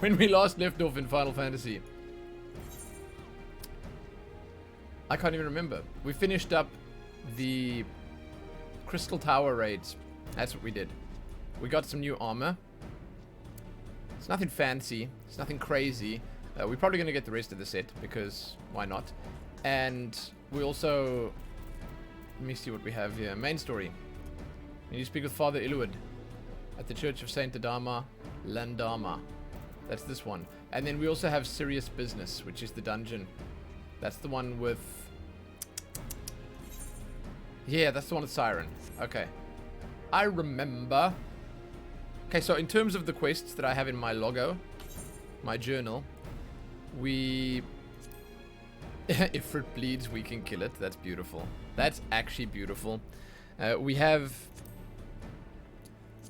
when we last left off in Final Fantasy. I can't even remember. We finished up the Crystal Tower raids. That's what we did. We got some new armor. It's nothing fancy. It's nothing crazy. We're probably going to get the rest of the set because why not? And we also... Let me see what we have here. Main story. And you speak with Father Iluid at the Church of Saint Adama, Landama. That's this one. And then we also have Serious Business, which is the dungeon. That's the one with... Yeah, that's the one with Siren. Okay. I remember. Okay, so in terms of the quests that I have in my logo, my journal, we... If it bleeds, we can kill it. That's beautiful. That's actually beautiful. We have...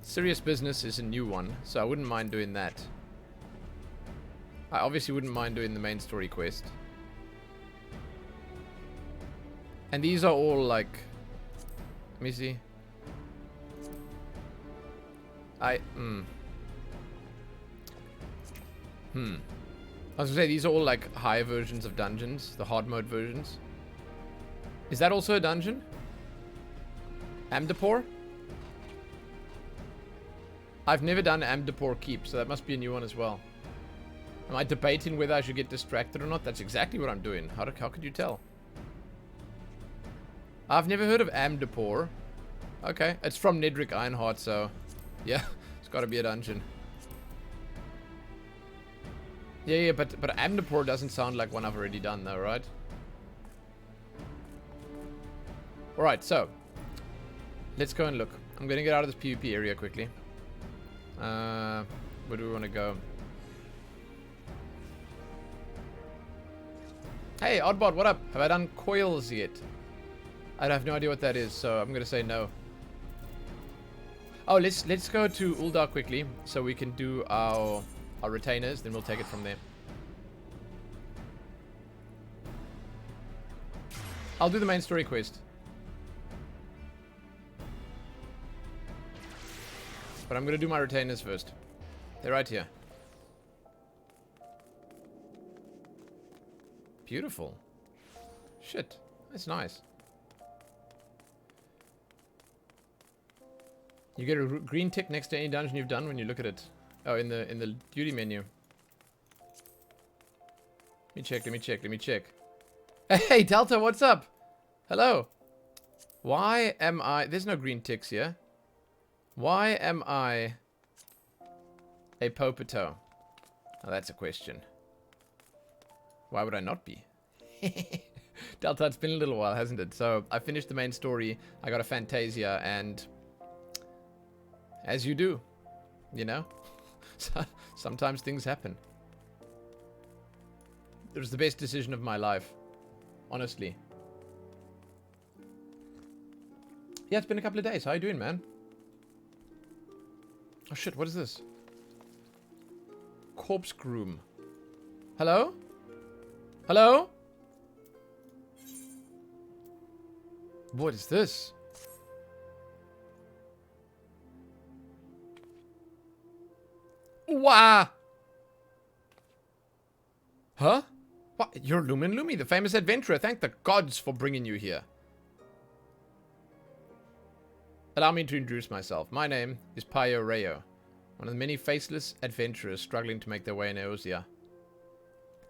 Serious Business is a new one, so I wouldn't mind doing that. I obviously wouldn't mind doing the main story quest. And these are all like... Let me see. I was gonna say, these are all like higher versions of dungeons, the hard mode versions. Is that also a dungeon? Amdapor? I've never done Amdapor Keep, so that must be a new one as well. Am I debating whether I should get distracted or not? That's exactly what I'm doing. How could you tell? I've never heard of Amdapor. Okay, it's from Nedrick Ironheart, so... Yeah, it's gotta be a dungeon. Yeah, but Amdapor doesn't sound like one I've already done though, right? Alright, so... Let's go and look. I'm gonna get out of this PvP area quickly. Where do we want to go? Hey, Oddbot, what up? Have I done coils yet? I have no idea what that is, so I'm gonna say no. Oh, let's go to Uldar quickly, so we can do our retainers, then we'll take it from there. I'll do the main story quest. But I'm gonna do my retainers first. They're right here. Beautiful. Shit, that's nice. You get a green tick next to any dungeon you've done when you look at it. Oh, in the duty menu. Let me check. Hey, Delta, what's up? Hello. Why am I... There's no green ticks here. Why am I a Popito? Oh, that's a question. Why would I not be? Delta, it's been a little while, hasn't it? So, I finished the main story. I got a Fantasia, and... As you do. You know? Sometimes things happen. It was the best decision of my life. Honestly. Yeah, it's been a couple of days. How you doing, man? Oh shit, what is this? Corpse Groom. Hello? Hello? What is this? Wow! Huh? What? You're Lumen Lumi, the famous adventurer. Thank the gods for bringing you here. Allow me to introduce myself. My name is Payo Rayo, one of the many faceless adventurers struggling to make their way in Eorzea.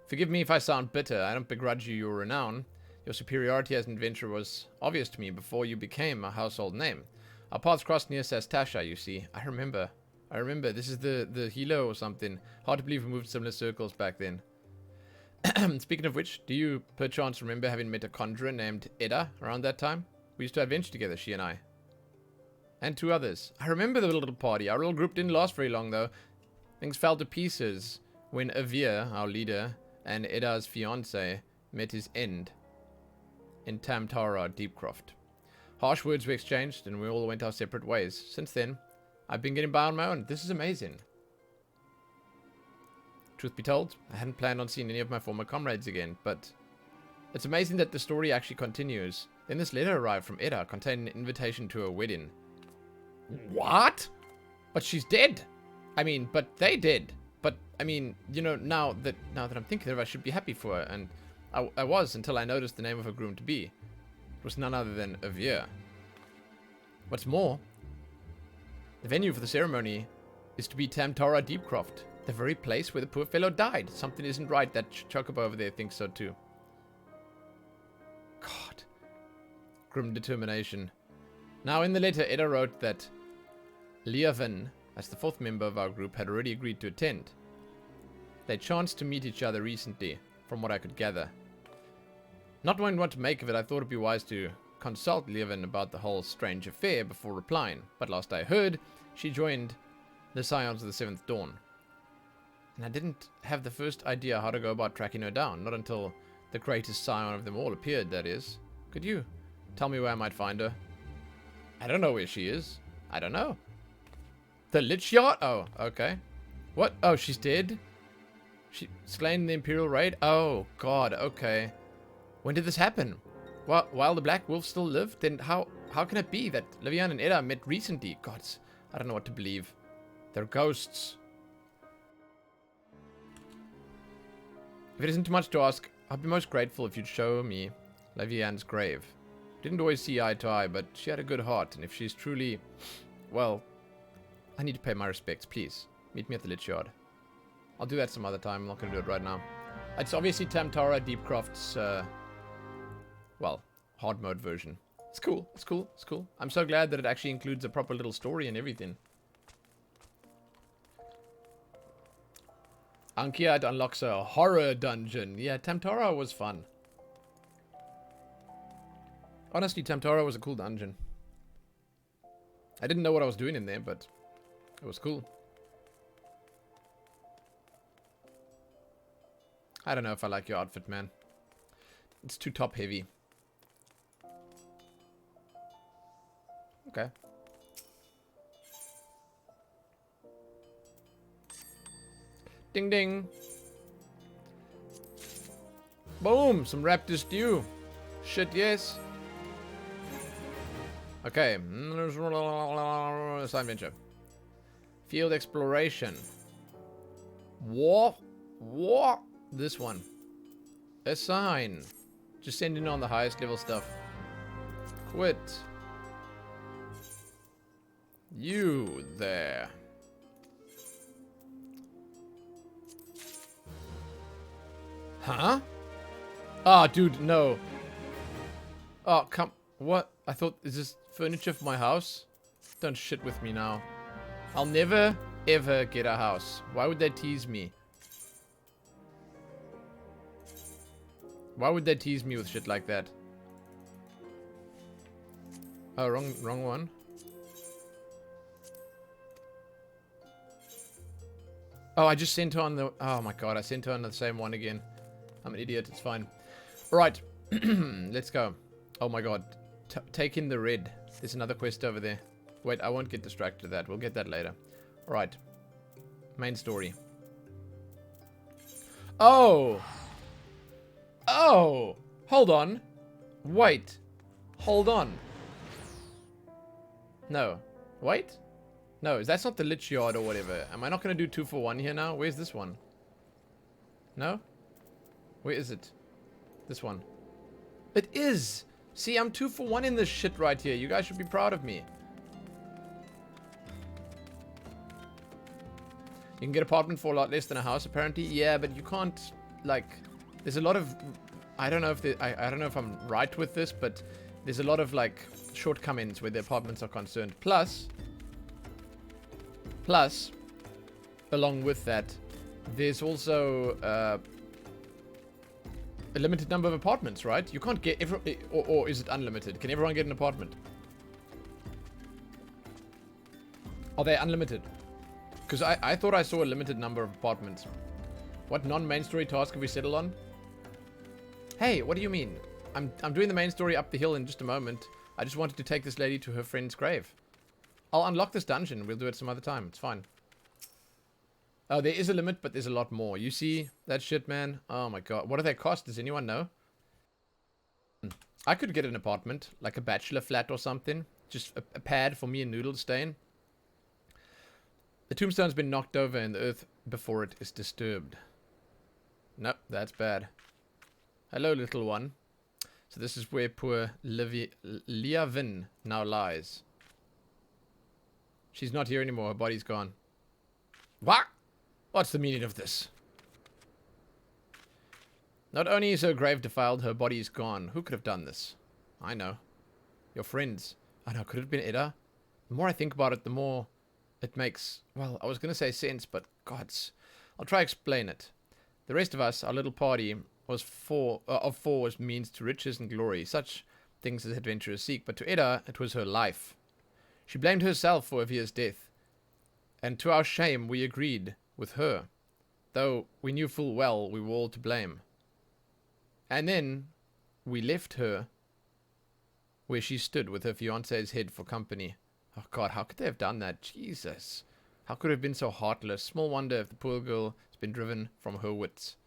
Forgive me if I sound bitter. I don't begrudge you your renown. Your superiority as an adventurer was obvious to me before you became a household name. Our paths crossed near Sastasha, you see. I remember. This is the Hilo or something. Hard to believe we moved similar circles back then. Speaking of which, do you perchance remember having met a conjurer named Edda around that time? We used to adventure together, she and I. And two others. I remember the little party. Our little group didn't last very long, though. Things fell to pieces when Avir, our leader, and Edda's fiancé met his end in Tamtara Deepcroft. Harsh words were exchanged, and we all went our separate ways. Since then, I've been getting by on my own. This is amazing. Truth be told, I hadn't planned on seeing any of my former comrades again, but it's amazing that the story actually continues. Then this letter arrived from Edda containing an invitation to a wedding. What? But she's dead. I mean, but they did. But I mean, you know, now that I'm thinking of it, I should be happy for her, and I was until I noticed the name of her groom-to-be. It was none other than Eorzea. What's more, the venue for the ceremony is to be Tamtara Deepcroft, the very place where the poor fellow died. Something isn't right. That chocobo over there thinks so too. God. Grim determination. Now, in the letter, Edda wrote that Livemin, as the 4th member of our group, had already agreed to attend. They chanced to meet each other recently, from what I could gather. Not knowing what to make of it, I thought it'd be wise to consult Livemin about the whole strange affair before replying, but last I heard, she joined the Scions of the 7th Dawn. And I didn't have the first idea how to go about tracking her down, not until the greatest scion of them all appeared, that is. Could you tell me where I might find her? I don't know where she is. I don't know. The Lich Yacht? Oh, okay. What? Oh, she's dead? She slain in the Imperial raid? Oh, God, okay. When did this happen? While the Black Wolf still lived? Then how can it be that Livemin and Edda met recently? God, I don't know what to believe. They're ghosts. If it isn't too much to ask, I'd be most grateful if you'd show me Livemin's grave. Didn't always see eye to eye, but she had a good heart, and if she's truly... well, I need to pay my respects, please. Meet me at the Lich Yard. I'll do that some other time, I'm not going to do it right now. It's obviously Tamtara Deepcroft's, well, hard mode version. It's cool, it's cool, it's cool. I'm so glad that it actually includes a proper little story and everything. Ankiat unlocks a horror dungeon. Yeah, Tamtara was fun. Honestly, Tamtara was a cool dungeon. I didn't know what I was doing in there, but it was cool. I don't know if I like your outfit, man. It's too top heavy. Okay. Ding ding. Boom! Some raptor stew. Shit, yes. Okay. Side venture. Field exploration. War. This one. Assign. Just send in on the highest level stuff. Quit. You there. Huh? Ah, dude, no. Oh, come. What? I thought, is this furniture for my house? Don't shit with me now. I'll never, ever get a house. Why would they tease me? Why would they tease me with shit like that? Oh, wrong one. Oh, I just sent her on the... oh my god, I sent her on the same one again. I'm an idiot, it's fine. Alright, let's go. Oh my god, take in the red. There's another quest over there. Wait, I won't get distracted with that. We'll get that later. Alright. Main story. Oh! Oh! Hold on. Wait. Hold on. No. Wait. No, that's not the Lich Yard or whatever. Am I not going to do 2 for 1 here now? Where's this one? No? Where is it? This one. It is! See, I'm 2 for 1 in this shit right here. You guys should be proud of me. You can get an apartment for a lot less than a house, apparently. Yeah, but you can't, like... There's a lot of... I don't know if I don't know if I'm right with this, but there's a lot of, like, shortcomings where the apartments are concerned. Plus, along with that, there's also a limited number of apartments, right? You can't get... or is it unlimited? Can everyone get an apartment? Are they unlimited? Because I thought I saw a limited number of apartments. What non-main story task have we settled on? Hey, what do you mean? I'm doing the main story up the hill in just a moment. I just wanted to take this lady to her friend's grave. I'll unlock this dungeon. We'll do it some other time. It's fine. Oh, there is a limit, but there's a lot more. You see that shit, man? Oh my god. What do they cost? Does anyone know? I could get an apartment, like a bachelor flat or something. Just a pad for me and Noodle to stay in. The tombstone's been knocked over and the earth before it is disturbed. Nope, that's bad. Hello, little one. So this is where poor Livemin now lies. She's not here anymore. Her body's gone. What? What's the meaning of this? Not only is her grave defiled, her body is gone. Who could have done this? I know. Your friends. I know, could it have been Edda? The more I think about it, the more it makes, well, I was going to say sense, but gods. I'll try to explain it. The rest of us, our little party, was of four was means to riches and glory, such things as adventurers seek, but to Edda, it was her life. She blamed herself for Eorzea's death, and to our shame we agreed with her, though we knew full well we were all to blame. And then we left her where she stood with her fiancé's head for company. Oh god, how could they have done that? Jesus. How could it have been so heartless? Small wonder if the poor girl has been driven from her wits.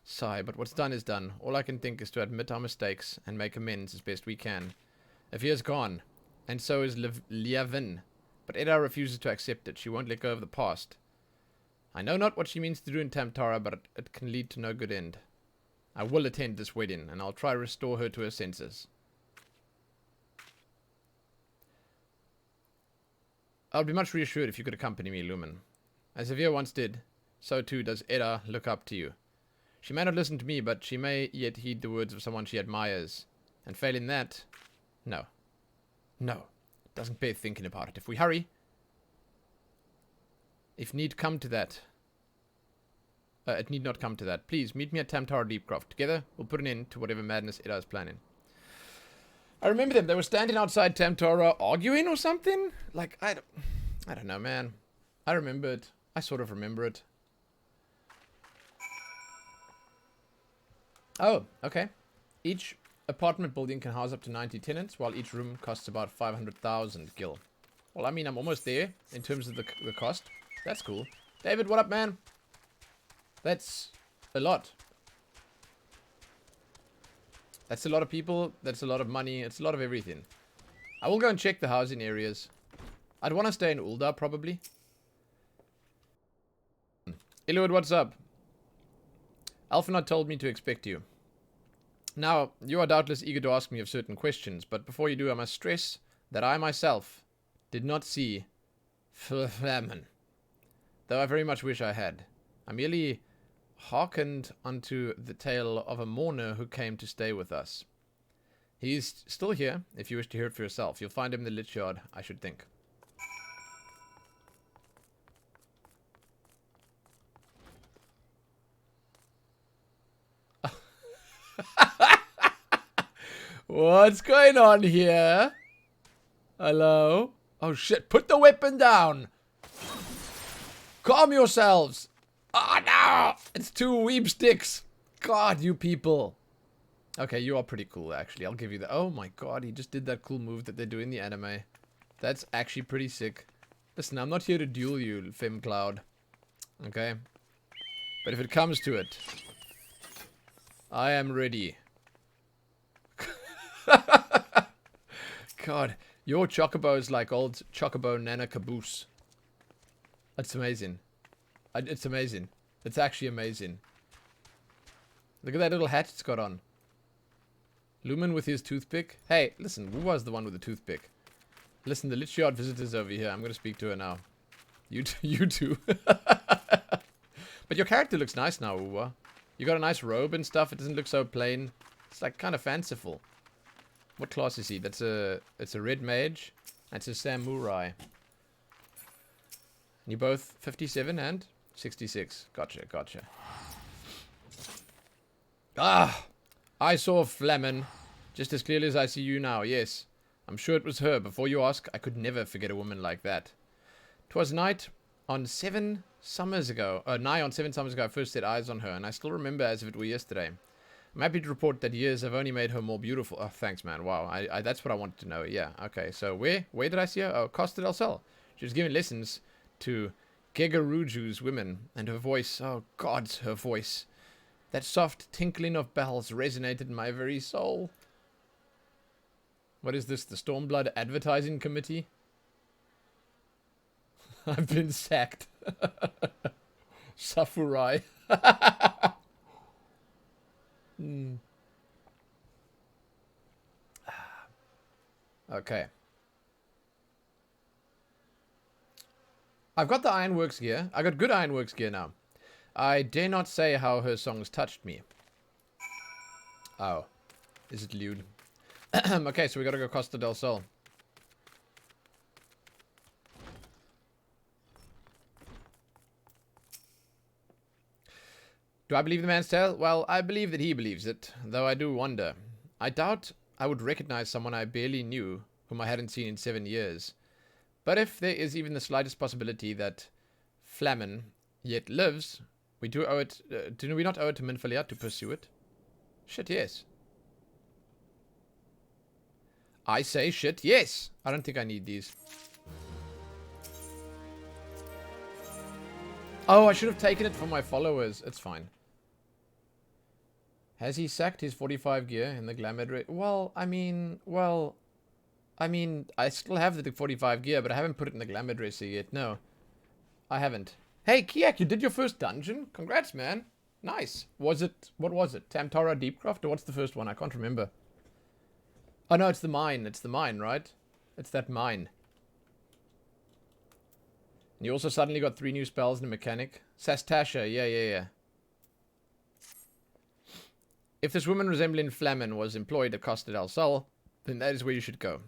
Sigh, but what's done is done. All I can think is to admit our mistakes and make amends as best we can. Eorzea gone, and so is Livemin. But Edda refuses to accept it. She won't let go of the past. I know not what she means to do in Tamtara, but it can lead to no good end. I will attend this wedding, and I'll try to restore her to her senses. I would be much reassured if you could accompany me, Lumen. As Eorzea once did, so too does Edda look up to you. She may not listen to me, but she may yet heed the words of someone she admires. And failing that, no. No. It doesn't bear thinking about it. If we hurry, if need come to that, it need not come to that. Please, meet me at Tamtara Deepcroft. Together, we'll put an end to whatever madness Edda is planning. I remember them. They were standing outside Tamtara arguing or something. Like, I don't know, man. I remember it. I sort of remember it. Oh, okay. Each apartment building can house up to 90 tenants, while each room costs about 500,000 gil. Well, I mean, I'm almost there in terms of the cost. That's cool. David, what up, man? That's a lot. That's a lot of people. That's a lot of money. It's a lot of everything. I will go and check the housing areas. I'd want to stay in Ulda, probably. Illwood, what's up? Alphanot told me to expect you. Now, you are doubtless eager to ask me of certain questions, but before you do, I must stress that I myself did not see Livemin, though I very much wish I had. I merely hearkened unto the tale of a mourner who came to stay with us. He's still here, if you wish to hear it for yourself. You'll find him in the lich yard, I should think. What's going on here? Hello? Oh shit, put the weapon down! Calm yourselves! Oh no! It's two weeb sticks! God, you people. Okay, you are pretty cool, actually. I'll give you that. Oh my god, he just did that cool move that they do in the anime. That's actually pretty sick. Listen, I'm not here to duel you, FemCloud. Okay? But if it comes to it, I am ready. God, your chocobo is like old chocobo Nana Caboose. That's amazing. It's amazing. It's actually amazing. Look at that little hat it's got on. Lumen with his toothpick. Hey, listen, who was the one with the toothpick? Listen, the Lich Yard visitor's over here. I'm going to speak to her now. You too. But your character looks nice now, Uwa. You got a nice robe and stuff. It doesn't look so plain. It's like kind of fanciful. What class is he? It's a red mage. That's a samurai. You both 57 and 66. Gotcha. Ah! I saw Livemin just as clearly as I see you now, yes. I'm sure it was her. Before you ask, I could never forget a woman like that. 'Twas night on 7 summers ago. Nigh on 7 summers ago I first set eyes on her, and I still remember as if it were yesterday. I'm happy to report that years have only made her more beautiful. Oh, thanks, man. Wow, that's what I wanted to know. Yeah, okay. So where did I see her? Oh, Costa del Sol. She was giving lessons to Gegaruju's women, and her voice, oh God, her voice. That soft tinkling of bells resonated in my very soul. What is this, the Stormblood Advertising Committee? I've been sacked. Safurai. Hmm. Okay. I've got the Ironworks gear. I got good Ironworks gear now. I dare not say how her songs touched me. Oh. Is it lewd? Okay, so we gotta go Costa del Sol. Do I believe the man's tale? Well, I believe that he believes it, though I do wonder. I doubt I would recognize someone I barely knew, whom I hadn't seen in 7 years. But if there is even the slightest possibility that Flamen yet lives, we do owe it. Do we not owe it to Minfalia to pursue it? Shit, yes. I say shit, yes. I don't think I need these. Oh, I should have taken it from my followers. It's fine. Has he sacked his 45 gear in the Glamour? Well, I mean, I still have the 45 gear, but I haven't put it in the Glamour dresser yet. No, I haven't. Hey, Kiak, you did your first dungeon? Congrats, man. Nice. What was it? Tamtara Deepcroft, or what's the first one? I can't remember. Oh, no, it's the mine. It's the mine, right? It's that mine. And you also suddenly got 3 new spells and a mechanic. Sastasha, yeah. If this woman resembling Flamen was employed at Costa del Sol, then that is where you should go.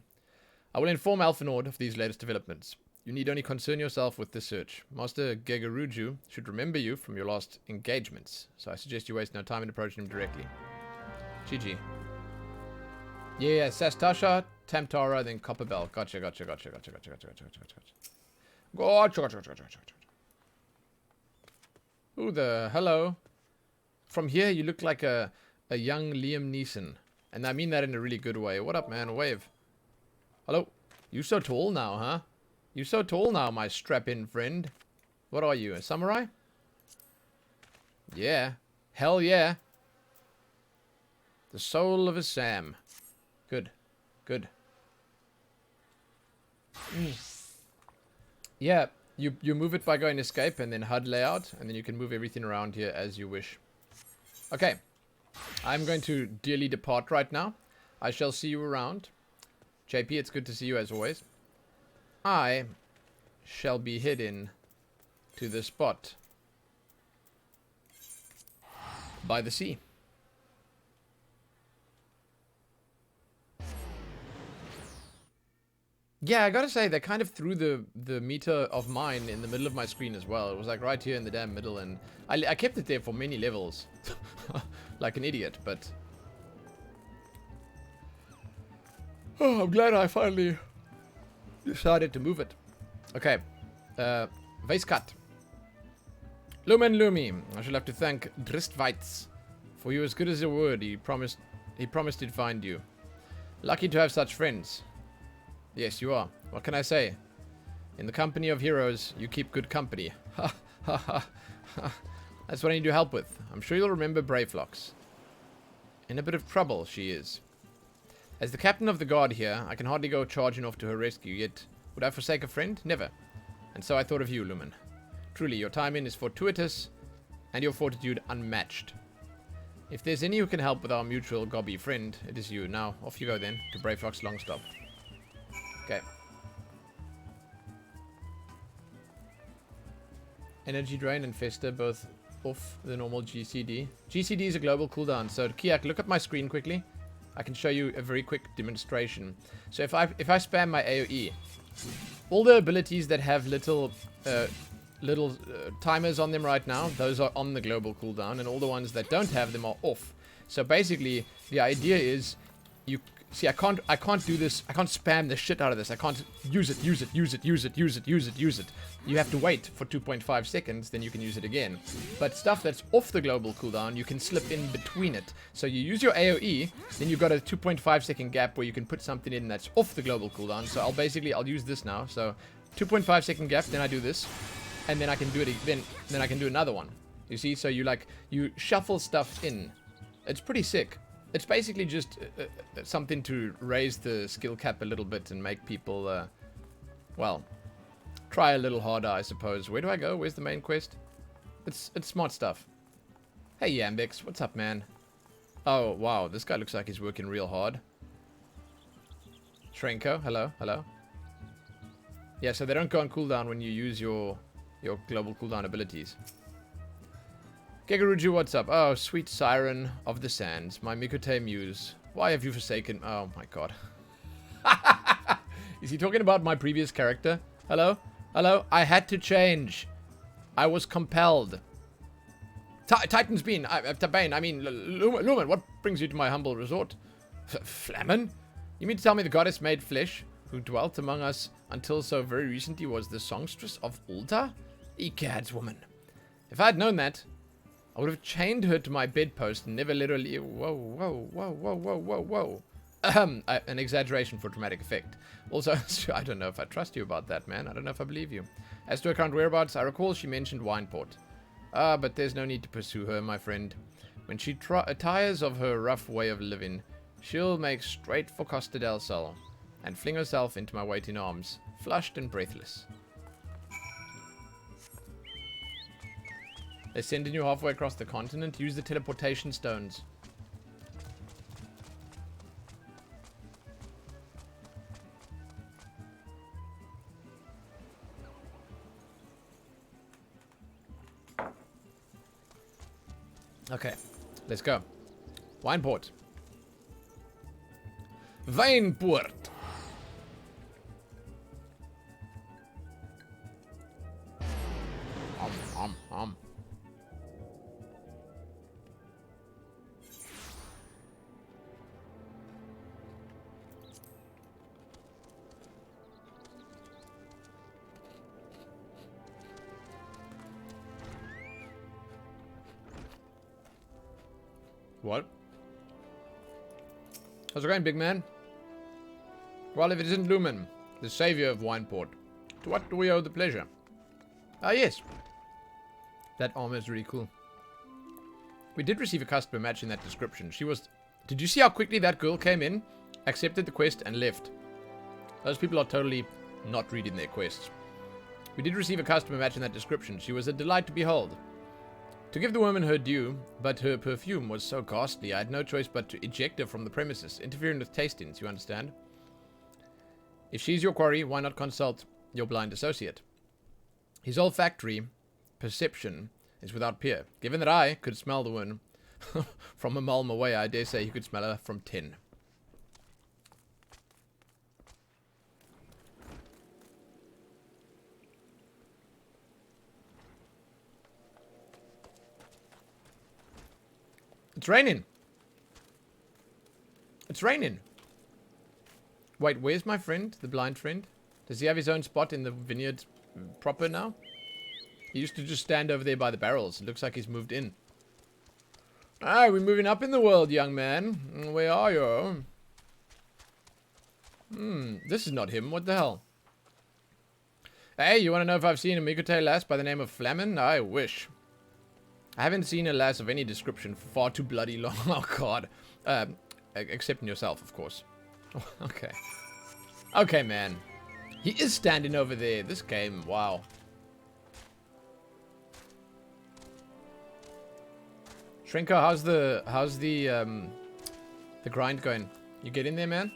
I will inform Alphanord of these latest developments. You need only concern yourself with the search. Master Gegaruju should remember you from your last engagements, so I suggest you waste no time in approaching him directly. GG. Yeah, Sastasha, Tamtara, then Copperbell. Gotcha. Who the hello? From here, you look like a young Liam Neeson. And I mean that in a really good way. What up, man? Wave. Hello. You so tall now, huh? You so tall now, my strap-in friend. What are you, a samurai? Yeah. Hell yeah. The soul of a Sam. Good. Yeah, you move it by going escape and then HUD layout, and then you can move everything around here as you wish. Okay. I'm going to dearly depart right now. I shall see you around. JP, it's good to see you as always. I shall be heading to the spot by the sea. Yeah, I gotta say, they kind of threw the meter of mine in the middle of my screen as well. It was like right here in the damn middle, and I kept it there for many levels. Like an idiot, but... Oh, I'm glad I finally decided to move it. Okay. Vase cut. Lumen Lumi. I shall have to thank Dristweitz for you as good as your word. He promised he'd find you. Lucky to have such friends. Yes, you are. What can I say? In the company of heroes, you keep good company. Ha ha ha. That's what I need your help with. I'm sure you'll remember Braveflocks. In a bit of trouble, she is. As the captain of the guard here, I can hardly go charging off to her rescue, yet would I forsake a friend? Never. And so I thought of you, Lumen. Truly, your timing is fortuitous, and your fortitude unmatched. If there's any who can help with our mutual gobby friend, it is you. Now, off you go then, to Braveflocks Longstop. Okay. Energy Drain and Fester both off the normal GCD. GCD is a global cooldown, so Kiak, look at my screen quickly. I can show you a very quick demonstration. So if I spam my AoE, all the abilities that have little timers on them right now, those are on the global cooldown, and all the ones that don't have them are off. So basically, the idea is, you see, I can't do this. I can't spam the shit out of this. I can't use it. You have to wait for 2.5 seconds, then you can use it again. But stuff that's off the global cooldown, you can slip in between it. So you use your AoE, then you've got a 2.5 second gap where you can put something in that's off the global cooldown. So I'll use this now. So 2.5 second gap, then I do this, and then I can do it again. Then I can do another one. You see? So you shuffle stuff in. It's pretty sick. It's basically just something to raise the skill cap a little bit and make people, well, try a little harder, I suppose. Where do I go? Where's the main quest? It's smart stuff. Hey, Yambix. What's up, man? Oh, wow. This guy looks like he's working real hard. Shrenko, hello, hello. Yeah, so they don't go on cooldown when you use your global cooldown abilities. Gegaruju, what's up? Oh, sweet siren of the sands, my Mikute muse. Why have you forsaken... Oh, my God. Is he talking about my previous character? Hello? Hello? I had to change. I was compelled. Titan's Bane. I mean, Lumen, what brings you to my humble resort? Flamen? You mean to tell me the goddess made flesh, who dwelt among us until so very recently was the songstress of Ulta? Egads, woman. If I had known that, I would have chained her to my bedpost and never let her leave. Whoa, whoa, whoa, whoa, whoa, whoa, whoa. An exaggeration for dramatic effect. Also, I don't know if I trust you about that, man. I don't know if I believe you. As to her current whereabouts, I recall she mentioned Wineport. But there's no need to pursue her, my friend. When she tires of her rough way of living, she'll make straight for Costa del Sol and fling herself into my waiting arms, flushed and breathless. They're sending you halfway across the continent. Use the teleportation stones. Okay, let's go. Wineport. Wineport. What? How's it going, big man? Well, if it isn't Lumen, the savior of Wineport, to what do we owe the pleasure? Ah, yes. That armor is really cool. We did receive a customer matching that description. She was... Did you see how quickly that girl came in, accepted the quest, and left? Those people are totally not reading their quests. We did receive a customer matching that description. She was a delight to behold. To give the woman her due, but her perfume was so costly, I had no choice but to eject her from the premises, interfering with tastings, you understand? If she's your quarry, why not consult your blind associate? His olfactory perception is without peer. Given that I could smell the woman from a mile away, I dare say he could smell her from 10. It's raining. It's raining. Wait, where's my friend? The blind friend? Does he have his own spot in the vineyard proper now? He used to just stand over there by the barrels. It looks like he's moved in. Ah, we're moving up in the world, young man. Where are you? This is not him. What the hell? Hey, you want to know if I've seen a Mikute lass by the name of Flamen? I wish. I haven't seen a lass of any description for far too bloody long. Oh, God. Except in yourself, of course. Okay. Okay, man. He is standing over there. This game, wow. Shrinko, how's the grind going? You get in there, man?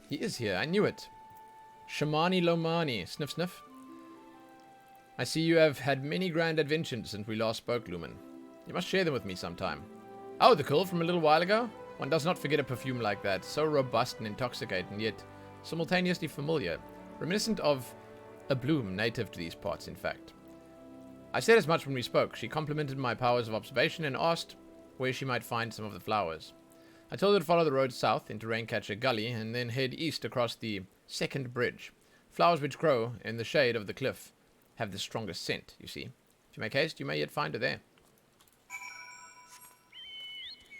He is here. I knew it. Shamani Lomani. Sniff, sniff. I see you have had many grand adventures since we last spoke, Lumen. You must share them with me sometime. Oh, the cool from a little while ago? One does not forget a perfume like that, so robust and intoxicating, yet simultaneously familiar, reminiscent of a bloom native to these parts, in fact. I said as much when we spoke. She complimented my powers of observation and asked where she might find some of the flowers. I told her to follow the road south into Raincatcher Gully and then head east across the second bridge. Flowers which grow in the shade of the cliff have the strongest scent, you see. If you make haste, you may yet find her there.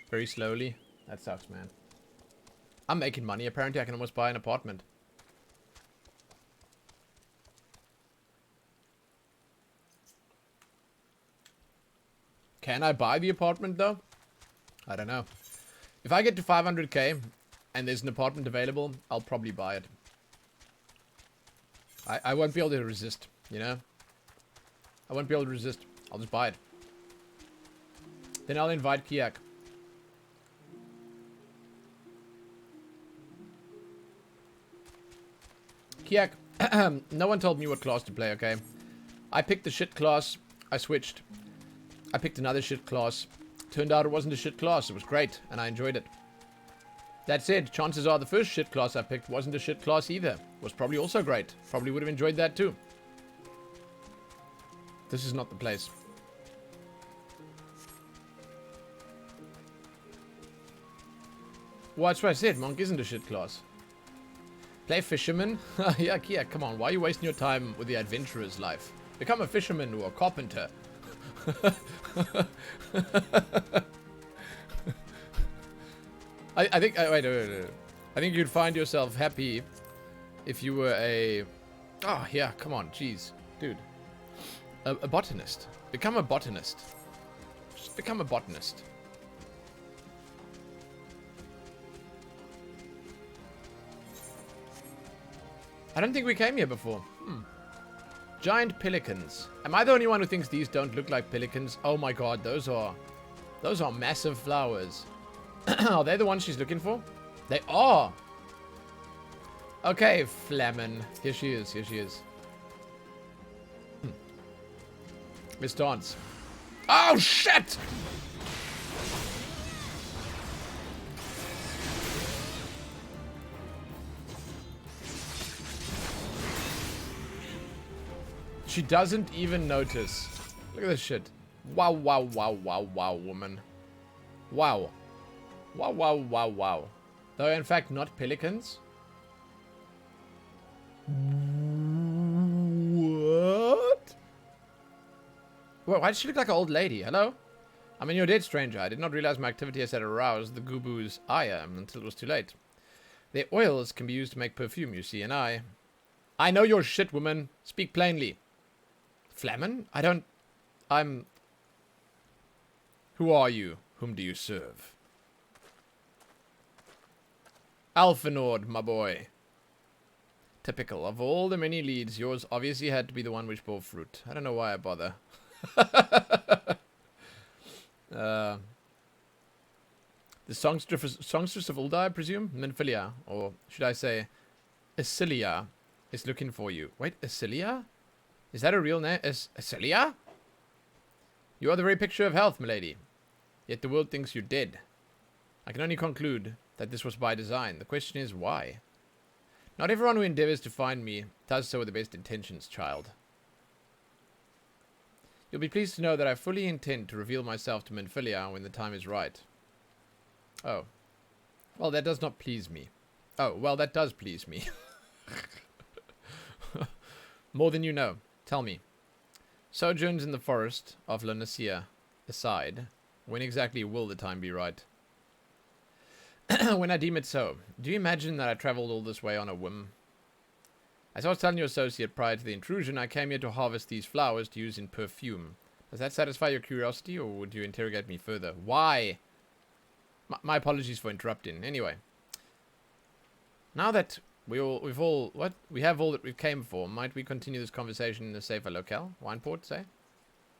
Very slowly. That sucks, man. I'm making money. Apparently, I can almost buy an apartment. Can I buy the apartment, though? I don't know. If I get to 500k and there's an apartment available, I'll probably buy it. I won't be able to resist, you know? I won't be able to resist. I'll just buy it. Then I'll invite Kiak. Kiak, no one told me what class to play, okay? I picked the shit class. I switched. I picked another shit class. Turned out it wasn't a shit class. It was great, and I enjoyed it. That said, chances are the first shit class I picked wasn't a shit class either. It was probably also great. Probably would have enjoyed that too. This is not the place. Well, that's what I said. Monk isn't a shit class. Play fisherman? Yeah, Kia, come on. Why are you wasting your time with the adventurer's life? Become a fisherman or a carpenter. I think... wait. I think you'd find yourself happy if you were a... Oh, yeah, come on. Jeez. Dude. A botanist. Become a botanist. Just become a botanist. I don't think we came here before. Giant pelicans. Am I the only one who thinks these don't look like pelicans? Oh my god, those are massive flowers. Are they the ones she's looking for? They are. Okay, Flamin. Here she is. Here she is. Let's dance. Oh shit! She doesn't even notice. Look at this shit. Wow, wow, wow, wow, wow, woman. Wow. Wow, wow, wow, wow. Though, in fact, not pelicans. What? Wait, why does she look like an old lady? Hello? I mean, you're dead, stranger. I did not realize my activity has had aroused the Gubu's ire until it was too late. Their oils can be used to make perfume, you see, and I know your shit, woman. Speak plainly. Flamin? Who are you? Whom do you serve? Alphanord, my boy. Typical. Of all the many leads, yours obviously had to be the one which bore fruit. I don't know why I bother. The songstress of Ulda, I presume? Menphilia. Or should I say, Asilia is looking for you. Wait, Asilia? Is that a real name? Asilia? You are the very picture of health, milady. Yet the world thinks you're dead. I can only conclude that this was by design. The question is, why? Not everyone who endeavors to find me does so with the best intentions, child. You'll be pleased to know that I fully intend to reveal myself to Menphilia when the time is right. Oh. Well, that does not please me. Oh, well, that does please me. More than you know. Tell me. Sojourns in the forest of Lunacia aside, when exactly will the time be right? When I deem it so. Do you imagine that I travelled all this way on a whim? As I was telling your associate prior to the intrusion, I came here to harvest these flowers to use in perfume. Does that satisfy your curiosity, or would you interrogate me further? Why? My apologies for interrupting. Anyway. Now that we have all that we came for, might we continue this conversation in a safer locale? Wineport, say?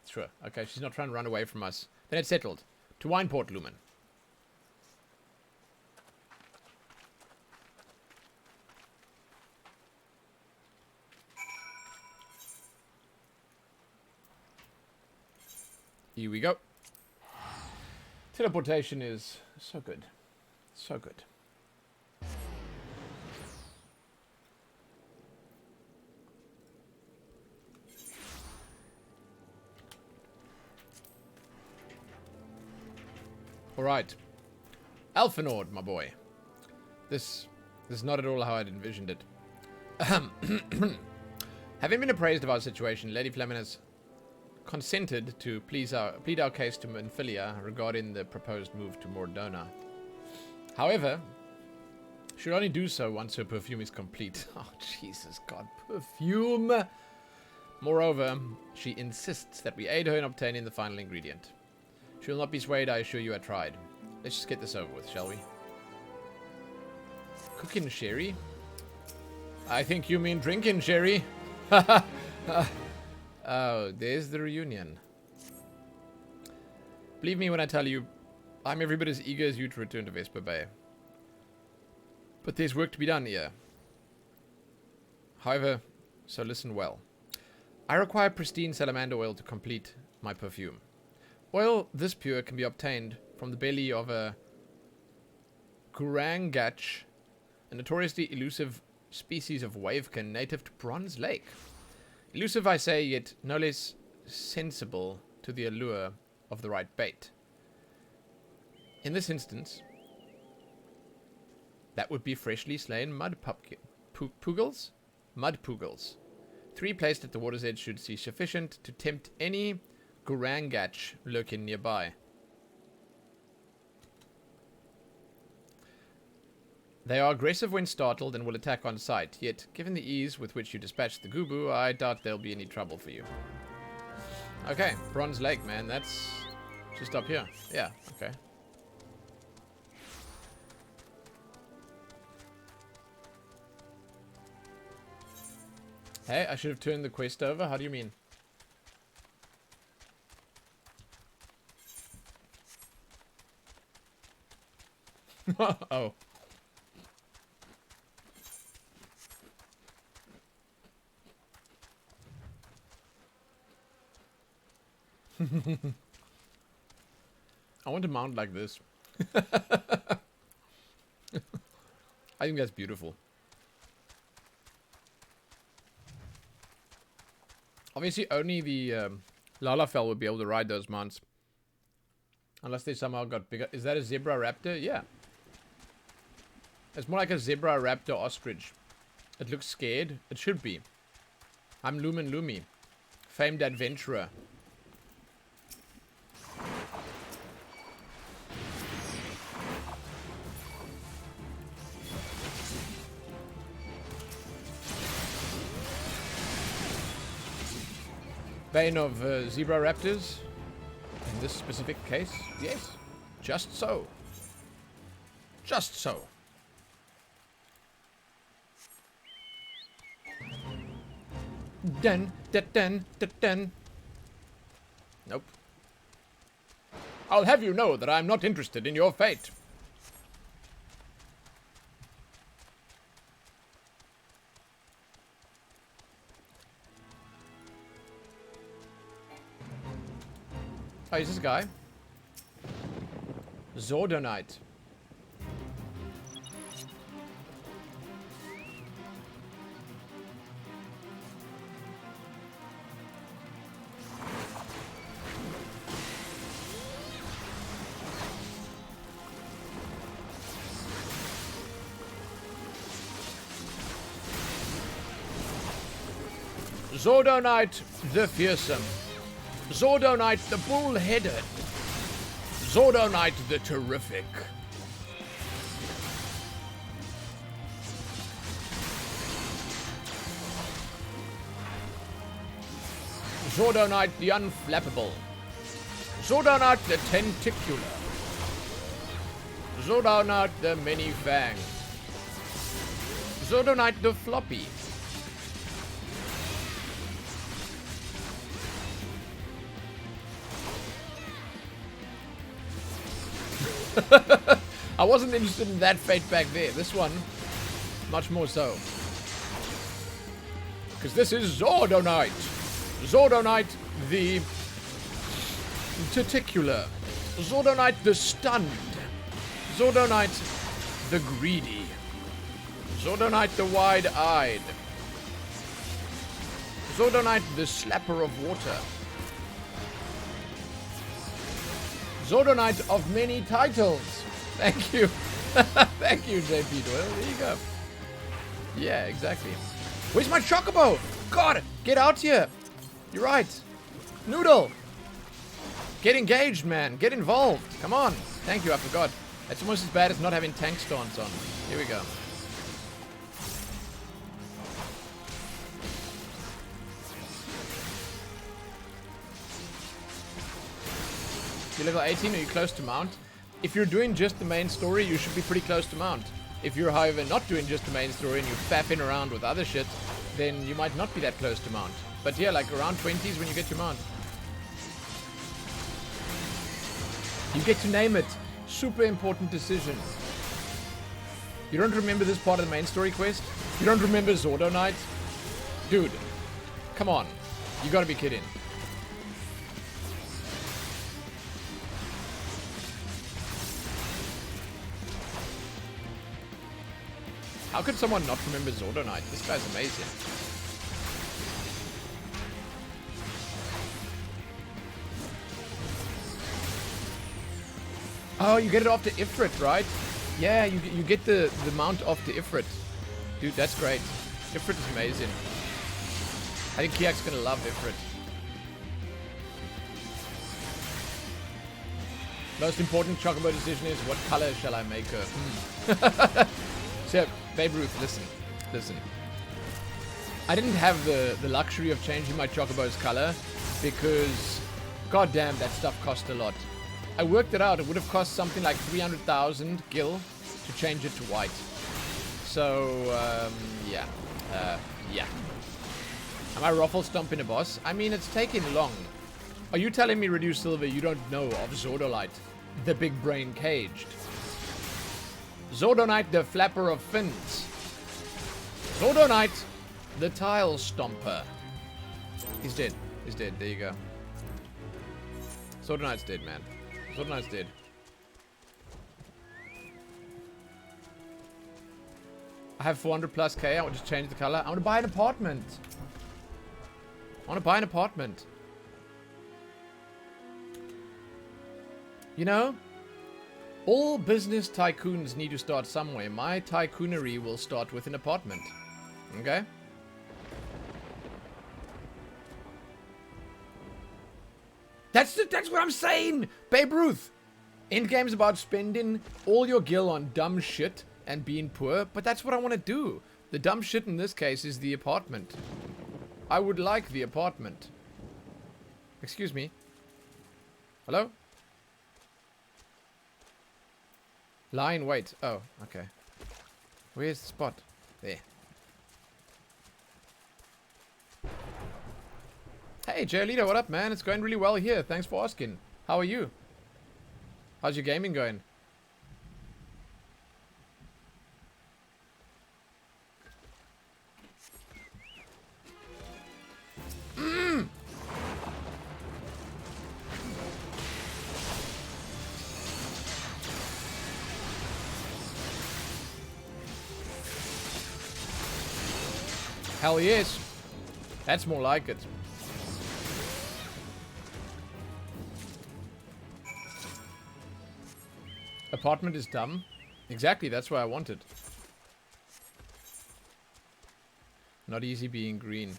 Sure. Okay, she's not trying to run away from us. Then it's settled. To Wineport, Lumen. Here we go. Teleportation is so good. So good. Alright. Alphanord, my boy. This is not at all how I'd envisioned it. Having been appraised of our situation, Lady Flamin has consented to plead our case to Menphilia regarding the proposed move to Mordona. However, she'll only do so once her perfume is complete. Oh, Jesus God, perfume! Moreover, she insists that we aid her in obtaining the final ingredient. She will not be swayed, I assure you I tried. Let's just get this over with, shall we? Cooking sherry? I think you mean drinking sherry. Oh, there's the reunion. Believe me when I tell you, I'm every bit as eager as you to return to Vesper Bay. But there's work to be done here. However, so listen well. I require pristine salamander oil to complete my perfume. Oil this pure can be obtained from the belly of a Gurangach, a notoriously elusive species of wavekin native to Bronze Lake. Elusive, I say, yet no less sensible to the allure of the right bait. In this instance, that would be freshly slain mud pugils? Mud pugils. 3 placed at the water's edge should see sufficient to tempt any Gurangach lurking nearby. They are aggressive when startled and will attack on sight, yet, given the ease with which you dispatch the Gubu, I doubt there'll be any trouble for you. Okay, Bronze Lake, man, that's just up here. Yeah, okay. Hey, I should have turned the quest over? How do you mean? Oh. I want to mount like this. I think that's beautiful. Obviously, only the Lalafell would be able to ride those mounts. Unless they somehow got bigger. Is that a zebra raptor? Yeah. It's more like a zebra raptor ostrich. It looks scared. It should be. I'm Lumen Lumi. Famed adventurer. Bane of zebra raptors. In this specific case, yes. Just so. Just so. Dun, dun, dun, dun, dun. Nope. I'll have you know that I'm not interested in your fate. Oh, is this guy? Zordonite. Zordonite the fearsome. Zordonite the bull-headed. Zordonite the terrific. Zordonite the unflappable. Zordonite the tentacular. Zordonite the many-fang. Zordonite the floppy. I wasn't interested in that fate back there. This one, much more so. Because this is Zordonite. Zordonite the tentacular. Zordonite the stunned. Zordonite the greedy. Zordonite the wide-eyed. Zordonite the slapper of water. Zordonite of many titles. Thank you. Thank you, JP Doyle. There you go. Yeah, exactly. Where's my chocobo? God, get out here. You're right. Noodle. Get engaged, man. Get involved. Come on. Thank you, I forgot. That's almost as bad as not having tank stance on. Here we go. You're level 18, are you close to mount? If you're doing just the main story, you should be pretty close to mount. If you're, however, not doing just the main story and you're faffing around with other shit, then you might not be that close to mount. But yeah, like around 20s when you get your mount. You get to name it. Super important decision. You don't remember this part of the main story quest? You don't remember Zordo Knight? Dude, come on. You gotta be kidding. How could someone not remember Zordo Knight? This guy's amazing. Oh, you get it off the Ifrit, right? Yeah, you get the mount off the Ifrit. Dude, that's great. Ifrit is amazing. I think Kiak's gonna love Ifrit. Most important Chocobo decision is, what color shall I make her? So, Babe Ruth, listen. I didn't have the luxury of changing my Chocobo's color because, goddamn, that stuff cost a lot. I worked it out. It would have cost something like 300,000 gil to change it to white. So, yeah. Yeah. Am I ruffle stomping a boss? I mean, it's taking long. Are you telling me, Reduce Silver, you don't know of Zordolite, the big brain caged? Zordonite, the flapper of fins. Zordonite, the tile stomper. He's dead. He's dead. There you go. Zordonite's dead, man. Zordonite's dead. I have 400 plus K. I want to change the color. I want to buy an apartment. I want to buy an apartment. You know, all business tycoons need to start somewhere. My tycoonery will start with an apartment. Okay? That's what I'm saying! Babe Ruth! Endgame's about spending all your gil on dumb shit and being poor, but that's what I want to do. The dumb shit in this case is the apartment. I would like the apartment. Excuse me. Hello? Line, wait. Oh, okay. Where's the spot? There. Hey, Jolita, what up, man? It's going really well here. Thanks for asking. How are you? How's your gaming going? Hell yes. That's more like it. Apartment is dumb. Exactly, that's what I wanted. Not easy being green.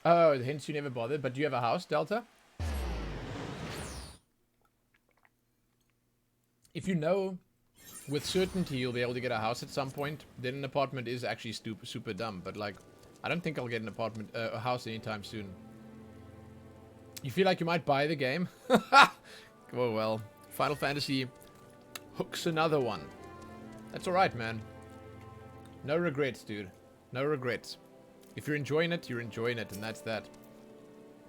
Oh, hence you never bothered. But do you have a house, Delta? If you know with certainty you'll be able to get a house at some point, then an apartment is actually super dumb. But like, I don't think I'll get an apartment, a house anytime soon. You feel like you might buy the game? Oh well. Final Fantasy hooks another one. That's alright, man. No regrets, dude. No regrets. If you're enjoying it, you're enjoying it, and that's that.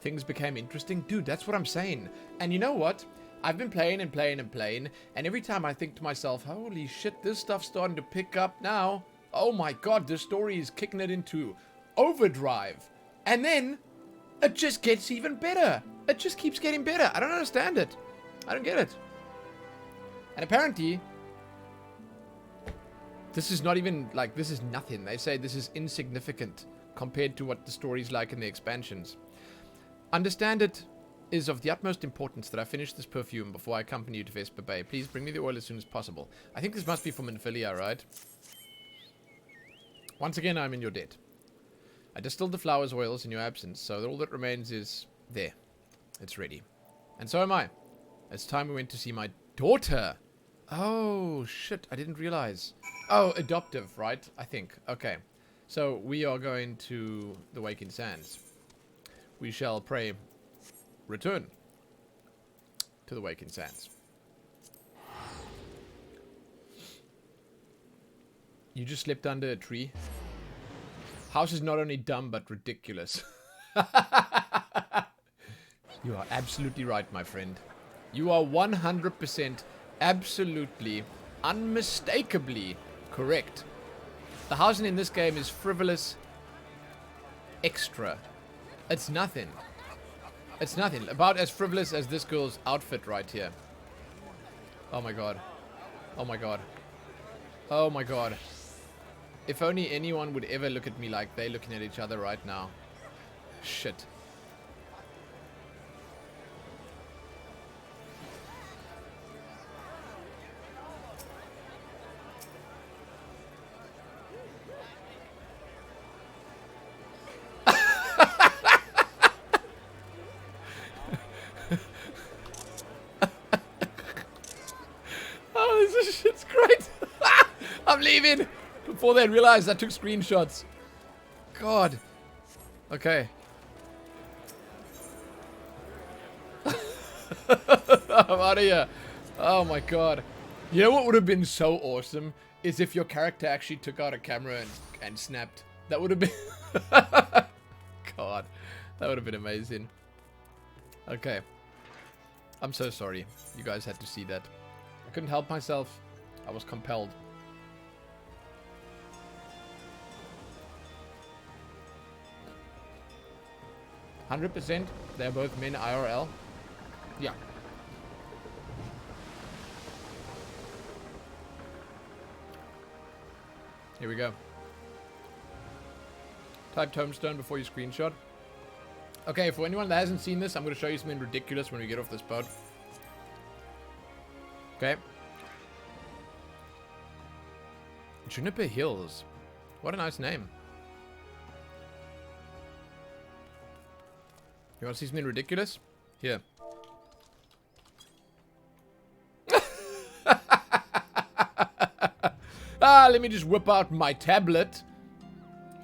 Things became interesting. Dude, that's what I'm saying. And you know what? I've been playing and playing and playing, and every time I think to myself, holy shit, this stuff's starting to pick up now. Oh my god, this story is kicking it into overdrive. And then it just gets even better. It just keeps getting better. I don't understand it. I don't get it. And apparently, this is not even, like, this is nothing. They say this is insignificant compared to what the story's like in the expansions. Understand it is of the utmost importance that I finish this perfume before I accompany you to Vesper Bay. Please bring me the oil as soon as possible. I think this must be from Infilia, right? Once again, I'm in your debt. I distilled the flowers' oils in your absence, so all that remains is there. It's ready. And so am I. It's time we went to see my daughter. Oh, shit. I didn't realize. Oh, adoptive, right? I think. Okay. So we are going to the Waking Sands. We shall pray return to the Waking Sands. You just slept under a tree. House is not only dumb, but ridiculous. You are absolutely right, my friend. You are 100% absolutely, unmistakably correct. The housing in this game is frivolous extra. It's nothing. It's nothing. About as frivolous as this girl's outfit right here. Oh my god. Oh my god. Oh my god. If only anyone would ever look at me like they're looking at each other right now. Shit. Oh, this shit's great. I'm leaving. Before they realized I took screenshots. God. Okay. I'm out of here. Oh my god. You know what would have been so awesome? Is if your character actually took out a camera and snapped. That would have been... God. That would have been amazing. Okay. I'm so sorry. You guys had to see that. I couldn't help myself. I was compelled. %. They're both men IRL. Yeah. Here we go. Type tombstone before you screenshot. Okay, for anyone that hasn't seen this, I'm going to show you something ridiculous when we get off this boat. Okay. Juniper Hills. What a nice name. You want to see something ridiculous? Here. Let me just whip out my tablet.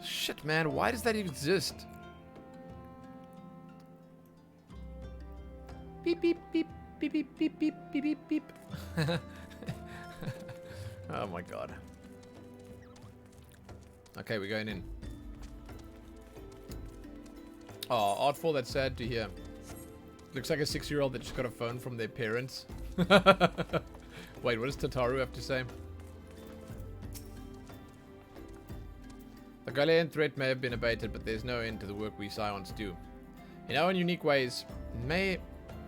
Shit, man. Why does that even exist? Beep, beep, beep, beep, beep, beep, beep, beep, beep, beep. Oh, my God. Okay, we're going in. Oh, Artful, that's sad to hear. Looks like a 6-year-old that just got a phone from their parents. Wait, what does Tataru have to say? The Garlean threat may have been abated, but there's no end to the work we Scions do. In our own unique ways, may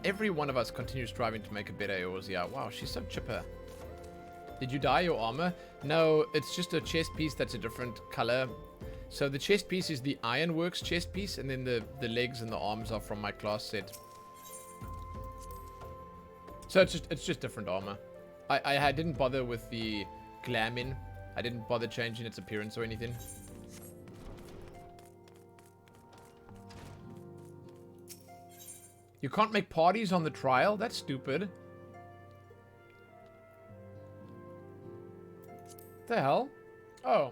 every one of us continue striving to make a better Eorzea. Wow, she's so chipper. Did you dye your armor? No, it's just a chest piece that's a different color. So the chest piece is the Ironworks chest piece, and then the legs and the arms are from my class set. So it's just different armor. I didn't bother with the glamming. I didn't bother changing its appearance or anything. You can't make parties on the trial? That's stupid. The hell? Oh.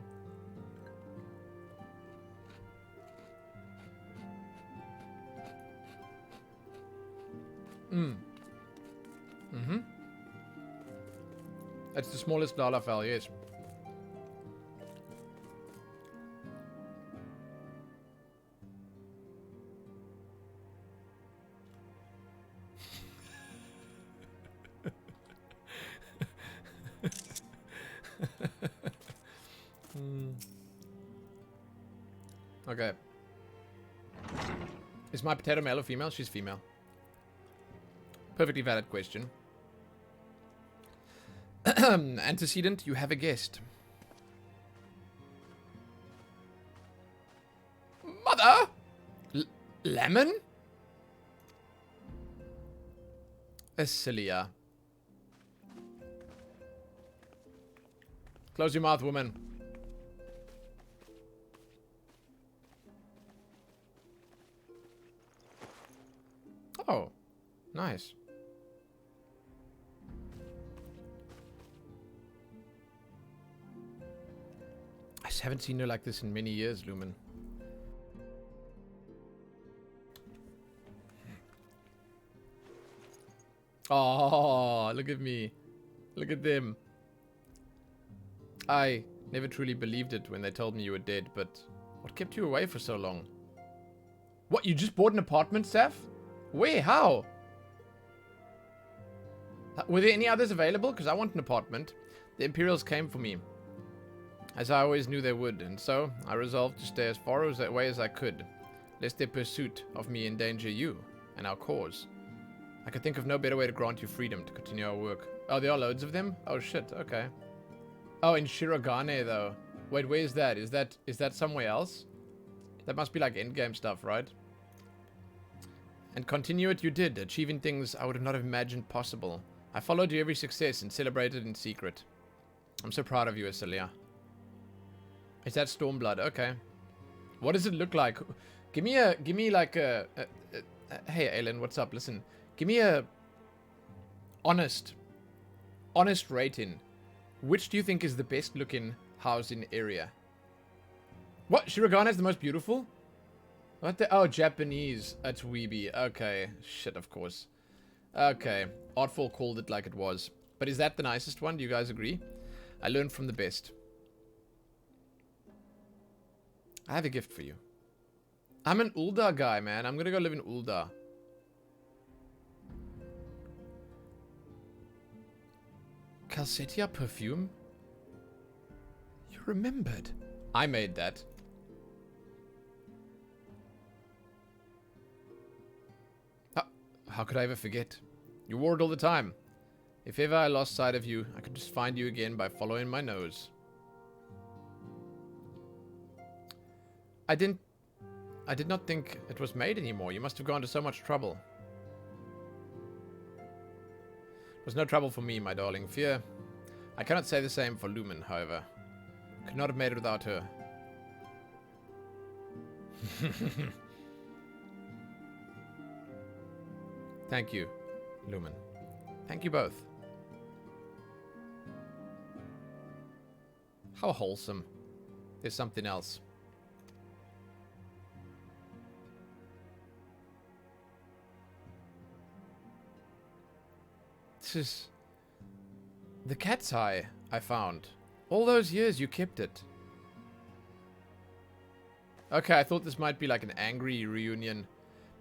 That's the smallest Lalafell, yes. Okay. Is my potato male or female? She's female. Perfectly valid question. Antecedent, you have a guest. Mother? Lemon? Esilia. Close your mouth, woman. Oh, nice. I just haven't seen her like this in many years, Lumen. Oh, look at me. Look at them. I Never truly believed it when they told me you were dead, but what kept you away for so long? What, you just bought an apartment, Saf? Where? How? Were there any others available? Because I want an apartment. The Imperials came for me, as I always knew they would, and so I resolved to stay as far away as I could, lest their pursuit of me endanger you and our cause. I could think of no better way to grant you freedom to continue our work. Oh, there are loads of them? Oh shit, okay. Oh, in Shirogane though. Wait, where is that? Is that somewhere else? That must be like endgame stuff, right? And continue it you did, achieving things I would not have imagined possible. I followed your every success and celebrated in secret. I'm so proud of you, Asilia. Is that Stormblood? Okay. What does it look like? Give me like a hey, Aelin, what's up? Listen, give me a honest rating. Which do you think is the best looking house in the area? What? Shirogane is the most beautiful? What the? Oh, Japanese. That's weeby. Okay. Shit, of course. Okay. Artful called it like it was. But is that the nicest one? Do you guys agree? I learned from the best. I have a gift for you. I'm an Ul'dah guy, man. I'm gonna go live in Ul'dah. Calcetia perfume? You remembered. I made that. How could I ever forget? You wore it all the time. If ever I lost sight of you, I could just find you again by following my nose. I did not think it was made anymore. You must have gone to so much trouble. It was no trouble for me, my darling. Fear. I cannot say the same for Lumen, however. Could not have made it without her. Thank you, Lumen. Thank you both. How wholesome. There's something else. This is the cat's eye I found. All those years you kept it. Okay, I thought this might be like an angry reunion.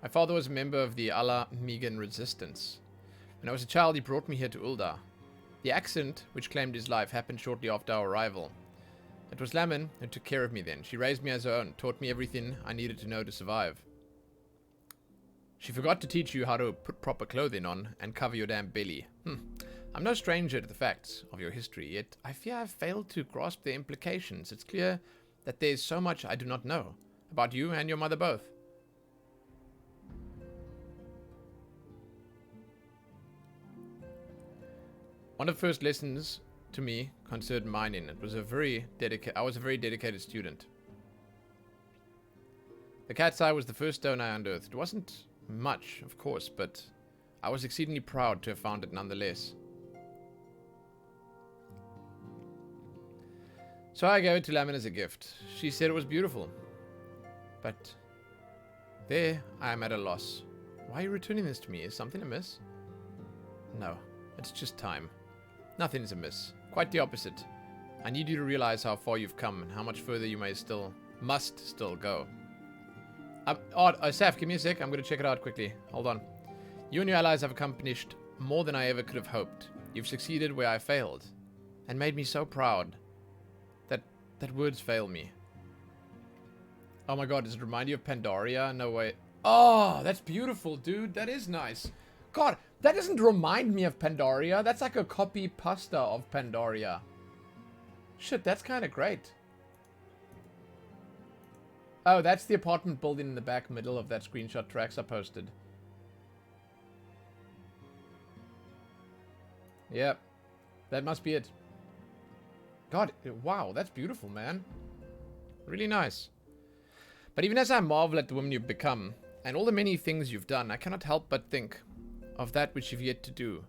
My father was a member of the Allah Megan resistance. When I was a child, he brought me here to Ul'dah. The accident, which claimed his life, happened shortly after our arrival. It was Livemin who took care of me then. She raised me as her own, taught me everything I needed to know to survive. She forgot to teach you how to put proper clothing on and cover your damn belly. I'm no stranger to the facts of your history, yet I fear I've failed to grasp their implications. It's clear that there's so much I do not know about you and your mother both. One of the first lessons to me concerned mining. I was a very dedicated student. The cat's eye was the first stone I unearthed. It wasn't much, of course, but I was exceedingly proud to have found it nonetheless. So I gave it to Livemin as a gift. She said it was beautiful. But there I am at a loss. Why are you returning this to me? Is something amiss? No, it's just time. Nothing is amiss. Quite the opposite. I need you to realize how far you've come and how much further you must still go. Saf, give me a sec. I'm going to check it out quickly. Hold on. You and your allies have accomplished more than I ever could have hoped. You've succeeded where I failed. And made me so proud. That words fail me. Oh my god, does it remind you of Pandaria? No way. Oh, that's beautiful, dude. That is nice. God, that doesn't remind me of Pandaria. That's like a copy pasta of Pandaria. Shit, that's kind of great. Oh, that's the apartment building in the back middle of that screenshot tracks I posted. Yep. That must be it. God, wow, that's beautiful, man. Really nice. But even as I marvel at the woman you've become, and all the many things you've done, I cannot help but think of that which you've yet to do,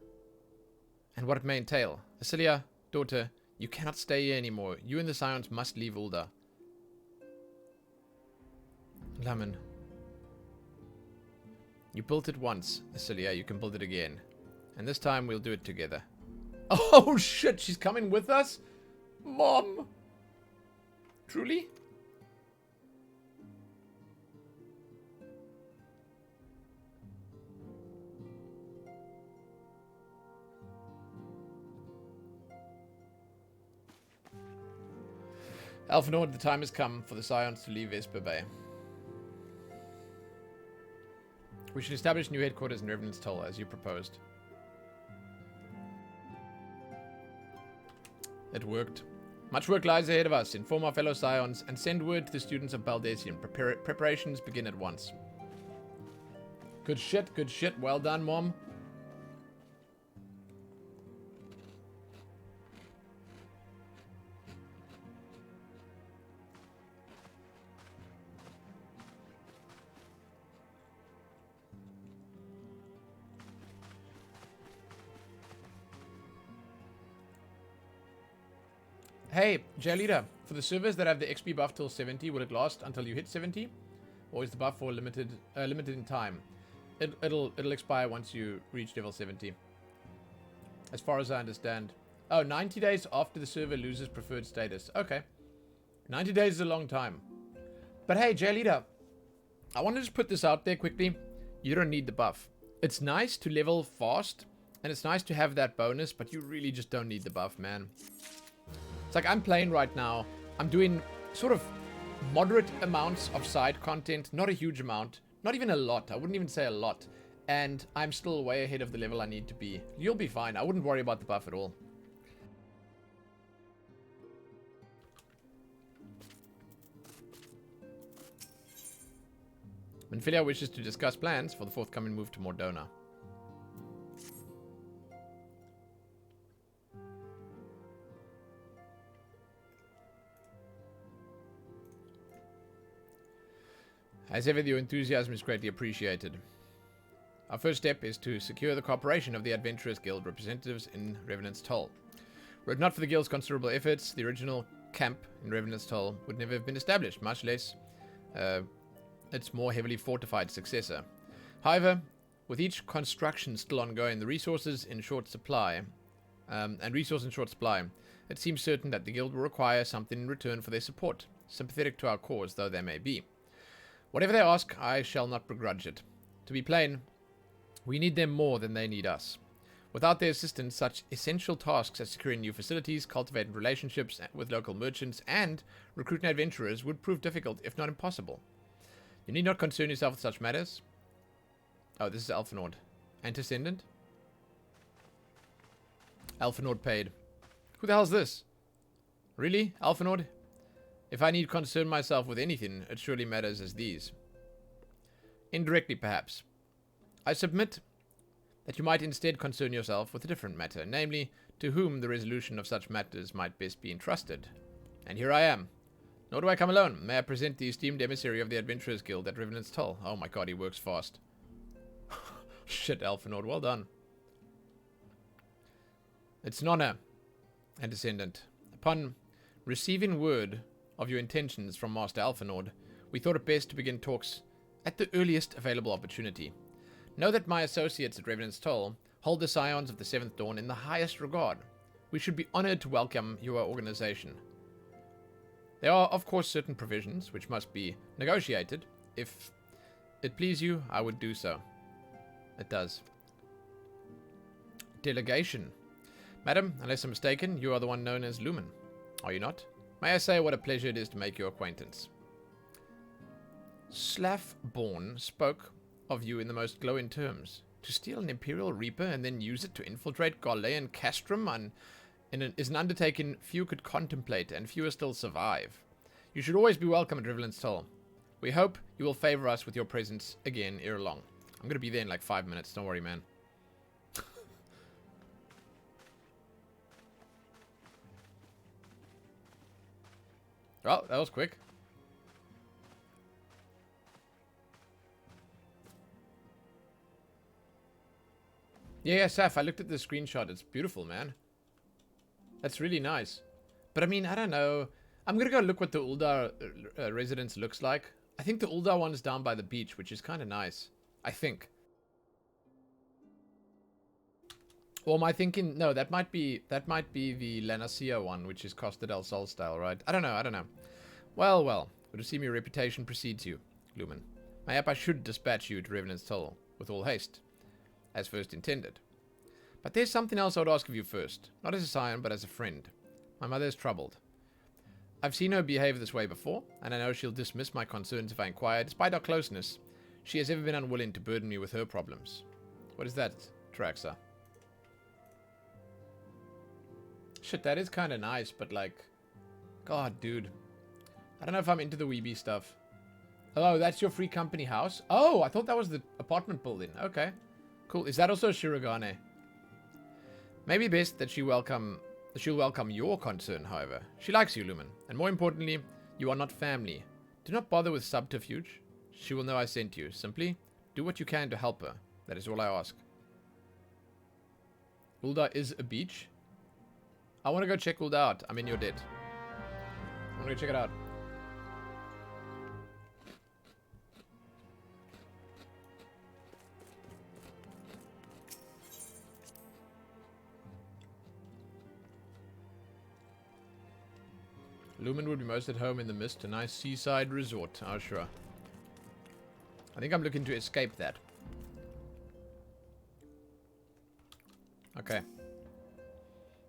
and what it may entail. Asilia, daughter, you cannot stay here anymore. You and the Scions must leave Ul'dah. Livemin. You built it once, Asilia, you can build it again. And this time we'll do it together. Oh shit, she's coming with us? Mom! Truly? Alphanord, the time has come for the Scions to leave Vesper Bay. We should establish new headquarters in Revenant's Toll, as you proposed. It worked. Much work lies ahead of us. Inform our fellow Scions and send word to the students of Baldesian. Preparations begin at once. Good shit, good shit. Well done, Mom. Hey, Jalita, for the servers that have the XP buff till 70, will it last until you hit 70? Or is the buff for limited in time? It'll expire once you reach level 70. As far as I understand. Oh, 90 days after the server loses preferred status. Okay. 90 days is a long time. But hey, Jalita, I want to just put this out there quickly. You don't need the buff. It's nice to level fast, and it's nice to have that bonus, but you really just don't need the buff, man. It's like I'm playing right now. I'm doing sort of moderate amounts of side content. Not a huge amount. Not even a lot. I wouldn't even say a lot. And I'm still way ahead of the level I need to be. You'll be fine. I wouldn't worry about the buff at all. Menfilia wishes to discuss plans for the forthcoming move to Mordona. As ever, your enthusiasm is greatly appreciated. Our first step is to secure the cooperation of the Adventurers Guild representatives in Revenant's Toll. Were it not for the Guild's considerable efforts, the original camp in Revenant's Toll would never have been established, much less its more heavily fortified successor. However, with each construction still ongoing, the resources in short supply, it seems certain that the Guild will require something in return for their support, sympathetic to our cause though they may be. Whatever they ask, I shall not begrudge it. To be plain, we need them more than they need us. Without their assistance, such essential tasks as securing new facilities, cultivating relationships with local merchants, and recruiting adventurers would prove difficult, if not impossible. You need not concern yourself with such matters. Oh, this is Alphanord. Antecedent? Alphanord paid. Who the hell's this? Really, Alphanord? If I need concern myself with anything, it surely matters as these. Indirectly, perhaps. I submit that you might instead concern yourself with a different matter, namely, to whom the resolution of such matters might best be entrusted. And here I am. Nor do I come alone. May I present the esteemed emissary of the Adventurers Guild at Revenant's Toll. Oh my god, he works fast. Shit, Alphanord, well done. It's an honor, and descendant. Upon receiving word of your intentions from Master Alphanord, we thought it best to begin talks at the earliest available opportunity. Know that my associates at Revenant's Toll hold the Scions of the Seventh Dawn in the highest regard. We should be honored to welcome your organization. There are, of course, certain provisions which must be negotiated. If it please you, I would do so. It does. Delegation. Madam, unless I'm mistaken, you are the one known as Lumen. Are you not? May I say what a pleasure it is to make your acquaintance. Slaffborn spoke of you in the most glowing terms. To steal an Imperial Reaper and then use it to infiltrate Garlean Castrum is an undertaking few could contemplate and fewer still survive. You should always be welcome at Revenant's Toll. We hope you will favor us with your presence again ere long. I'm going to be there in like 5 minutes, don't worry, man. Well, that was quick. Yeah, Saf, I looked at the screenshot. It's beautiful, man. That's really nice. But I mean, I don't know. I'm going to go look what the Uldar residence looks like. I think the Uldar one's down by the beach, which is kind of nice. I think. Or am I thinking... No, that might be the Lanacia one, which is Costa del Sol style, right? I don't know. Well, well. Good to see your reputation precedes you, Lumen. Mayhap I should dispatch you to Revenant's Toll with all haste, as first intended. But there's something else I would ask of you first. Not as a scion, but as a friend. My mother is troubled. I've seen her behave this way before, and I know she'll dismiss my concerns if I inquire. Despite our closeness, she has ever been unwilling to burden me with her problems. What is that, Traxa? Shit, that is kind of nice, but like... God, dude. I don't know if I'm into the weeby stuff. Oh, that's your free company house? Oh, I thought that was the apartment building. Okay. Cool. Is that also Shirogane? Maybe best that she'll welcome your concern, however. She likes you, Lumen. And more importantly, you are not family. Do not bother with subterfuge. She will know I sent you. Simply, do what you can to help her. That is all I ask. Ul'dah is a beach. I want to go check Ul'dah out. I mean, you're dead. I want to go check it out. Lumen would be most at home in the mist. A nice seaside resort. Oh, sure. I think I'm looking to escape that. Okay.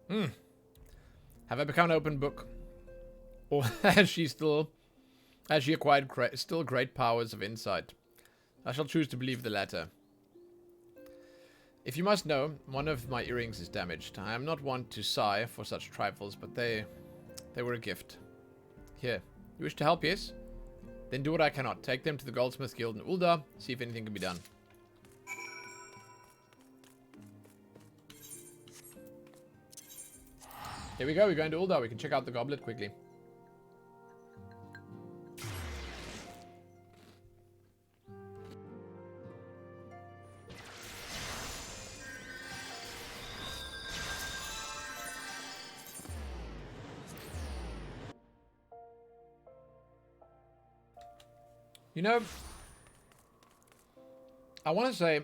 Have I become an open book? Or has she acquired still great powers of insight? I shall choose to believe the latter. If you must know, one of my earrings is damaged. I am not one to sigh for such trifles, but they were a gift. Here. You wish to help, yes? Then do what I cannot. Take them to the Goldsmith Guild in Ul'dah. See if anything can be done. Here we go. We're going to Ul'dah. We can check out the goblet quickly. You know, I want to say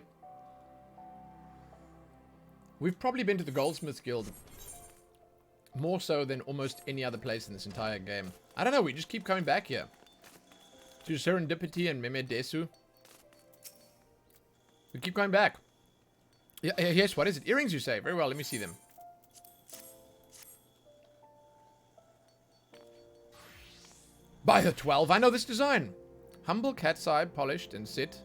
we've probably been to the Goldsmith Guild more so than almost any other place in this entire game. I don't know, we just keep coming back here. To Serendipity and Meme Desu. We keep going back. Yeah, yes, what is it? Earrings, you say? Very well, let me see them. By the 12, I know this design. Humble cat's eye, polished and set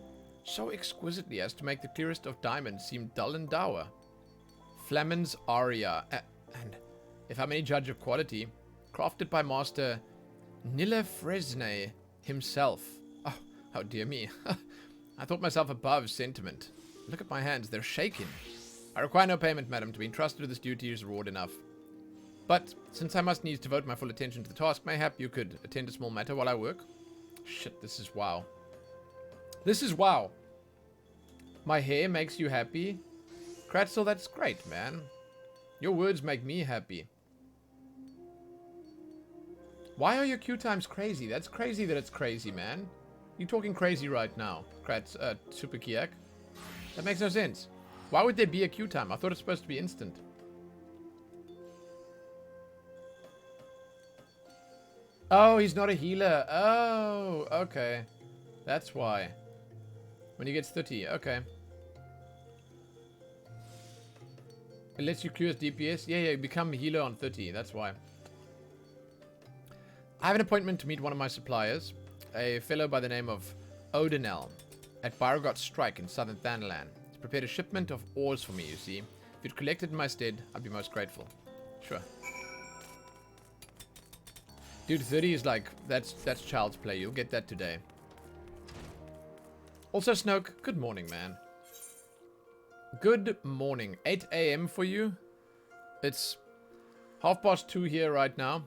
so exquisitely as to make the clearest of diamonds seem dull and dour. Flamin's Aria, and if I'm any judge of quality, crafted by Master Nilla Fresnay himself. Oh dear me. I thought myself above sentiment. Look at my hands, they're shaking. I require no payment, madam. To be entrusted with this duty is reward enough. But, since I must needs devote my full attention to the task, mayhap you could attend a small matter while I work? Shit, this is wow. This is wow. My hair makes you happy? Kratzel, that's great, man. Your words make me happy. Why are your queue times crazy? That's crazy that it's crazy, man. You're talking crazy right now, Super Kiak. That makes no sense. Why would there be a queue time? I thought it's supposed to be instant. Oh, he's not a healer. Oh, okay. That's why. When he gets 30, okay. It lets you queue as DPS. Yeah, you become a healer on 30. That's why. I have an appointment to meet one of my suppliers, a fellow by the name of Odinel, at Byrogot's Strike in southern Thanalan. He's prepared a shipment of ores for me, you see. If you'd collect it in my stead, I'd be most grateful. Sure. Dude, 30 is like, that's child's play. You'll get that today. Also, Snoke, good morning, man. Good morning. 8 a.m. for you. It's 2:30 here right now.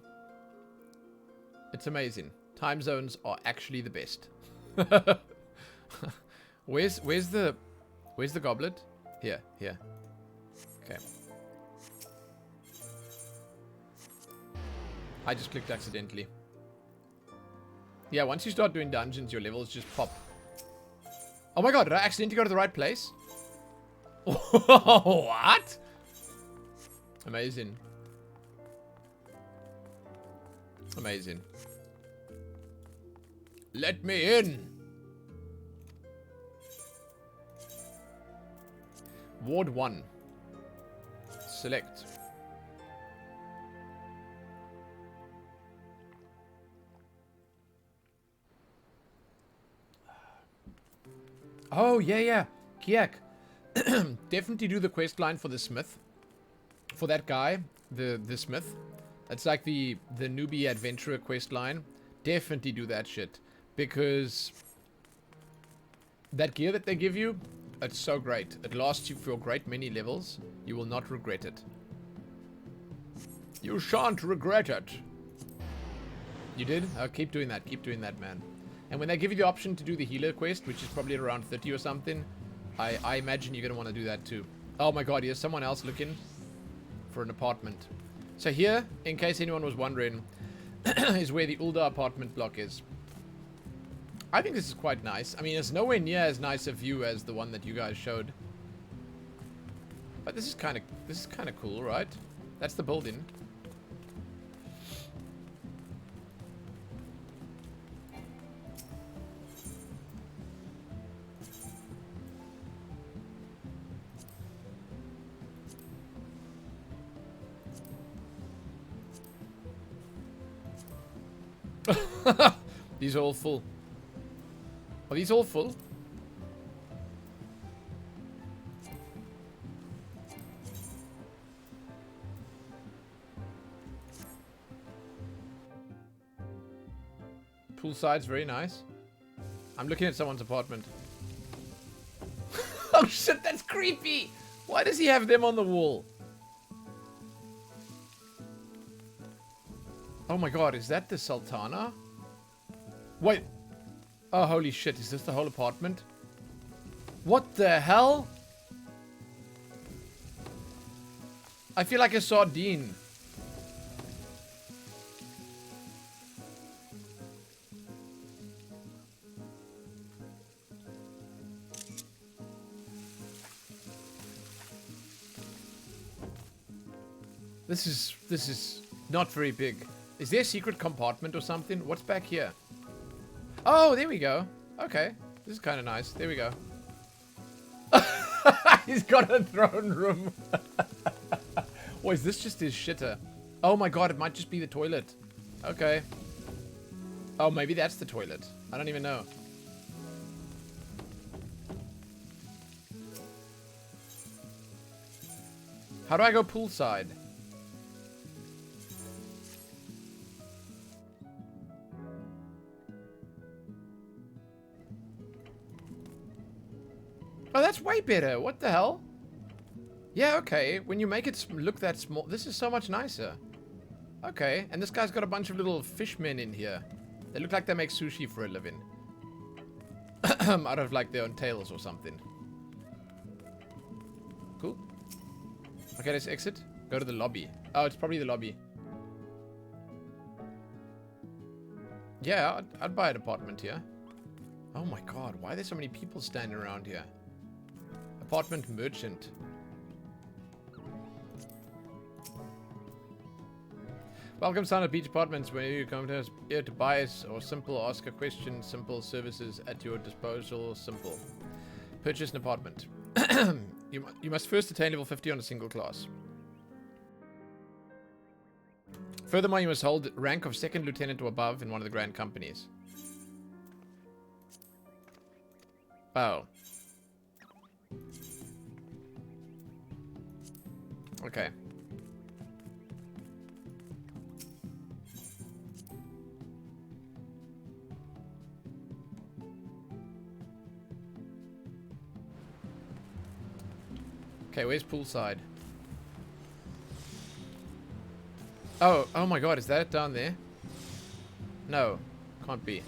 It's amazing. Time zones are actually the best. Where's the goblet? Here. Okay. I just clicked accidentally. Yeah, once you start doing dungeons, your levels just pop. Oh my god, did I accidentally go to the right place? What? Amazing. Amazing. Let me in! Ward 1. Select. Oh, yeah. Kiak. Definitely do the quest line for the smith. For that guy, the smith. It's like the newbie adventurer quest line. Definitely do that shit. Because that gear that they give you, it's so great. It lasts you for a great many levels. You will not regret it. You shan't regret it. You did? Oh, keep doing that. Keep doing that, man. And when they give you the option to do the healer quest, which is probably around 30 or something, I imagine you're going to want to do that too. Oh my god, here's someone else looking for an apartment. So here, in case anyone was wondering, is where the Ulda apartment block is. I think this is quite nice. I mean, it's nowhere near as nice a view as the one that you guys showed. But this is kind of cool, right? That's the building. These are all full. Are these all full? Poolside's very nice. I'm looking at someone's apartment. Oh shit, that's creepy! Why does he have them on the wall? Oh my god, is that the Sultana? Wait. Oh, holy shit. Is this the whole apartment? What the hell? I feel like a sardine. This is not very big. Is there a secret compartment or something? What's back here? Oh, there we go. Okay. This is kind of nice. There we go. He's got a throne room. Or is this just his shitter? Oh my god, it might just be the toilet. Okay. Oh, maybe that's the toilet. I don't even know. How do I go poolside? Oh, that's way better. What the hell? Yeah, okay. When you make it look that small, this is so much nicer. Okay, and this guy's got a bunch of little fishmen in here. They look like they make sushi for a living. Out of like their own tails or something. Cool. Okay, let's exit. Go to the lobby. Oh, it's probably the lobby. Yeah, I'd buy an apartment here. Oh my god, why are there so many people standing around here? Apartment merchant. Welcome, Son of Beach Apartments, where you come to us here to buy us or simple ask a question, simple services at your disposal, simple. Purchase an apartment. You must first attain level 50 on a single class. Furthermore, you must hold rank of 2nd lieutenant or above in one of the grand companies. Oh. Okay. Okay, where's poolside? Oh, oh my god, is that it down there? No, can't be.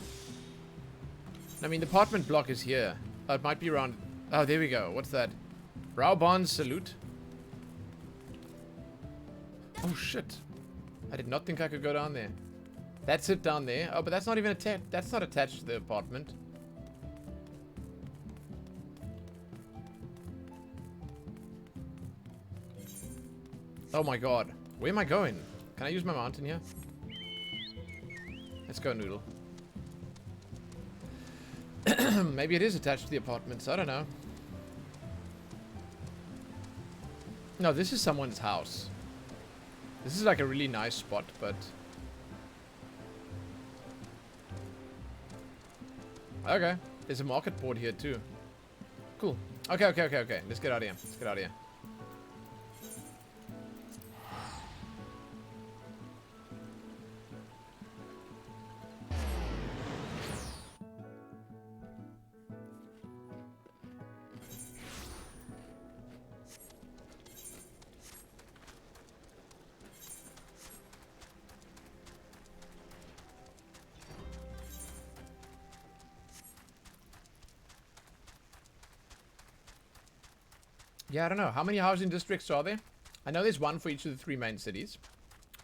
I mean, the apartment block is here. Oh, it might be around... Oh, there we go. What's that? Raubon's salute. Oh, shit. I did not think I could go down there. That's it down there. Oh, but that's not even attached. That's not attached to the apartment. Oh my god. Where am I going? Can I use my mountain here? Let's go, Noodle. Maybe it is attached to the apartments. I don't know. No, this is someone's house. This is like a really nice spot, but... Okay. There's a market board here too. Cool. Okay. Let's get out of here. Let's get out of here. Yeah, I don't know. How many housing districts are there? I know there's one for each of the 3 main cities.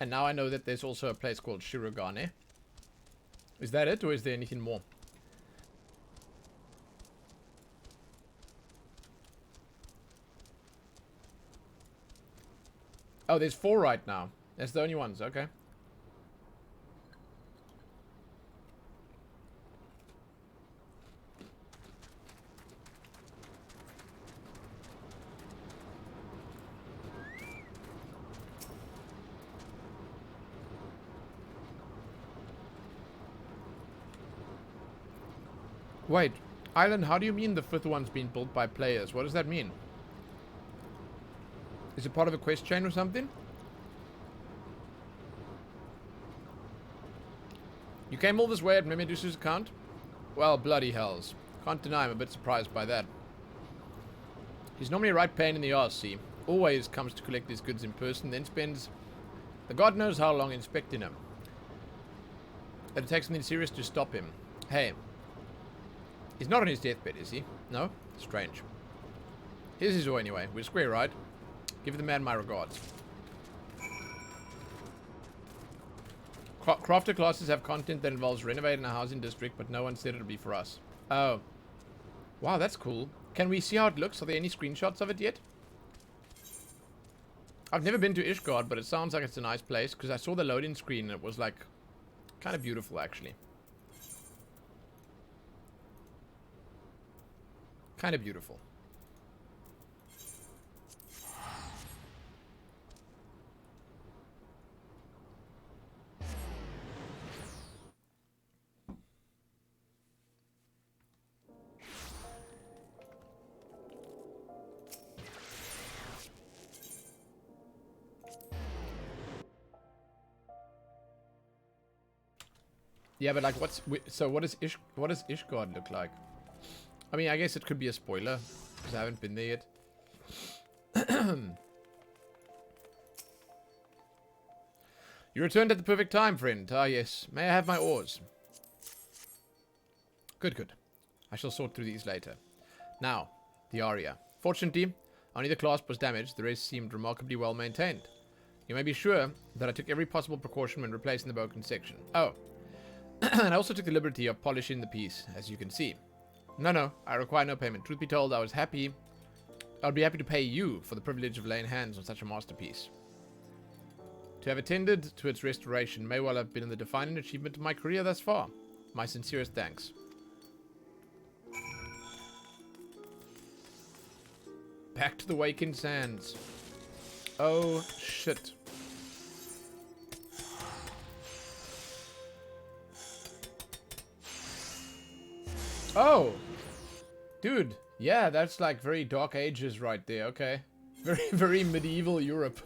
And now I know that there's also a place called Shirogane. Is that it, or is there anything more? Oh, there's 4 right now. That's the only ones. Okay. Wait, Island, how do you mean the 5th one's been built by players? What does that mean? Is it part of a quest chain or something? You came all this way at Memedusa's account? Well, bloody hells. Can't deny I'm a bit surprised by that. He's normally a right pain in the arse, see. Always comes to collect his goods in person, then spends the god knows how long inspecting them. That it takes something serious to stop him. Hey. He's not on his deathbed, is he? No? Strange. Here's his ore anyway. We're square, right? Give the man my regards. Crafter classes have content that involves renovating a housing district, but no one said it'll be for us. Oh. Wow, that's cool. Can we see how it looks? Are there any screenshots of it yet? I've never been to Ishgard, but it sounds like it's a nice place, because I saw the loading screen and it was like kind of beautiful, actually. Kind of beautiful. Yeah, but like, what does Ishgard look like? I mean, I guess it could be a spoiler, because I haven't been there yet. You returned at the perfect time, friend. Ah, yes. May I have my oars? Good, good. I shall sort through these later. Now, the aria. Fortunately, only the clasp was damaged. The rest seemed remarkably well maintained. You may be sure that I took every possible precaution when replacing the broken section. Oh. And I also took the liberty of polishing the piece, as you can see. No, I require no payment. Truth be told, I would be happy to pay you for the privilege of laying hands on such a masterpiece. To have attended to its restoration may well have been the defining achievement of my career thus far. My sincerest thanks. Back to the Waking Sands. Oh, shit. Oh! Dude, yeah, that's like very dark ages right there, okay. Very medieval Europe.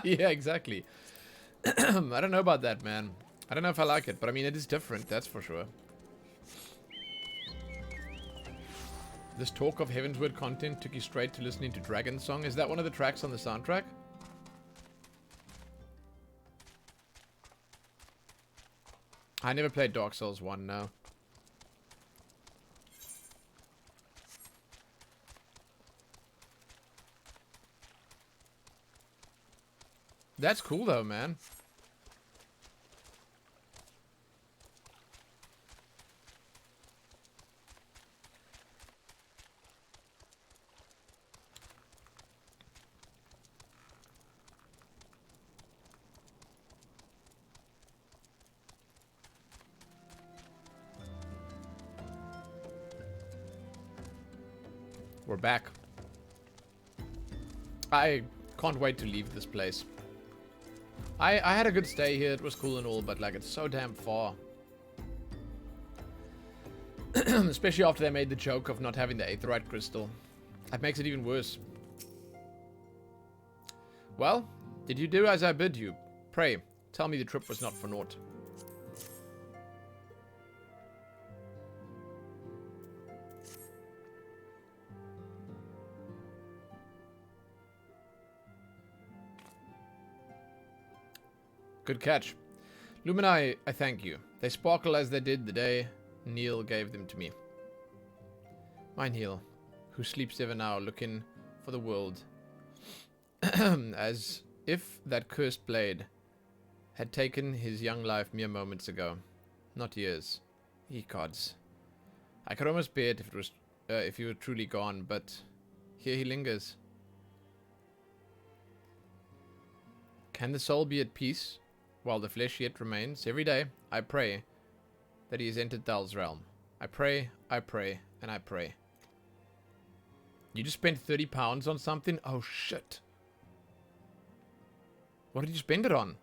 Yeah, exactly. I don't know about that, man. I don't know if I like it, but I mean, it is different, that's for sure. This talk of Heavensward content took you straight to listening to Dragon Song. Is that one of the tracks on the soundtrack? I never played Dark Souls 1, no. That's cool though, man. We're back. I can't wait to leave this place. I had a good stay here. It was cool and all, but like it's so damn far. Especially after they made the joke of not having the aetheryte crystal. That makes it even worse. Well, did you do as I bid you? Pray, tell me the trip was not for naught. Good catch. Lumini, I thank you. They sparkle as they did the day Neil gave them to me. My Neil, who sleeps ever now, looking for the world. As if that cursed blade had taken his young life mere moments ago. Not years. Ye gods. I could almost bear it if he were truly gone, but here he lingers. Can the soul be at peace while the flesh yet remains? Every day I pray that he has entered Dal's realm. I pray, and I pray. You just spent £30 on something? Oh shit. What did you spend it on?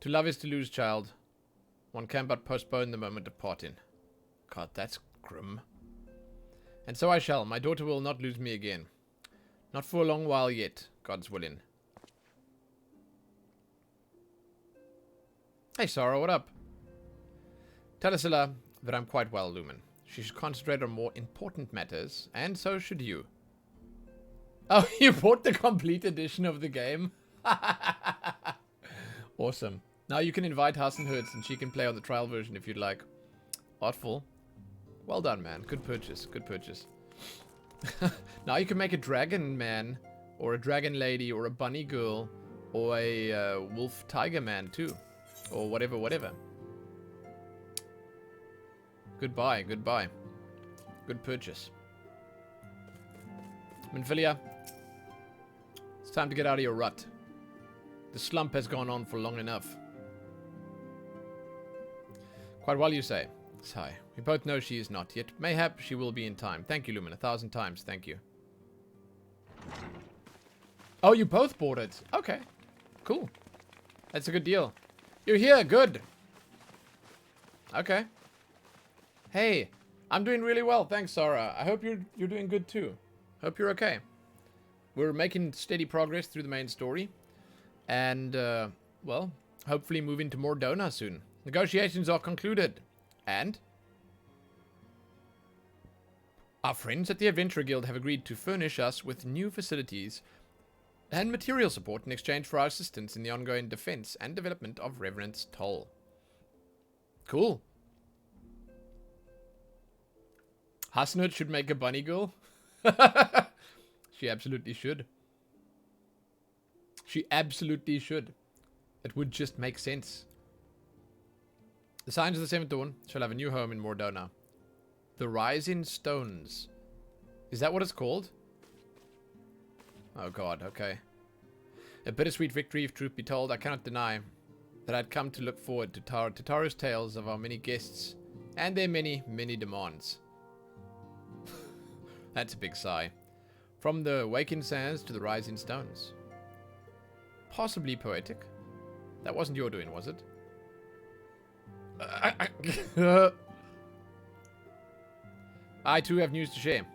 To love is to lose, child. One can but postpone the moment of parting. God, that's grim. And so I shall. My daughter will not lose me again. Not for a long while yet, God's willing. Hey, Sarah, what up? Tell Asilla that I'm quite well, Lumen. She should concentrate on more important matters, and so should you. Oh, you bought the complete edition of the game? Awesome. Now you can invite Hassenhertz and she can play on the trial version if you'd like. Artful. Well done, man. Good purchase. Good purchase. Now you can make a dragon man, or a dragon lady, or a bunny girl, or a wolf tiger man too. Or whatever, whatever. Goodbye, goodbye. Good purchase. Minfilia, it's time to get out of your rut. The slump has gone on for long enough. Quite well, you say. Sigh. We both know she is not yet. Mayhap she will be in time. Thank you, Lumen. 1,000 times. Thank you. Oh, you both bought it. Okay. Cool. That's a good deal. You're here. Good. Okay. Hey, I'm doing really well. Thanks, Sarah. I hope you're doing good too. Hope you're okay. We're making steady progress through the main story. And, well, hopefully move into more Dona soon. Negotiations are concluded. And our friends at the Adventurer Guild have agreed to furnish us with new facilities and material support in exchange for our assistance in the ongoing defense and development of Revenant's Toll. Cool. Hasnut should make a bunny girl. She absolutely should. She absolutely should. It would just make sense. The Signs of the Seventh Dawn shall have a new home in Mordona. The Rising Stones. Is that what it's called? Oh god, okay. A bittersweet victory, if truth be told. I cannot deny that I'd come to look forward to Taro's tales of our many guests and their many, many demands. That's a big sigh. From the Waking Sands to the Rising Stones. Possibly poetic. That wasn't your doing, was it? I too have news to share.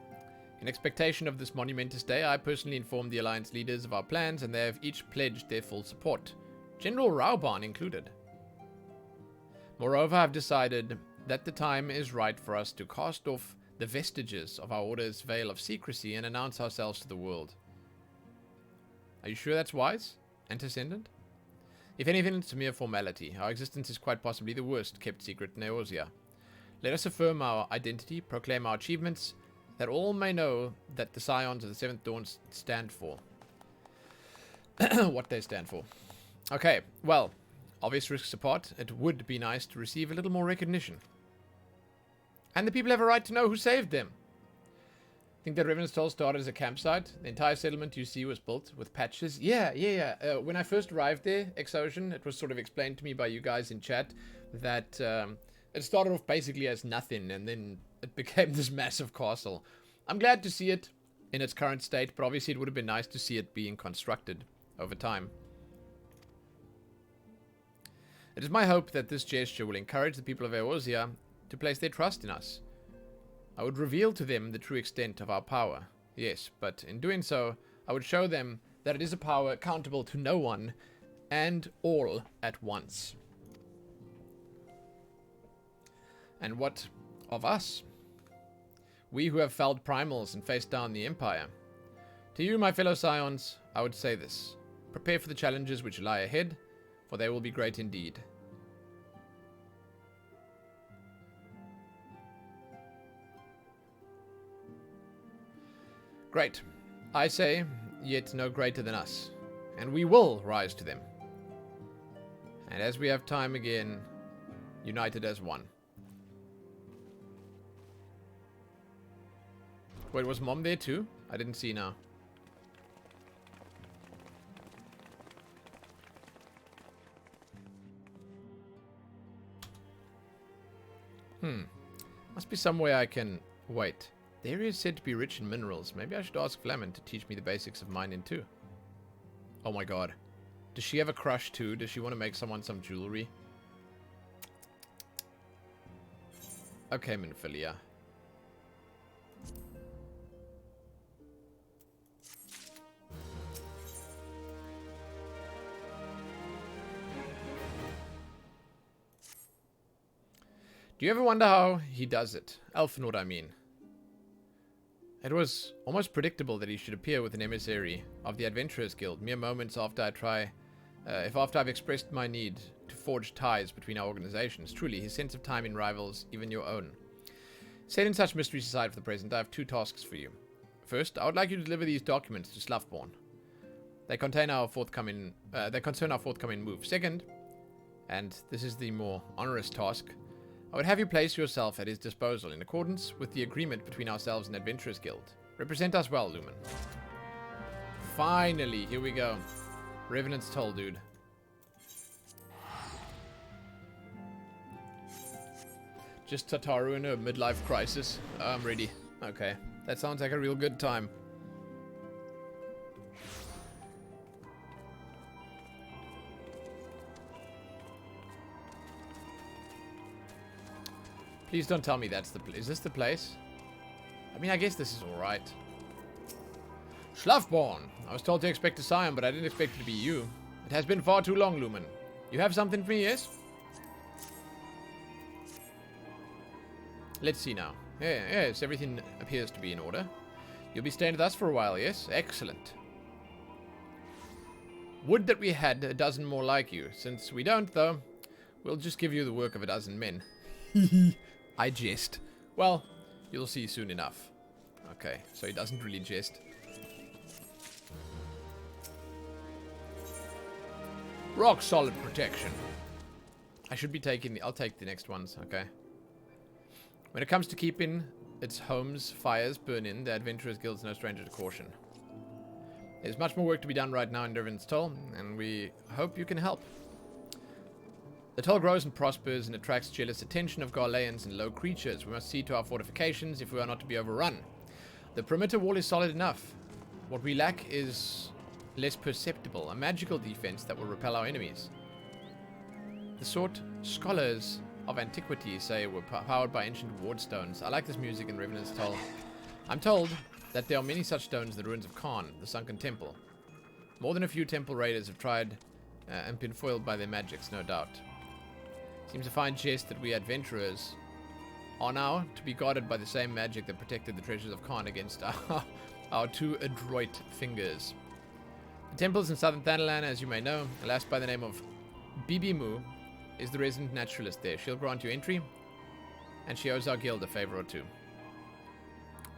In expectation of this monumentous day, I personally informed the Alliance leaders of our plans, and they have each pledged their full support. General Rauban included. Moreover, I've decided that the time is right for us to cast off the vestiges of our order's veil of secrecy and announce ourselves to the world. Are you sure that's wise? Antecedent? If anything, it's a mere formality. Our existence is quite possibly the worst kept secret in Eorzea. Let us affirm our identity, proclaim our achievements, that all may know that the Scions of the Seventh Dawn stand for. What they stand for. Okay, well, obvious risks apart, it would be nice to receive a little more recognition. And the people have a right to know who saved them. Think that Revenant's Toll started as a campsite? The entire settlement you see was built with patches? Yeah. When I first arrived there, Exocean, it was sort of explained to me by you guys in chat that it started off basically as nothing, and then it became this massive castle. I'm glad to see it in its current state, but obviously it would have been nice to see it being constructed over time. It is my hope that this gesture will encourage the people of Eorzea to place their trust in us. I would reveal to them the true extent of our power, yes, but in doing so, I would show them that it is a power accountable to no one and all at once. And what of us? We who have felled Primals and faced down the Empire. To you, my fellow Scions, I would say this. Prepare for the challenges which lie ahead, for they will be great indeed. Great. I say, yet no greater than us. And we will rise to them. And as we have time again, united as one. Wait, was Mom there too? I didn't see now. Must be some way I can... Wait. The area is said to be rich in minerals. Maybe I should ask Livemin to teach me the basics of mining too. Oh my god. Does she have a crush too? Does she want to make someone some jewelry? Okay, Minfilia. Do you ever wonder how he does it? Elfin, I mean. It was almost predictable that he should appear with an emissary of the Adventurers Guild mere moments after after I've expressed my need to forge ties between our organizations. Truly, his sense of timing rivals even your own. Setting such mysteries aside for the present, I have two tasks for you. First, I would like you to deliver these documents to Slougthborn. They concern our forthcoming move. Second, and this is the more onerous task, I would have you place yourself at his disposal in accordance with the agreement between ourselves and Adventurers Guild. Represent us well, Lumen. Finally, here we go. Revenant's Toll, dude. Just Tataru in a midlife crisis. I'm ready. Okay, that sounds like a real good time. Please don't tell me that's the place. Is this the place? I mean, I guess this is alright. Slougthborn! I was told to expect a scion, but I didn't expect it to be you. It has been far too long, Lumen. You have something for me, yes? Let's see now. Yeah, yes, everything appears to be in order. You'll be staying with us for a while, yes? Excellent. Would that we had a dozen more like you. Since we don't, though, we'll just give you the work of a dozen men. I jest. Well, you'll see soon enough. Okay, so he doesn't really jest. Rock solid protection. I should be taking the... I'll take the next ones, okay. When it comes to keeping its homes, fires burn in, the Adventurers Guild's no stranger to caution. There's much more work to be done right now in Dervin's Toll, and we hope you can help. The toll grows and prospers and attracts jealous attention of Garleans and low creatures. We must see to our fortifications if we are not to be overrun. The perimeter wall is solid enough. What we lack is less perceptible, a magical defense that will repel our enemies. The sort scholars of antiquity say were powered by ancient ward stones. I like this music in Revenant's Toll. I'm told that there are many such stones in the ruins of Khan, the sunken temple. More than a few temple raiders have tried and been foiled by their magics, no doubt. Seems a fine jest that we adventurers are now to be guarded by the same magic that protected the treasures of Khan against our two adroit fingers. The temples in southern Thanalan, as you may know, a lass by the name of Bibimu, is the resident naturalist there. She'll grant you entry, and she owes our guild a favor or two.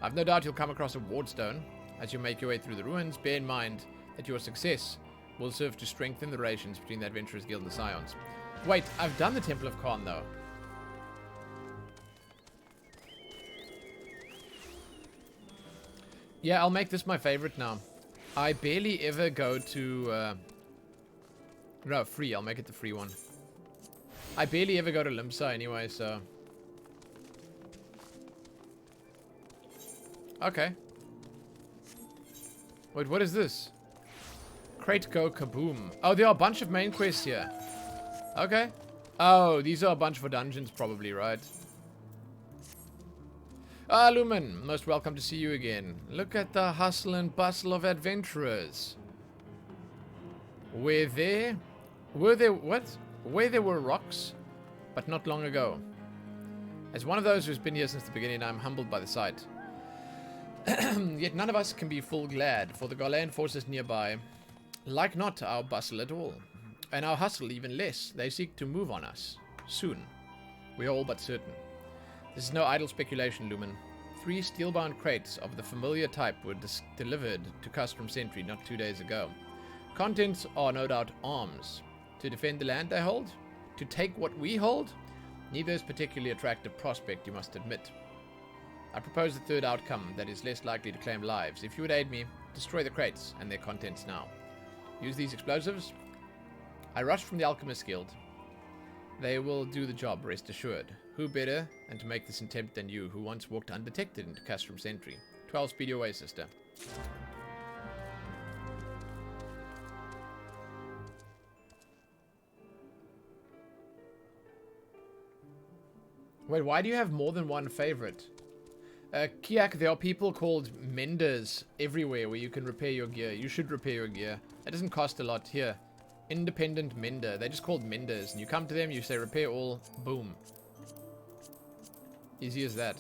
I've no doubt you'll come across a wardstone as you make your way through the ruins. Bear in mind that your success will serve to strengthen the relations between the Adventurers Guild and the Scions. Wait, I've done the Temple of Khan, though. Yeah, I'll make this my favorite now. I barely ever go to... No, free. I'll make it the free one. I barely ever go to Limsa anyway, so... Okay. Wait, what is this? Crate go kaboom. Oh, there are a bunch of main quests here. Okay. Oh, these are a bunch for dungeons probably, right? Ah, Lumen, most welcome to see you again. Look at the hustle and bustle of adventurers. Where there were rocks, but not long ago. As one of those who's been here since the beginning, I'm humbled by the sight. Yet none of us can be full glad, for the Garlean forces nearby like not our bustle at all, and our hustle even less. They seek to move on us. Soon. We are all but certain. This is no idle speculation, Lumen. 3 steel-bound crates of the familiar type were delivered to Custom Sentry not 2 days ago. Contents are no doubt arms. To defend the land they hold? To take what we hold? Neither is particularly attractive prospect, you must admit. I propose the third outcome that is less likely to claim lives. If you would aid me, destroy the crates and their contents now. Use these explosives. I rushed from the Alchemist Guild. They will do the job, rest assured. Who better than to make this attempt than you, who once walked undetected into Custom Sentry? 12 speed your way, sister. Wait, why do you have more than one favorite? Kiak, there are people called menders everywhere where you can repair your gear. You should repair your gear. It doesn't cost a lot. Here. Independent mender. They're just called menders. And you come to them, you say repair all, boom. Easy as that.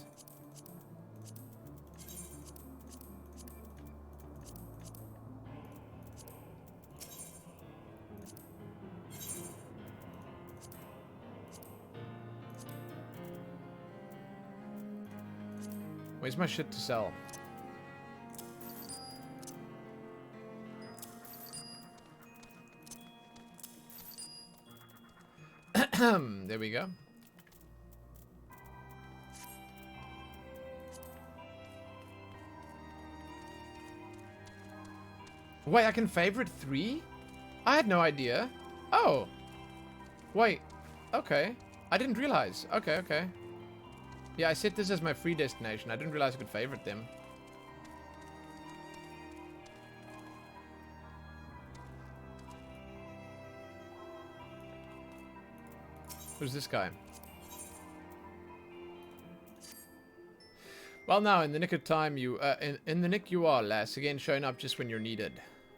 Where's my shit to sell? There we go. Wait, I can favorite 3? I had no idea. Oh. Wait. Okay. I didn't realize. Okay, okay. Yeah, I set this as my free destination. I didn't realize I could favorite them. Who's this guy? Well, now, in the nick of time, in the nick you are, lass. Again, showing up just when you're needed.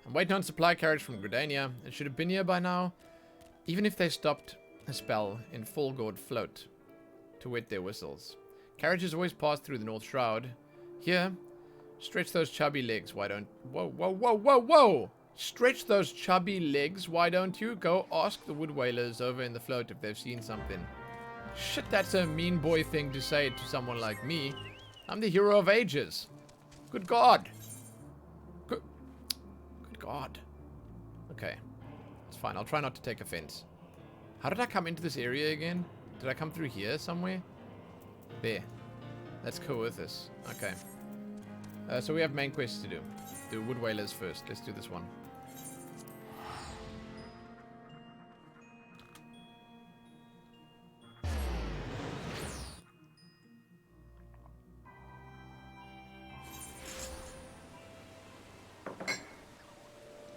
I'm waiting on supply carriage from Gridania. It should have been here by now. Even if they stopped a spell in Fulgord float to wet their whistles. Carriages always pass through the North Shroud. Here, stretch those chubby legs. Why don't... Whoa, whoa, whoa, whoa, whoa! Stretch those chubby legs. Why don't you? Go ask the Wood Whalers over in the float if they've seen something. Shit, that's a mean boy thing to say to someone like me. I'm the hero of ages. Good God. Good God. Okay. It's fine. I'll try not to take offense. How did I come into this area again? Did I come through here somewhere? There. Let's go with this. Okay. So we have main quests to do. Do Wood Whalers first. Let's do this one.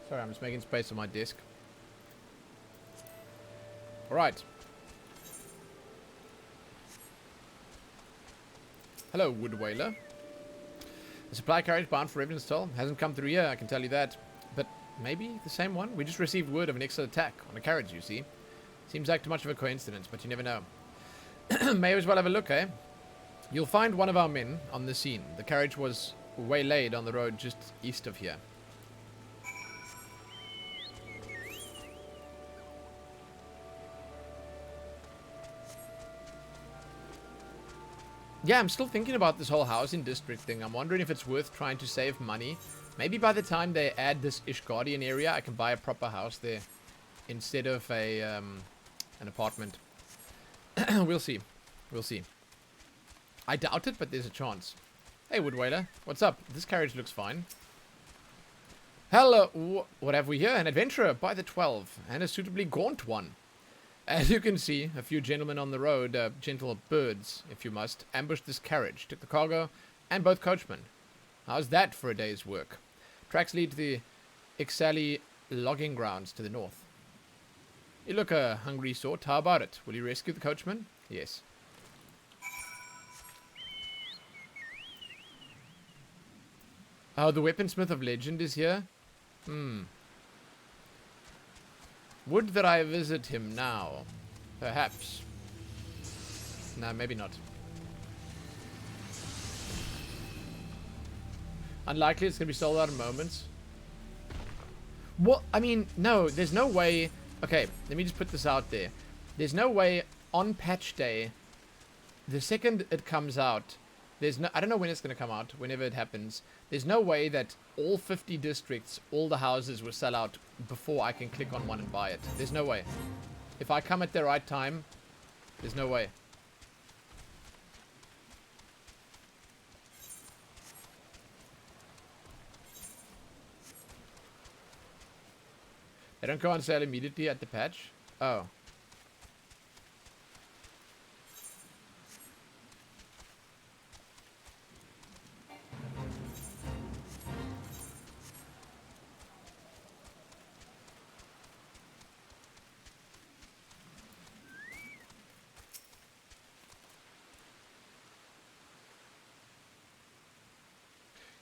Sorry, I'm just making space on my desk. Alright. Hello, Wood Whaler. The supply carriage bound for Evanston hasn't come through yet, I can tell you that. But maybe the same one? We just received word of an extra attack on a carriage, you see. Seems like too much of a coincidence, but you never know. May as well have a look, eh? You'll find one of our men on the scene. The carriage was waylaid on the road just east of here. Yeah, I'm still thinking about this whole housing district thing. I'm wondering if it's worth trying to save money. Maybe by the time they add this Ishgardian area, I can buy a proper house there instead of a an apartment. We'll see. We'll see. I doubt it, but there's a chance. Hey, Wood Whaler. What's up? This carriage looks fine. Hello. What have we here? An adventurer by the 12, and a suitably gaunt one. As you can see, a few gentlemen on the road, gentle birds, if you must, ambushed this carriage, took the cargo, and both coachmen. How's that for a day's work? Tracks lead to the Ixali logging grounds to the north. You look a hungry sort. How about it? Will you rescue the coachman? Yes. Oh, the weaponsmith of legend is here? Would that I visit him now? Perhaps. No, maybe not. Unlikely it's going to be sold out in moments. What? I mean, no, there's no way. Okay, let me just put this out there. There's no way on patch day, the second it comes out, there's no, I don't know when it's going to come out, whenever it happens. There's no way that all 50 districts, all the houses will sell out before I can click on one and buy it. There's no way. If I come at the right time, there's no way. They don't go on sale immediately at the patch? Oh.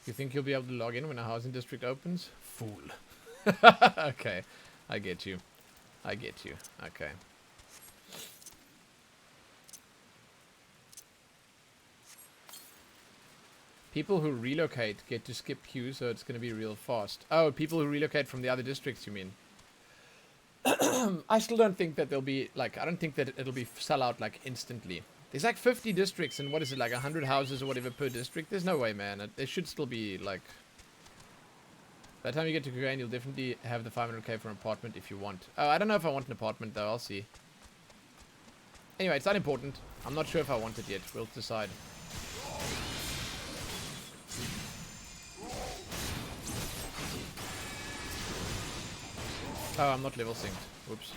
You think you'll be able to log in when a housing district opens? Fool. Okay. I get you. I get you. Okay. People who relocate get to skip queues, so it's going to be real fast. Oh, people who relocate from the other districts, you mean? I still don't think that there'll be, like, I don't think that it'll be sell out, like, instantly. There's, like, 50 districts, and what is it, like, 100 houses or whatever per district? There's no way, man. It should still be, like... By the time you get to Garlean, you'll definitely have the 500k for an apartment if you want. Oh, I don't know if I want an apartment, though. I'll see. Anyway, it's not important. I'm not sure if I want it yet. We'll decide. Oh, I'm not level synced. Whoops.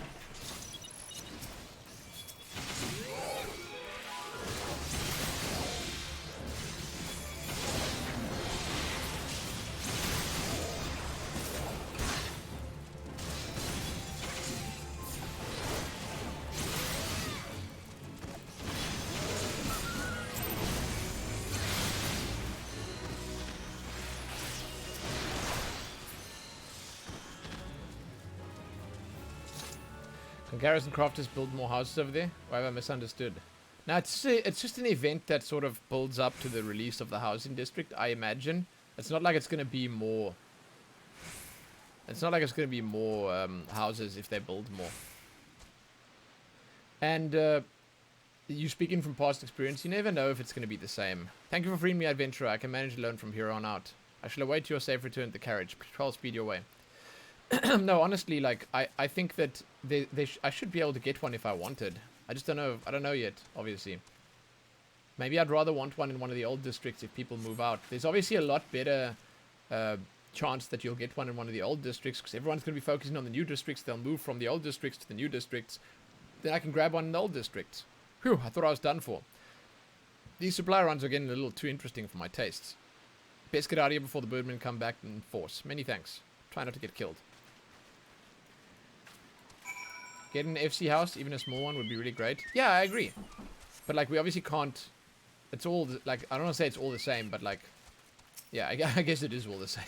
Can garrison crafters build more houses over there? Or have I misunderstood? Now, it's just an event that sort of builds up to the release of the housing district, I imagine. It's not like it's going to be more... It's not like it's going to be more houses if they build more. And you speaking from past experience, you never know if it's going to be the same. Thank you for freeing me, adventurer. I can manage alone from here on out. I shall await your safe return to the carriage. Patrol speed your way. No, honestly, like, I think that I should be able to get one if I wanted. I just don't know. I don't know yet, obviously. Maybe I'd rather want one in one of the old districts if people move out. There's obviously a lot better chance that you'll get one in one of the old districts because everyone's going to be focusing on the new districts. They'll move from the old districts to the new districts. Then I can grab one in the old districts. Whew, I thought I was done for. These supply runs are getting a little too interesting for my tastes. Best get out of here before the birdmen come back in force. Many thanks. Try not to get killed. Get an FC house, even a small one, would be really great. Yeah, I agree. But, like, we obviously can't... It's all, like, I don't want to say it's all the same, but, like... Yeah, I guess it is all the same.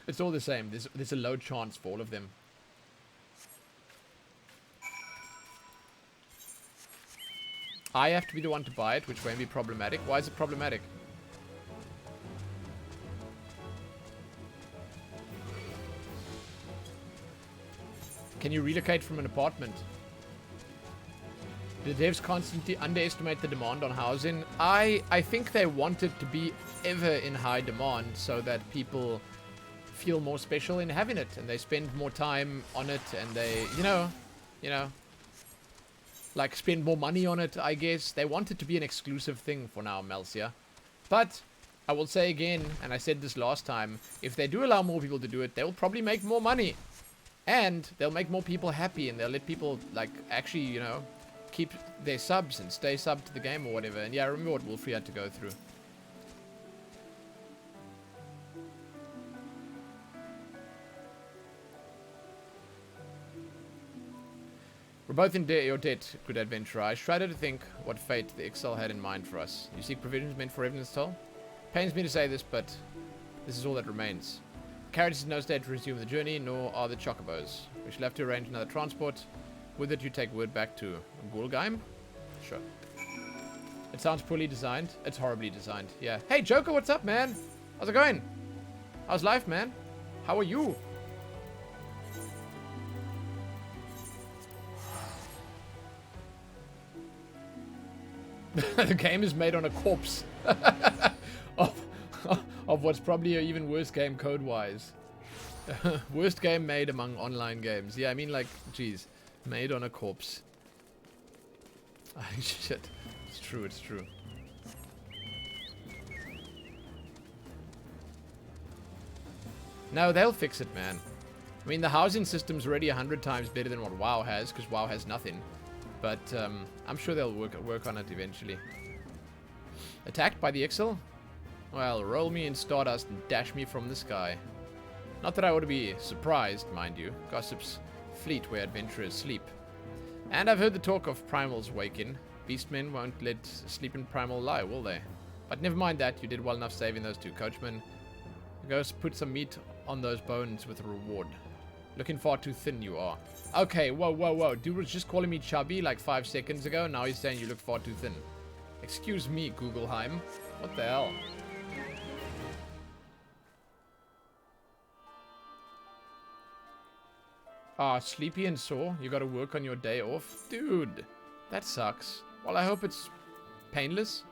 It's all the same. There's a low chance for all of them. I have to be the one to buy it, which may be problematic. Why is it problematic? Can you relocate from an apartment? The devs constantly underestimate the demand on housing. I think they want it to be ever in high demand so that people feel more special in having it and they spend more time on it and they, you know, like spend more money on it, I guess. They want it to be an exclusive thing for now, Melcia. But I will say again, and I said this last time, if they do allow more people to do it, they'll probably make more money. And they'll make more people happy and they'll let people, like, actually, you know, keep their subs and stay sub to the game or whatever. And yeah, I remember what Wolfrey had to go through. We're both in your debt, good adventurer. I shudder to think what fate the Ixal had in mind for us. You seek provisions meant for Revenant's toll? Pains me to say this, but this is all that remains. The carriage is in no state to resume the journey, nor are the chocobos. We shall have to arrange another transport. With it, you take word back to Gulgheim? Sure. It sounds poorly designed. It's horribly designed, yeah. Hey, Joker, what's up, man? How's it going? How's life, man? How are you? The game is made on a corpse of what's probably an even worse game code-wise. Worst game made among online games. Yeah, I mean, like, geez, made on a corpse. Shit. It's true, it's true. No, they'll fix it, man. I mean, the housing system's already 100 times better than what WoW has, because WoW has nothing. But I'm sure they'll work on it eventually. Attacked by the Ixal? Well, roll me in stardust and dash me from the sky. Not that I ought to be surprised, mind you. Gossip's fleet where adventurers sleep. And I've heard the talk of Primals waking. Beastmen won't let sleep in Primal lie, will they? But never mind that, you did well enough saving those two coachmen. Go put some meat on those bones with a reward. Looking far too thin you are. Okay, whoa, whoa, whoa. Dude was just calling me chubby like 5 seconds ago. Now he's saying you look far too thin. Excuse me, Googleheim. What the hell? Ah, sleepy and sore. You gotta work on your day off. Dude, that sucks. Well, I hope it's painless.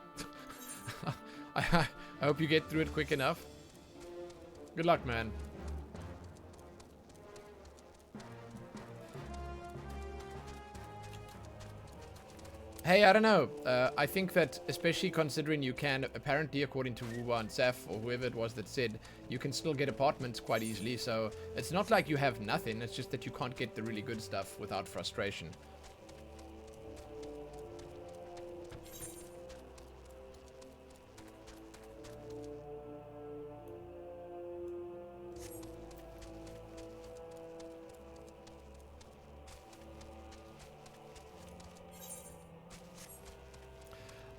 I hope you get through it quick enough. Good luck, man. Hey, I don't know. I think that, especially considering you can, apparently, according to Wuwa and Saf, or whoever it was that said, you can still get apartments quite easily. So it's not like you have nothing. It's just that you can't get the really good stuff without frustration.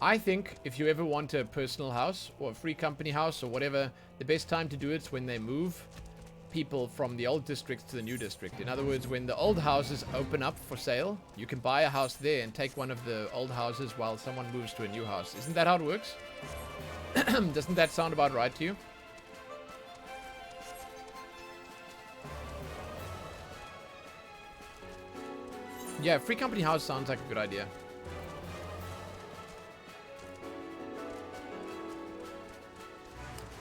I think if you ever want a personal house or a free company house or whatever, the best time to do it is when they move people from the old districts to the new district. In other words, when the old houses open up for sale, you can buy a house there and take one of the old houses while someone moves to a new house. Isn't that how it works? Doesn't that sound about right to you? Yeah, free company house sounds like a good idea.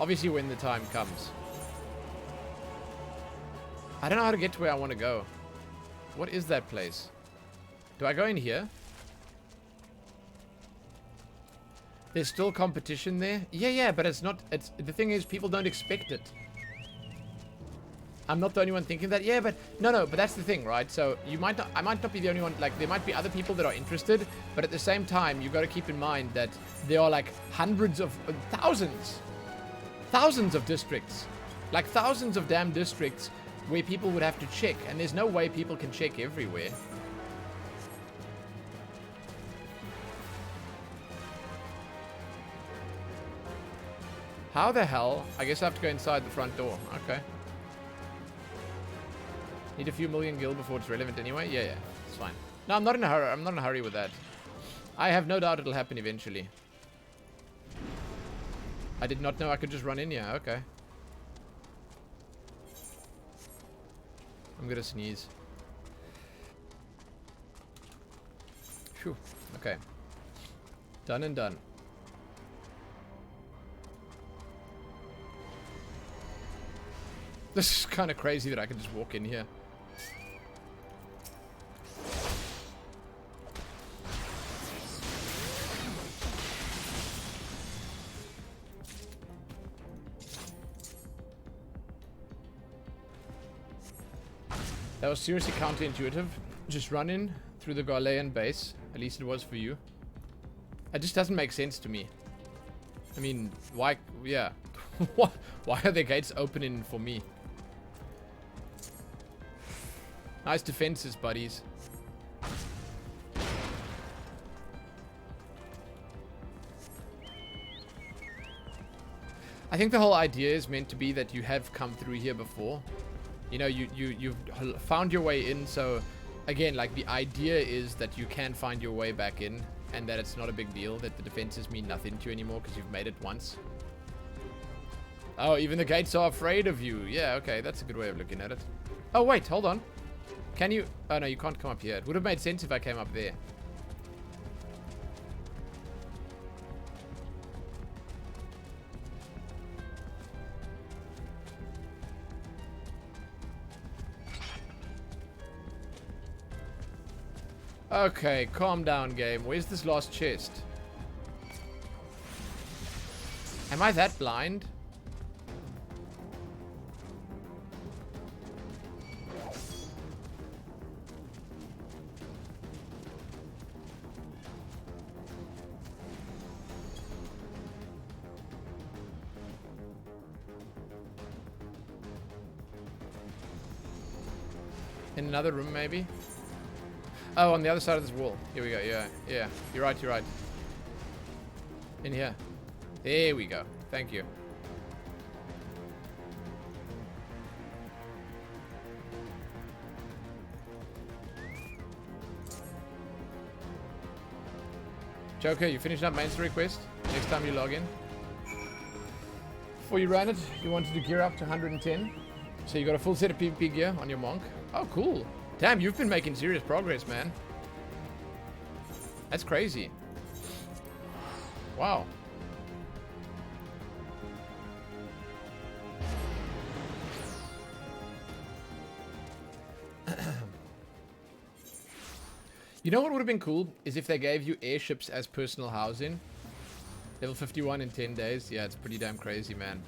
Obviously, when the time comes. I don't know how to get to where I want to go. What is that place? Do I go in here? There's still competition there? Yeah, but it's not... the thing is, people don't expect it. I'm not the only one thinking that. Yeah, but... No, but that's the thing, right? So, I might not be the only one... Like, there might be other people that are interested, but at the same time, you got to keep in mind that there are, like, hundreds of... Thousands of districts. Like thousands of damn districts where people would have to check. And there's no way people can check everywhere. How the hell? I guess I have to go inside the front door. Okay. Need a few million gil before it's relevant anyway? Yeah. It's fine. No, I'm not in a hurry. I'm not in a hurry with that. I have no doubt it'll happen eventually. I did not know I could just run in here. Okay. I'm gonna sneeze. Phew. Okay. Done and done. This is kind of crazy that I can just walk in here. That was seriously counterintuitive. Just run in through the Garlean base. At least it was for you. It just doesn't make sense to me. I mean, why? Yeah. Why are the gates opening for me? Nice defenses, buddies. I think the whole idea is meant to be that you have come through here before. You know, you've found your way in, so again, like, the idea is that you can find your way back in, and that it's not a big deal, that the defenses mean nothing to you anymore because you've made it once. Oh, even the gates are afraid of you. Yeah, okay, that's a good way of looking at it. Oh, wait, hold on. Can you... Oh, no, you can't come up here. It would have made sense if I came up there. Okay, calm down, game. Where's this last chest? Am I that blind? In another room, maybe? Oh, on the other side of this wall. Here we go. Yeah, yeah. You're right, you're right. In here. There we go. Thank you. Joker, you finished up main story quest? Next time you log in. Before you ran it, you wanted to gear up to 110. So you got a full set of PvP gear on your monk. Oh, cool. Damn, you've been making serious progress, man. That's crazy. Wow. You know what would have been cool? Is if they gave you airships as personal housing. Level 51 in 10 days. Yeah, it's pretty damn crazy, man.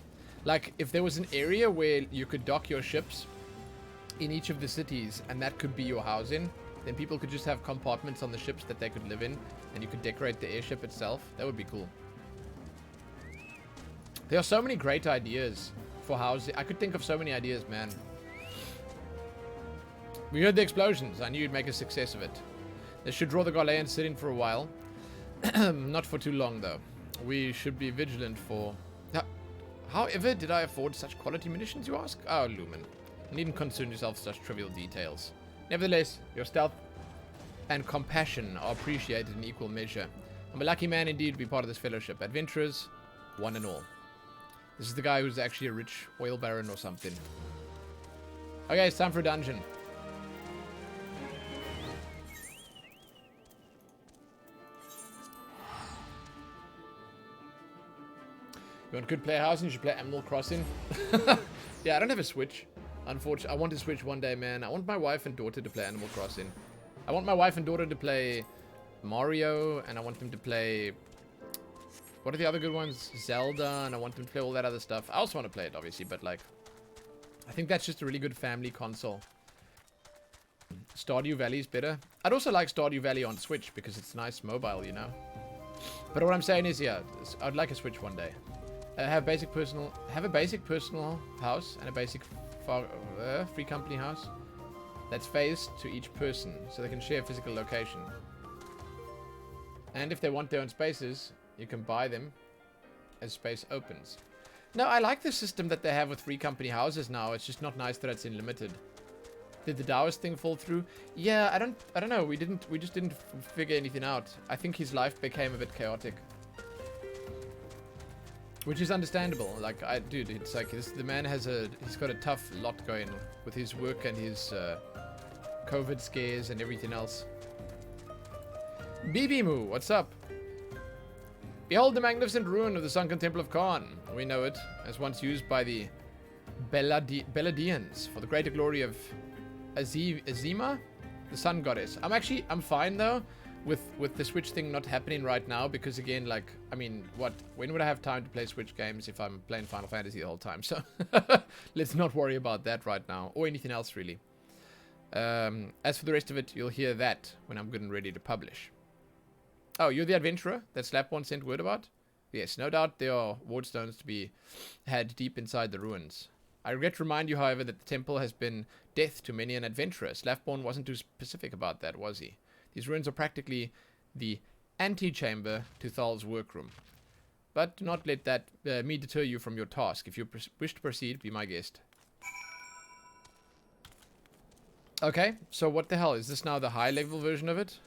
Like, if there was an area where you could dock your ships in each of the cities, and that could be your housing, then people could just have compartments on the ships that they could live in, and you could decorate the airship itself. That would be cool. There are so many great ideas for housing. I could think of so many ideas, man. We heard the explosions. I knew you'd make a success of it. They should draw the Garleans sitting for a while. Not for too long, though. We should be vigilant for... However, did I afford such quality munitions, you ask? Oh, Lumen. You needn't concern yourself with such trivial details. Nevertheless, your stealth and compassion are appreciated in equal measure. I'm a lucky man indeed to be part of this fellowship. Adventurers, one and all. This is the guy who's actually a rich oil baron or something. Okay, it's time for a dungeon. You want good player housing? You should play Animal Crossing. Yeah, I don't have a Switch. Unfortunately, I want to Switch one day, man. I want my wife and daughter to play Animal Crossing. I want my wife and daughter to play Mario, and I want them to play... What are the other good ones? Zelda, and I want them to play all that other stuff. I also want to play it, obviously, but, like... I think that's just a really good family console. Stardew Valley is better. I'd also like Stardew Valley on Switch, because it's nice mobile, you know? But what I'm saying is, yeah, I'd like a Switch one day. Have a basic personal house and a basic free company house that's faced to each person, so they can share a physical location. And if they want their own spaces, you can buy them as space opens. No, I like the system that they have with free company houses now. It's just not nice that it's unlimited. Did the Taoist thing fall through? Yeah, I don't know. We just didn't figure anything out. I think his life became a bit chaotic. Which is understandable. Like, dude, it's like the man he's got a tough lot going with his work and his COVID scares and everything else. BB what's up? Behold the magnificent ruin of the sunken temple of Khan. We know it as once used by the Beladians for the greater glory of Azima, the sun goddess. I'm fine though. With the Switch thing not happening right now, because again, like, I mean, when would I have time to play Switch games if I'm playing Final Fantasy the whole time? So let's not worry about that right now, or anything else really. As for the rest of it, you'll hear that when I'm good and ready to publish. Oh, you're the adventurer that Slapone sent word about? Yes, no doubt there are wardstones to be had deep inside the ruins. I regret to remind you, however, that the temple has been death to many an adventurer. Slapone wasn't too specific about that, was he? These ruins are practically the antechamber to Thal's workroom. but do not let that me deter you from your task. If you wish to proceed, be my guest. Okay, so what the hell? Is this now the high-level version of it?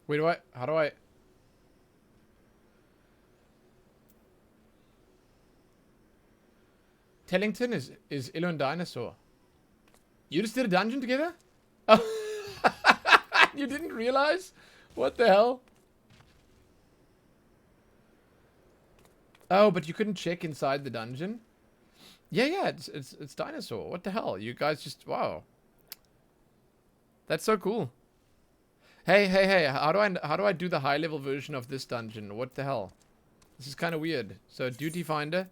Wait, how do I... Tellington is Illo and Dinosaur. You just did a dungeon together? Oh. You didn't realize? What the hell? Oh, but you couldn't check inside the dungeon? Yeah, it's Dinosaur. What the hell? You guys just... Wow. That's so cool. Hey, how do I do the high level version of this dungeon? What the hell? This is kind of weird. So, duty finder.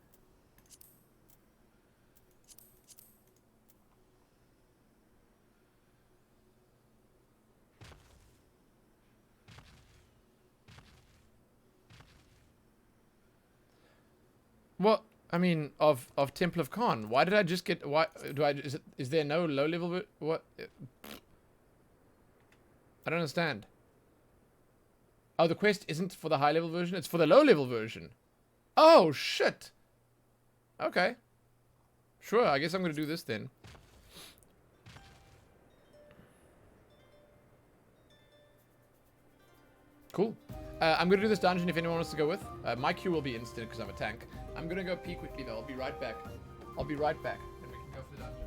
What? I mean, of Temple of Khan. Why did I just get... Why do I... Is there no low level... What? I don't understand. Oh, the quest isn't for the high level version. It's for the low level version. Oh, shit. Okay. Sure, I guess I'm going to do this then. Cool. I'm going to do this dungeon if anyone wants to go with. My queue will be instant because I'm a tank. I'm going to go pee quickly though. I'll be right back. Then we can go for the dungeon.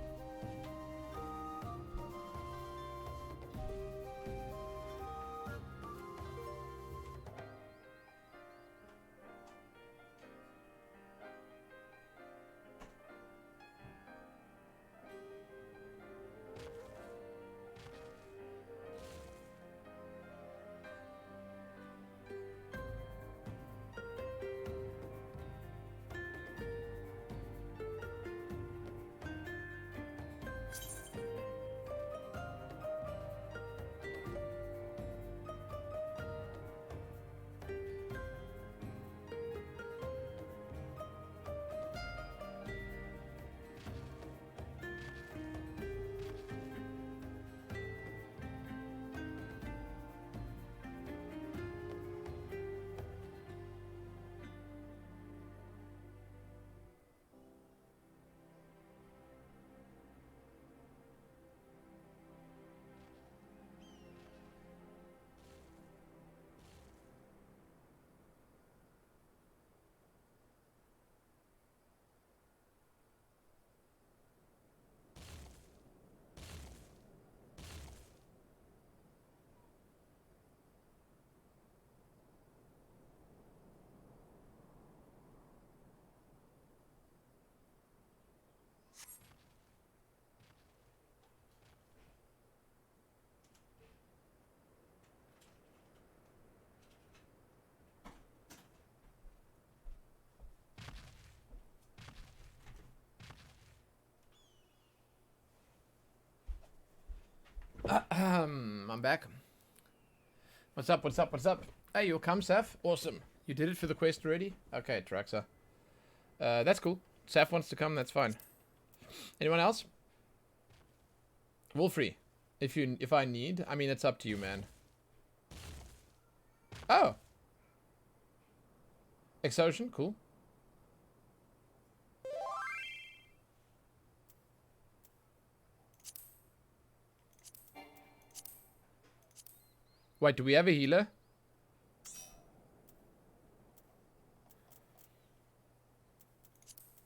I'm back. What's up? Hey, you'll come, Saf? Awesome. You did it for the quest already? Okay, Traxa. That's cool. Saf wants to come, that's fine. Anyone else? Wolfrey. If I need, I mean, it's up to you, man. Oh. Exotion, cool. Wait, do we have a healer?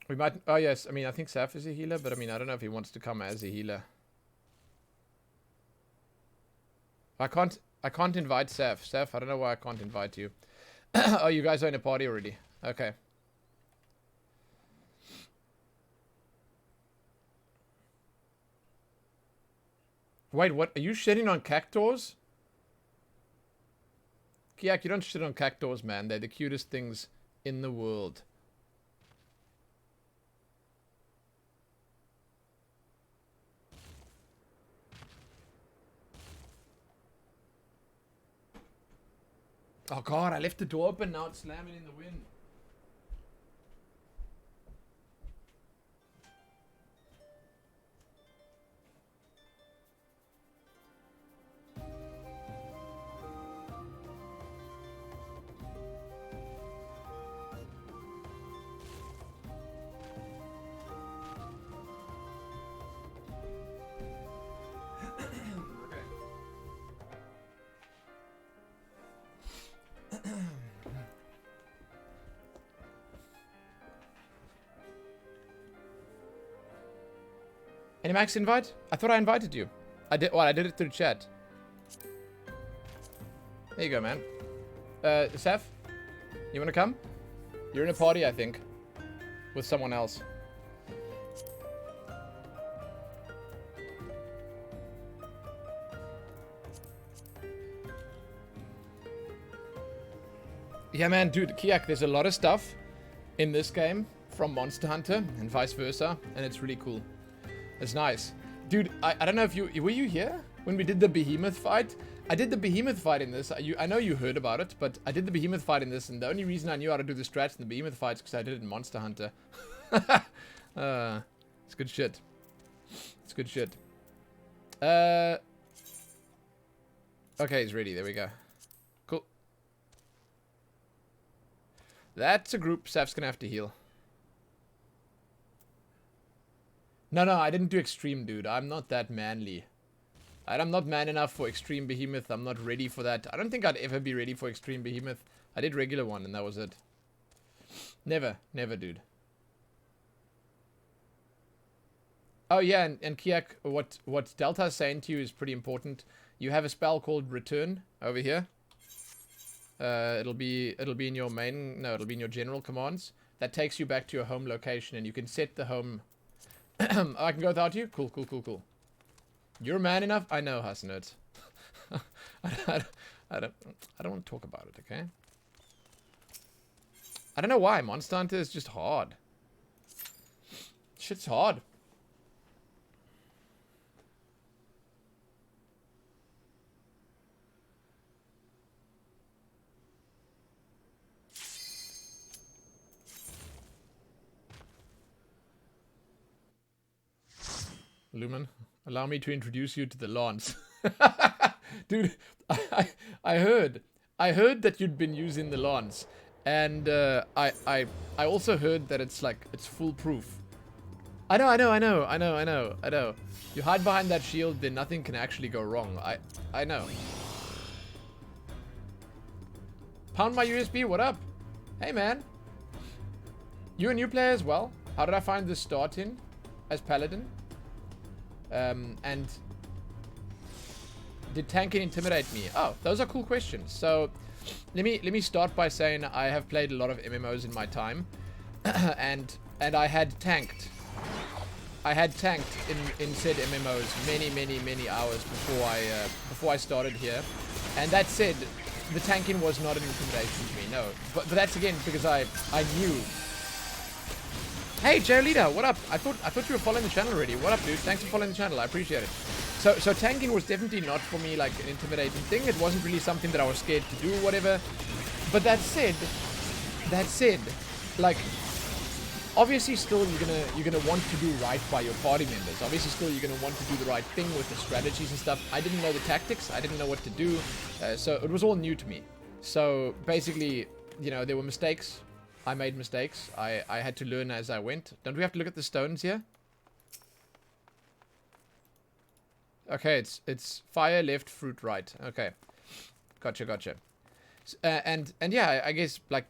We might... Oh, yes. I mean, I think Saf is a healer, but I mean, I don't know if he wants to come as a healer. I can't invite Saf. Saf, I don't know why I can't invite you. Oh, you guys are in a party already. Okay. Wait, what? Are you shitting on cactuars? Kiak, you don't shit on cactuars, man. They're the cutest things in the world. Oh god, I left the door open, now it's slamming in the wind. Any max invite? I thought I invited you. I did. Well, I did it through chat. There you go, man. Seth, you wanna come? You're in a party, I think, with someone else. Yeah, man, dude, Kiak, there's a lot of stuff in this game from Monster Hunter and vice versa, and it's really cool. It's nice. Dude, I don't know if you... Were you here when we did the behemoth fight? I did the behemoth fight in this. I know you heard about it, but I did the behemoth fight in this, and the only reason I knew how to do the strats in the behemoth fight is because I did it in Monster Hunter. It's good shit. It's good shit. Okay, he's ready. There we go. Cool. That's a group. Saf's gonna have to heal. No, I didn't do extreme, dude. I'm not that manly. I'm not man enough for extreme behemoth. I'm not ready for that. I don't think I'd ever be ready for extreme behemoth. I did regular one, and that was it. Never, dude. Oh yeah, and Kiak, what Delta's saying to you is pretty important. You have a spell called Return over here. It'll be in your main. No, it'll be in your general commands. That takes you back to your home location, and you can set the home. I can go without you? Cool. You're man enough? I know, Hasnert. I don't want to talk about it, okay? I don't know why. Monster Hunter is just hard. Shit's hard. Lumen, allow me to introduce you to the lawns. Dude, I heard that you'd been using the lawns, and I also heard that it's foolproof. I know. You hide behind that shield, then nothing can actually go wrong. I know. Pound my USB, what up? Hey man. You a new player as well? How did I find this start in as Paladin? And did tanking intimidate me? Oh, those are cool questions. So let me start by saying I have played a lot of MMOs in my time, and I had tanked. I had tanked in said MMOs many hours before I started here. And that said, the tanking was not an intimidation to me. No, but that's again because I knew. Hey, Jailita, what up? I thought you were following the channel already. What up, dude? Thanks for following the channel. I appreciate it. So tanking was definitely not for me like an intimidating thing. It wasn't really something that I was scared to do, whatever. But that said, like, obviously still you're gonna want to do right by your party members. Obviously still you're gonna want to do the right thing with the strategies and stuff. I didn't know the tactics. I didn't know what to do. So it was all new to me. So basically, you know, there were mistakes. I made mistakes. I had to learn as I went. Don't we have to look at the stones here? Okay, it's fire left, fruit right. Okay, gotcha. And yeah, I guess like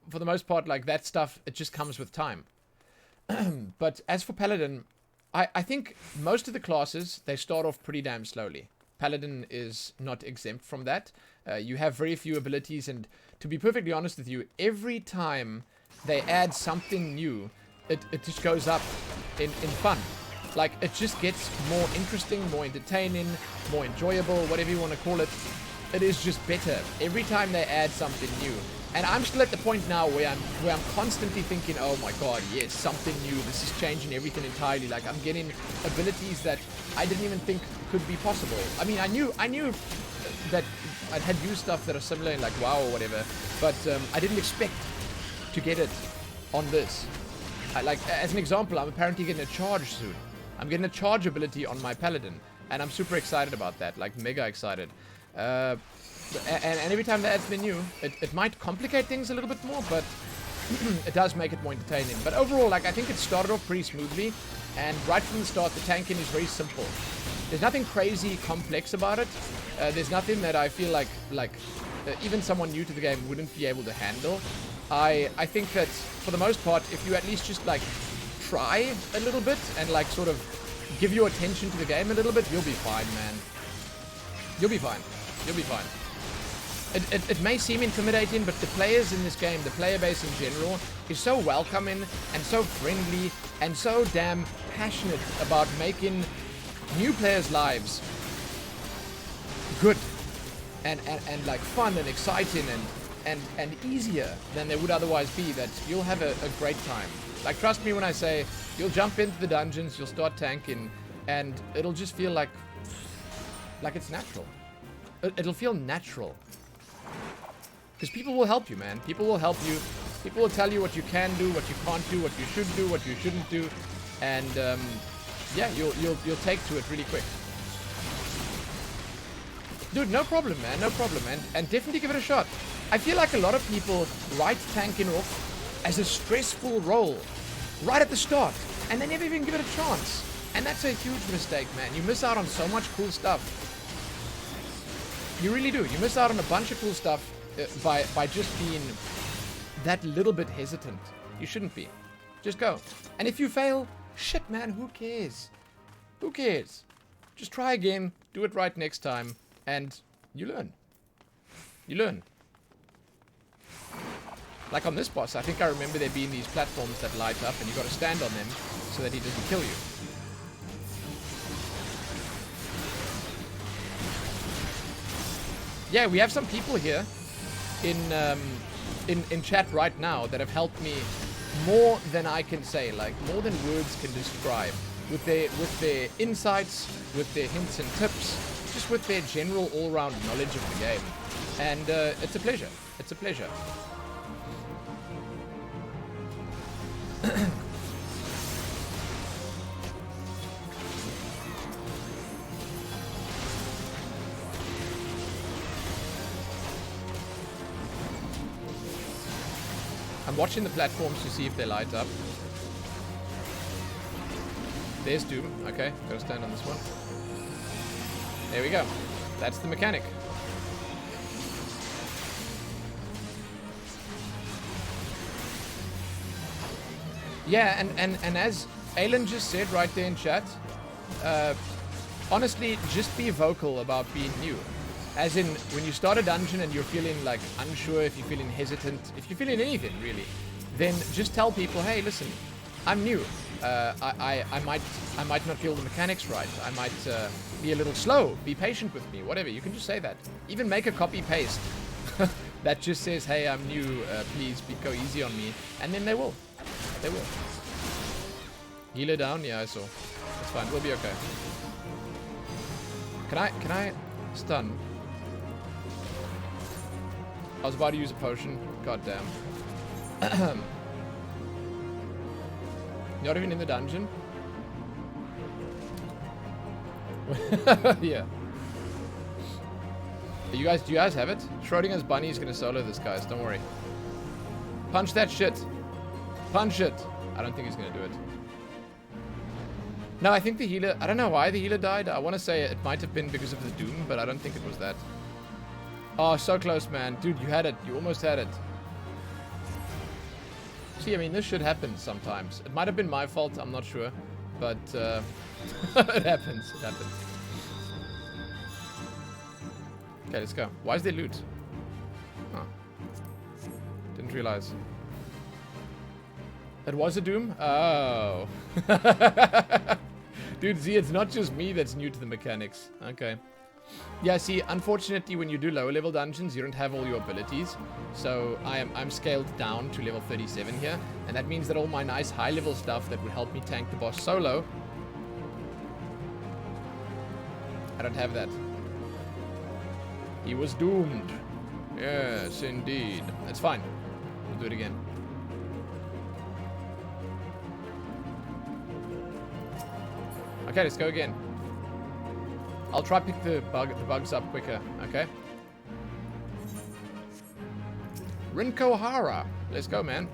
for the most part, like that stuff, it just comes with time. But as for Paladin, I think most of the classes they start off pretty damn slowly. Paladin is not exempt from that. You have very few abilities, and to be perfectly honest with you, every time they add something new, it just goes up in fun. Like, it just gets more interesting, more entertaining, more enjoyable, whatever you want to call it. It is just better every time they add something new. And I'm still at the point now where I'm constantly thinking, oh my god, yes, something new. This is changing everything entirely. Like, I'm getting abilities that I didn't even think could be possible. I mean, I knew that I'd had used stuff that are similar in like WoW or whatever, but I didn't expect to get it on this. As an example, I'm apparently getting a charge soon. I'm getting a charge ability on my paladin, and I'm super excited about that, like mega excited. And every time they add something new, it might complicate things a little bit more, but it does make it more entertaining. But overall, like, I think it started off pretty smoothly, and right from the start, the tanking is very simple. There's nothing crazy complex about it. There's nothing that I feel like even someone new to the game wouldn't be able to handle. I think that for the most part, if you at least just like try a little bit and like sort of give your attention to the game a little bit, you'll be fine, man. You'll be fine. You'll be fine. It may seem intimidating, but the players in this game, the player base in general, is so welcoming and so friendly and so damn passionate about making new players' lives good and like fun and exciting and easier than they would otherwise be, that you'll have a great time. Like, trust me when I say you'll jump into the dungeons, you'll start tanking, and it'll just feel like it's natural. It'll feel natural. Because people will help you, man. People will help you. People will tell you what you can do, what you can't do, what you should do, what you shouldn't do. And, yeah, you'll take to it really quick. Dude, no problem, man. No problem. And definitely give it a shot. I feel like a lot of people write tanking off as a stressful role right at the start. And they never even give it a chance. And that's a huge mistake, man. You miss out on so much cool stuff. You really do. You miss out on a bunch of cool stuff by just being that little bit hesitant. You shouldn't be. Just go. And if you fail, shit, man, who cares? Who cares? Just try again, do it right next time, and you learn. You learn. Like on this boss, I think I remember there being these platforms that light up, and you got to stand on them so that he doesn't kill you. Yeah, we have some people here in chat right now that have helped me more than I can say, like more than words can describe, with their insights, with their hints and tips, just with their general all-round knowledge of the game. And it's a pleasure. It's a pleasure. I'm watching the platforms to see if they light up. There's Doom. Okay, gotta stand on this one. There we go. That's the mechanic. Yeah, and as Alan just said right there in chat, honestly, just be vocal about being new. As in, when you start a dungeon and you're feeling like unsure, if you're feeling hesitant, if you're feeling anything really, then just tell people, hey, listen, I'm new. I might not feel the mechanics right. I might be a little slow. Be patient with me. Whatever. You can just say that. Even make a copy paste that just says, hey, I'm new. Please go easy on me. And then they will. They will. Healer down? Yeah, I saw. That's fine. We'll be okay. Can I stun? I was about to use a potion. God damn. Not even in the dungeon? Yeah. Do you guys have it? Schrodinger's bunny is gonna solo this, guys. Don't worry. Punch that shit. Punch it. I don't think he's gonna do it. No, I think the healer... I don't know why the healer died. I want to say it might have been because of the Doom, but I don't think it was that. Oh, so close, man. Dude, you had it. You almost had it. See, I mean, this should happen sometimes. It might have been my fault. I'm not sure. But, it happens. It happens. Okay, let's go. Why is there loot? Oh. Didn't realize. It was a Doom? Oh. Dude, see, it's not just me that's new to the mechanics. Okay. Yeah, see, unfortunately, when you do lower level dungeons, you don't have all your abilities. So I'm scaled down to level 37 here. And that means that all my nice high level stuff that would help me tank the boss solo, I don't have that. He was doomed. Yes, indeed. It's fine. We'll do it again. Okay, let's go again. I'll try pick the bugs up quicker, okay? Rinko Hara. Let's go, man.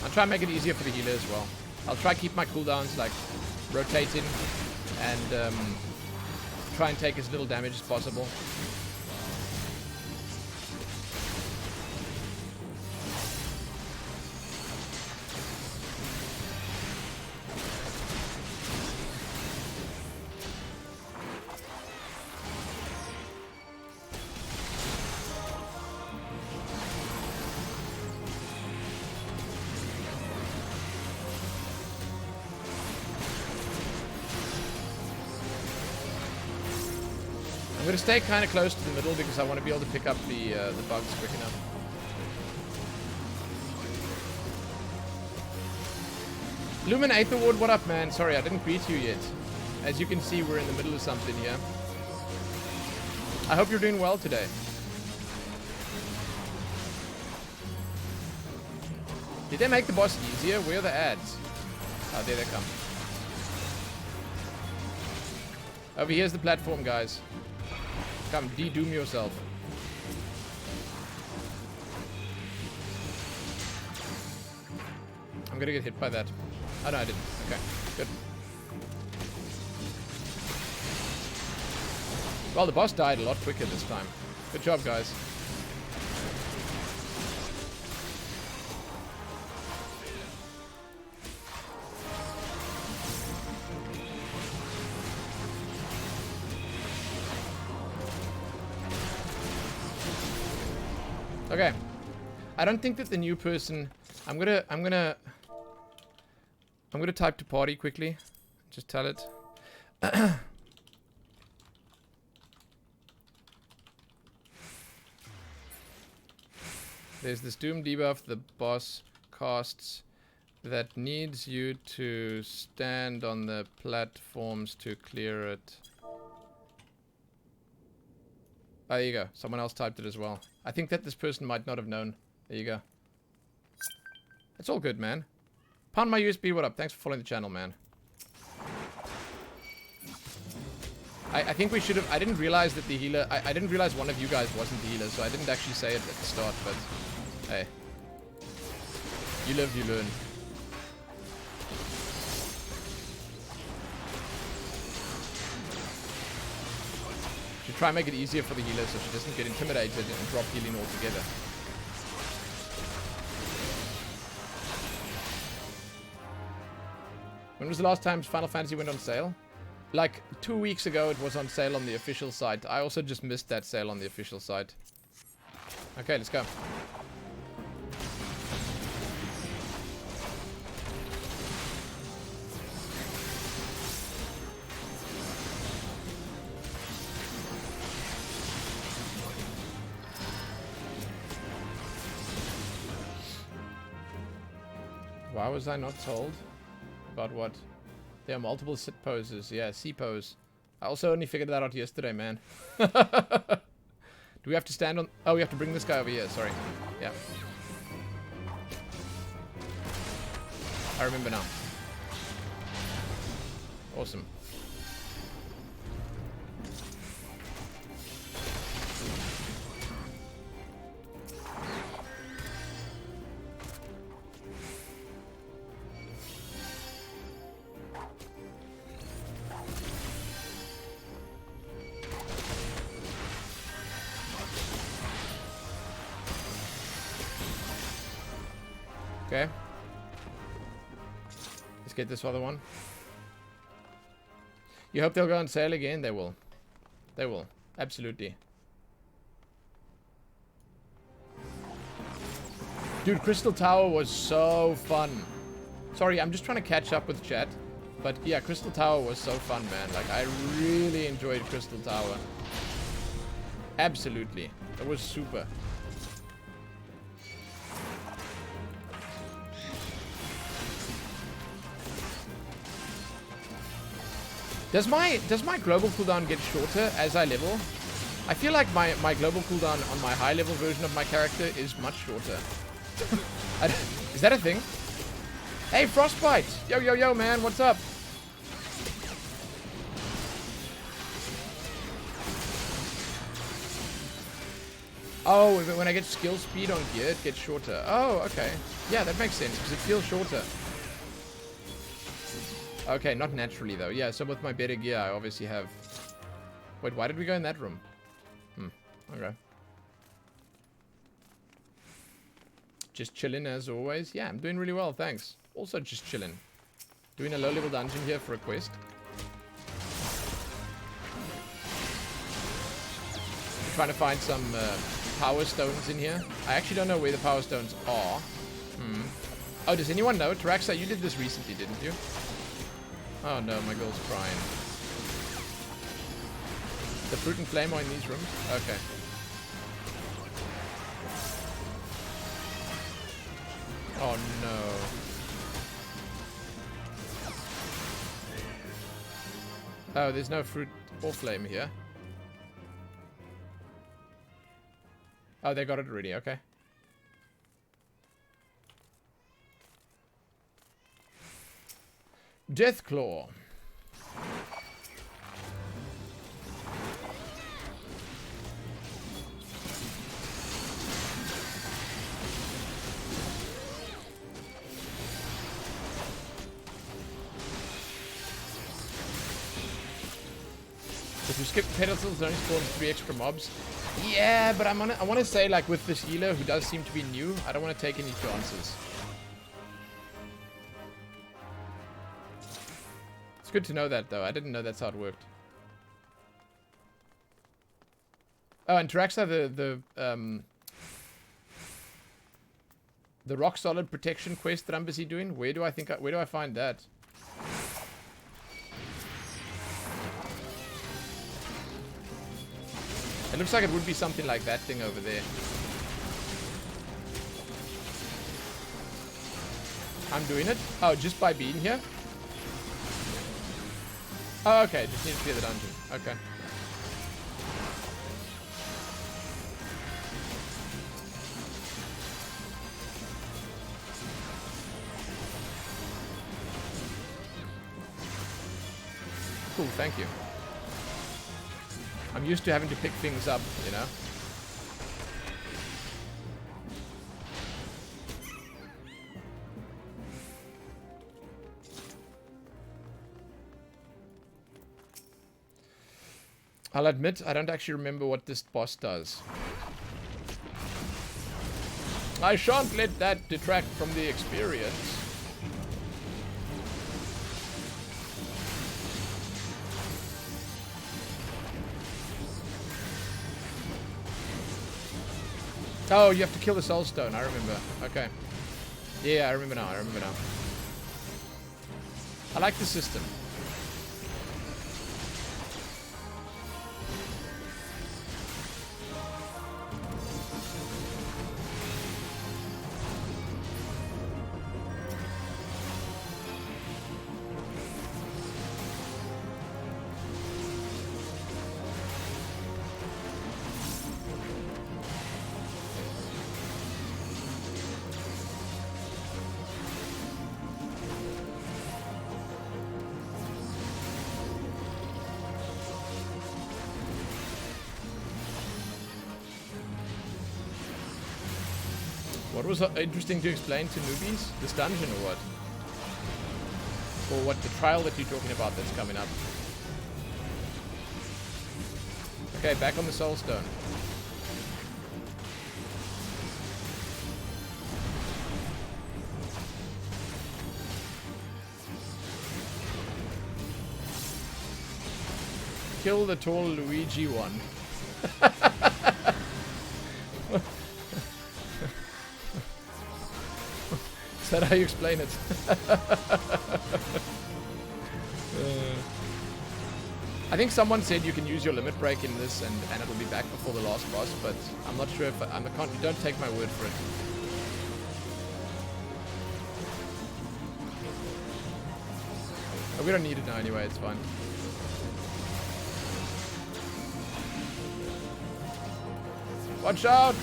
I'll try and make it easier for the healer as well. I'll try keep my cooldowns like rotating and try and take as little damage as possible. I'm going to stay kind of close to the middle because I want to be able to pick up the bugs quick enough. Lumen 8th Award, what up, man? Sorry, I didn't greet you yet. As you can see, we're in the middle of something here. I hope you're doing well today. Did they make the boss easier? Where are the ads? Oh, there they come. Over here's the platform, guys. Come, de-doom yourself. I'm gonna get hit by that. Oh, no, I didn't. Okay, good. Well, the boss died a lot quicker this time. Good job, guys. Okay, I don't think that the new person. I'm gonna type to party quickly. Just tell it. There's this doom debuff the boss casts that needs you to stand on the platforms to clear it. Oh, there you go. Someone else typed it as well. I think that this person might not have known. There you go. It's all good, man. Pound my USB, what up? Thanks for following the channel, man. I think we should have... I didn't realize that the healer... I didn't realize one of you guys wasn't the healer, so I didn't actually say it at the start, but... Hey. You live, you learn. Should try and make it easier for the healer so she doesn't get intimidated and drop healing altogether. When was the last time Final Fantasy went on sale? Like 2 weeks ago it was on sale on the official site. I also just missed that sale on the official site. Okay, let's go. Why was I not told? About what? There are multiple sit poses. Yeah, C pose. I also only figured that out yesterday, man. Do we have to stand on... Oh, we have to bring this guy over here. Sorry. Yeah. I remember now. Awesome. Okay. Let's get this other one. You hope they'll go on sale again? They will. They will. Absolutely. Dude, Crystal Tower was so fun. Sorry, I'm just trying to catch up with chat. But yeah, Crystal Tower was so fun, man. Like, I really enjoyed Crystal Tower. Absolutely. It was super. Does my global cooldown get shorter as I level? I feel like my global cooldown on my high level version of my character is much shorter. Is that a thing? Hey, Frostbite! Yo, yo, yo, man, what's up? Oh, when I get skill speed on gear, it gets shorter. Oh, okay. Yeah, that makes sense, because it feels shorter. Okay, not naturally, though. Yeah, so with my better gear, I obviously have... Wait, why did we go in that room? Okay. Just chilling as always. Yeah, I'm doing really well, thanks. Also just chilling. Doing a low-level dungeon here for a quest. I'm trying to find some power stones in here. I actually don't know where the power stones are. Oh, does anyone know? Taraxa, you did this recently, didn't you? Oh no, my girl's crying. The fruit and flame are in these rooms? Okay. Oh no. Oh, there's no fruit or flame here. Oh, they got it already, okay. Deathclaw. If you skip pedestals, it only spawns 3 extra mobs. Yeah, but I want to say, like, with this healer who does seem to be new, I don't want to take any chances. It's good to know that, though. I didn't know that's how it worked. Oh, and Taraxa, the rock solid protection quest that I'm busy doing. Where do I find that? It looks like it would be something like that thing over there. I'm doing it? Oh, just by being here? Oh, okay. Just need to clear the dungeon. Okay. Cool, thank you. I'm used to having to pick things up, you know? I'll admit, I don't actually remember what this boss does. I shan't let that detract from the experience. Oh, you have to kill the soul stone, I remember. Okay. Yeah, I remember now, I like the system. What was interesting to explain to newbies? This dungeon or what? Or what, the trial that you're talking about that's coming up? Okay, back on the soul stone. Kill the tall Luigi one. Is that how you explain it? I think someone said you can use your limit break in this and it'll be back before the last boss, but I'm not sure if I can't. You don't take my word for it. Oh, we don't need it now anyway, it's fine. Watch out!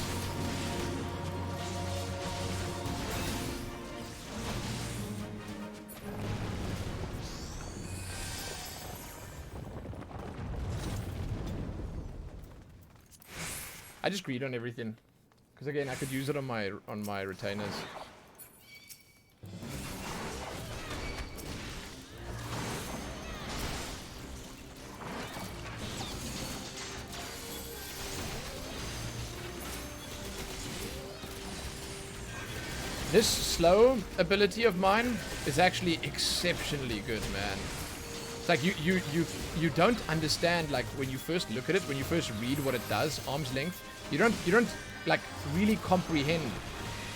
I just greed on everything, because again, I could use it on my retainers. This slow ability of mine is actually exceptionally good, man. It's like you don't understand, like, when you first look at it, when you first read what it does, arm's length, you don't like really comprehend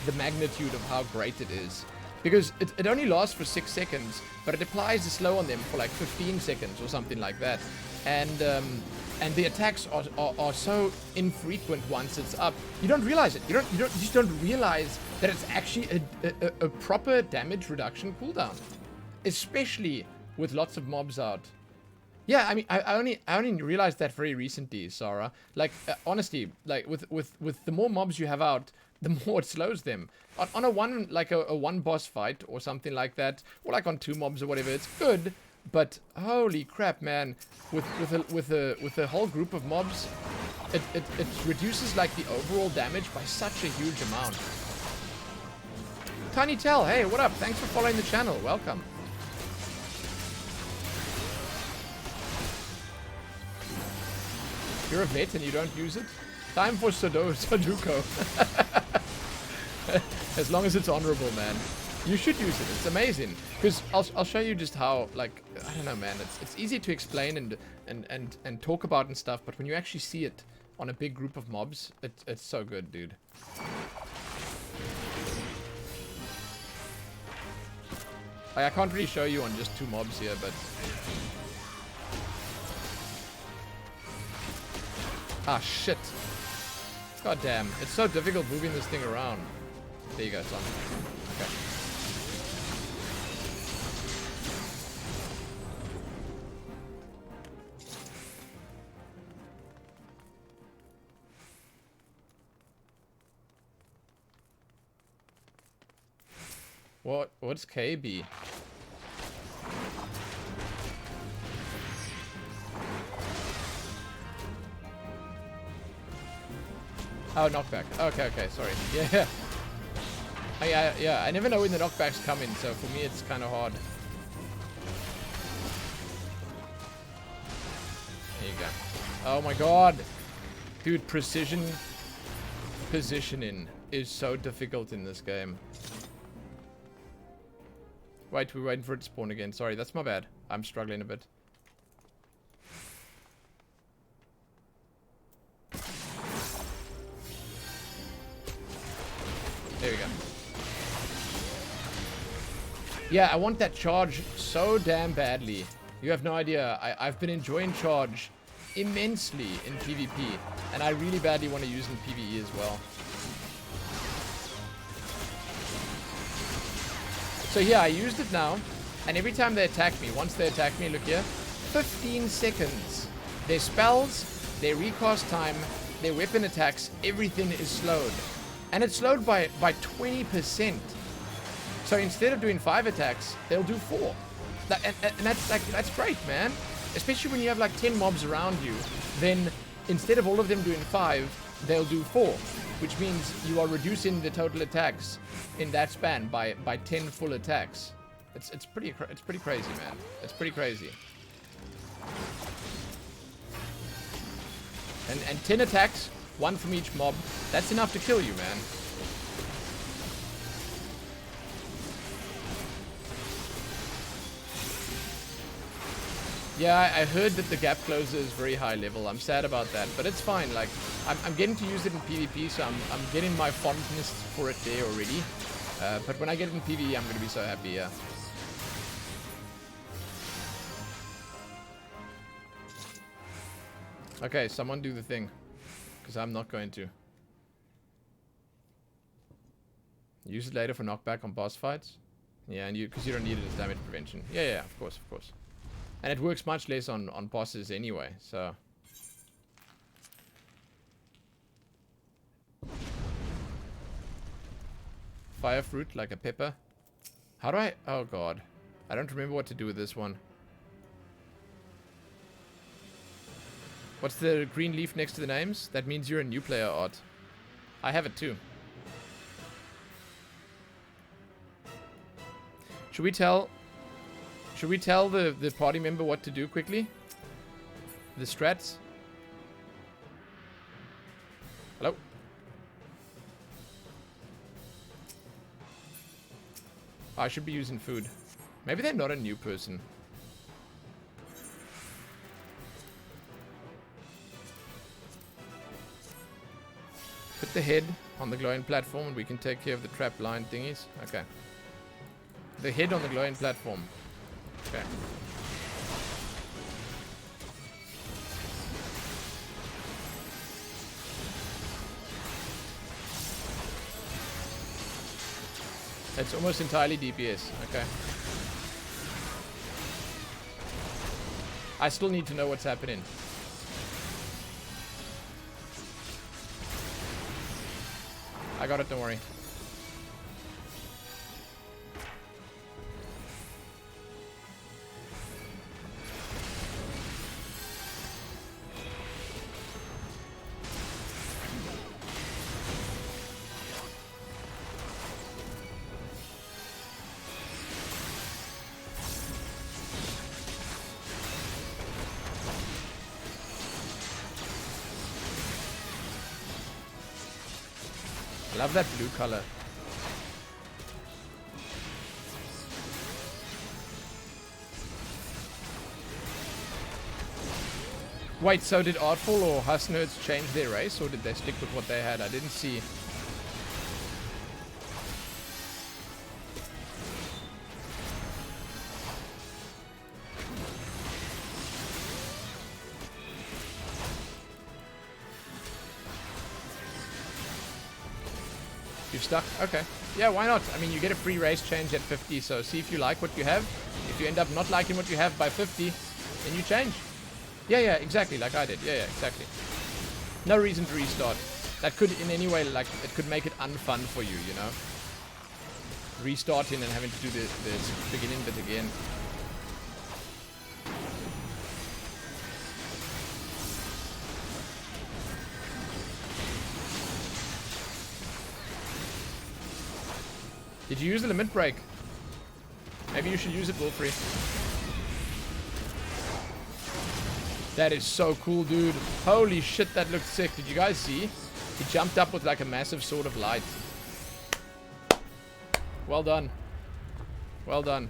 the magnitude of how great it is. Because it only lasts for 6 seconds, but it applies the slow on them for like 15 seconds or something like that. And the attacks are so infrequent once it's up. You don't realize it. You just don't realize that it's actually a proper damage reduction cooldown. Especially with lots of mobs out. Yeah, I mean, I only realized that very recently, Sarah. Like, honestly, like with the more mobs you have out, the more it slows them. On a one boss fight or something like that, or like on 2 mobs or whatever, it's good. But holy crap, man! With a whole group of mobs, it reduces like the overall damage by such a huge amount. Tiny Tell, hey, what up? Thanks for following the channel. Welcome. You're a vet and you don't use it? Time for Sudoku. As long as it's honorable, man. You should use it. It's amazing. Because I'll show you just how, like, I don't know, man. It's easy to explain and talk about and stuff, but when you actually see it on a big group of mobs, it's so good, dude. I can't really show you on just 2 mobs here, but... Ah, shit. God damn. It's so difficult moving this thing around. There you go, son. Okay. What's KB? Oh, knockback. Okay, sorry. Yeah. Yeah, I never know when the knockback's coming, so for me it's kind of hard. There you go. Oh my god! Dude, precision positioning is so difficult in this game. Wait, we're waiting for it to spawn again. Sorry, that's my bad. I'm struggling a bit. There we go. Yeah, I want that charge so damn badly. You have no idea. I've been enjoying charge immensely in PvP, and I really badly want to use it in PvE as well. So yeah, I used it now, and every time they attack me, once they attack me, look here, 15 seconds. Their spells, their recast time, their weapon attacks, everything is slowed. And it's slowed by 20%. So instead of doing 5 attacks, they'll do 4. And that's great, man. Especially when you have like 10 mobs around you, then instead of all of them doing 5, they'll do 4. Which means you are reducing the total attacks in that span by 10 full attacks. It's pretty crazy, man. It's pretty crazy. And 10 attacks, 1 from each mob. That's enough to kill you, man. Yeah, I heard that the gap closer is very high level. I'm sad about that, but it's fine. Like, I'm getting to use it in PvP, so I'm getting my fondness for it there already. But when I get it in PvE, I'm gonna be so happy, yeah. Okay, someone do the thing. Because I'm not going to. Use it later for knockback on boss fights. Yeah, and because you don't need it as damage prevention. Yeah, of course. And it works much less on bosses anyway, so... Fire fruit, like a pepper. How do I... Oh, God. I don't remember what to do with this one. What's the green leaf next to the names? That means you're a new player, Odd. I have it too. Should we tell the party member what to do quickly? The strats? Hello? I should be using food. Maybe they're not a new person. Put the head on the glowing platform and we can take care of the trap line thingies. Okay. The head on the glowing platform. Okay. It's almost entirely DPS. Okay. I still need to know what's happening. I got it, don't worry. Love that blue color. Wait, so did Artful or Huss Nerds change their race, or did they stick with what they had? I didn't see. You've stuck? Okay. Yeah, why not? I mean, you get a free race change at 50, so see if you like what you have. If you end up not liking what you have by 50, then you change. Yeah, exactly, like I did. Yeah, exactly. No reason to restart. That could, in any way, like, it could make it unfun for you, you know? Restarting and having to do the beginning bit again. Did you use the limit break? Maybe you should use it, Wolfrey. That is so cool, dude. Holy shit, that looked sick. Did you guys see? He jumped up with like a massive sword of light. Well done. Well done.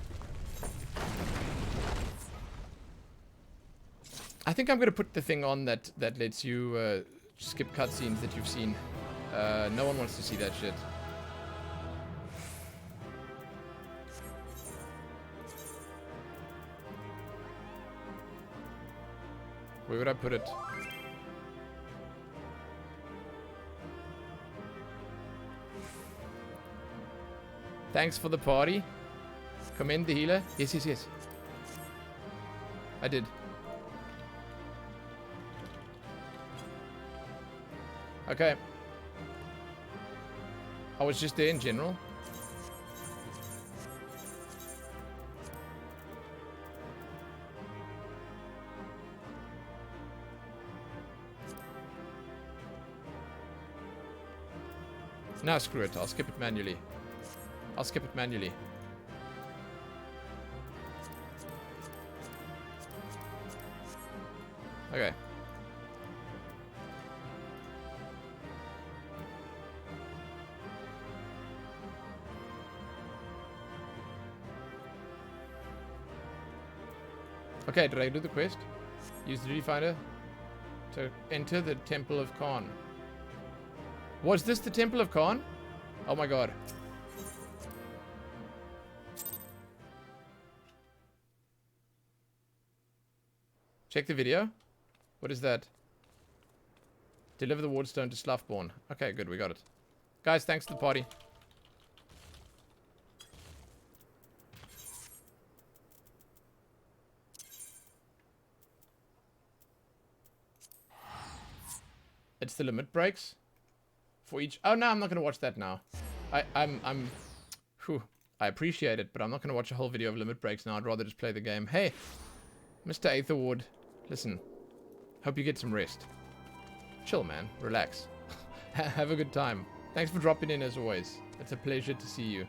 I think I'm going to put the thing on that lets you skip cutscenes that you've seen. No one wants to see that shit. Where would I put it? Thanks for the party. Commend the healer. Yes. I did. Okay. I was just there in general. Nah, screw it. I'll skip it manually. Okay. Okay, did I do the quest? Use the duty finder to enter the Temple of Khan. Was this the Temple of Khan? Oh my god. Check the video. What is that? Deliver the wardstone to Sloughborn. Okay, good, we got it. Guys, thanks to the party. It's the limit breaks. For each... Oh, no, I'm not going to watch that now. Whew, I appreciate it, but I'm not going to watch a whole video of limit breaks now. I'd rather just play the game. Hey, Mr. Aetherward, listen. Hope you get some rest. Chill, man. Relax. Have a good time. Thanks for dropping in as always. It's a pleasure to see you.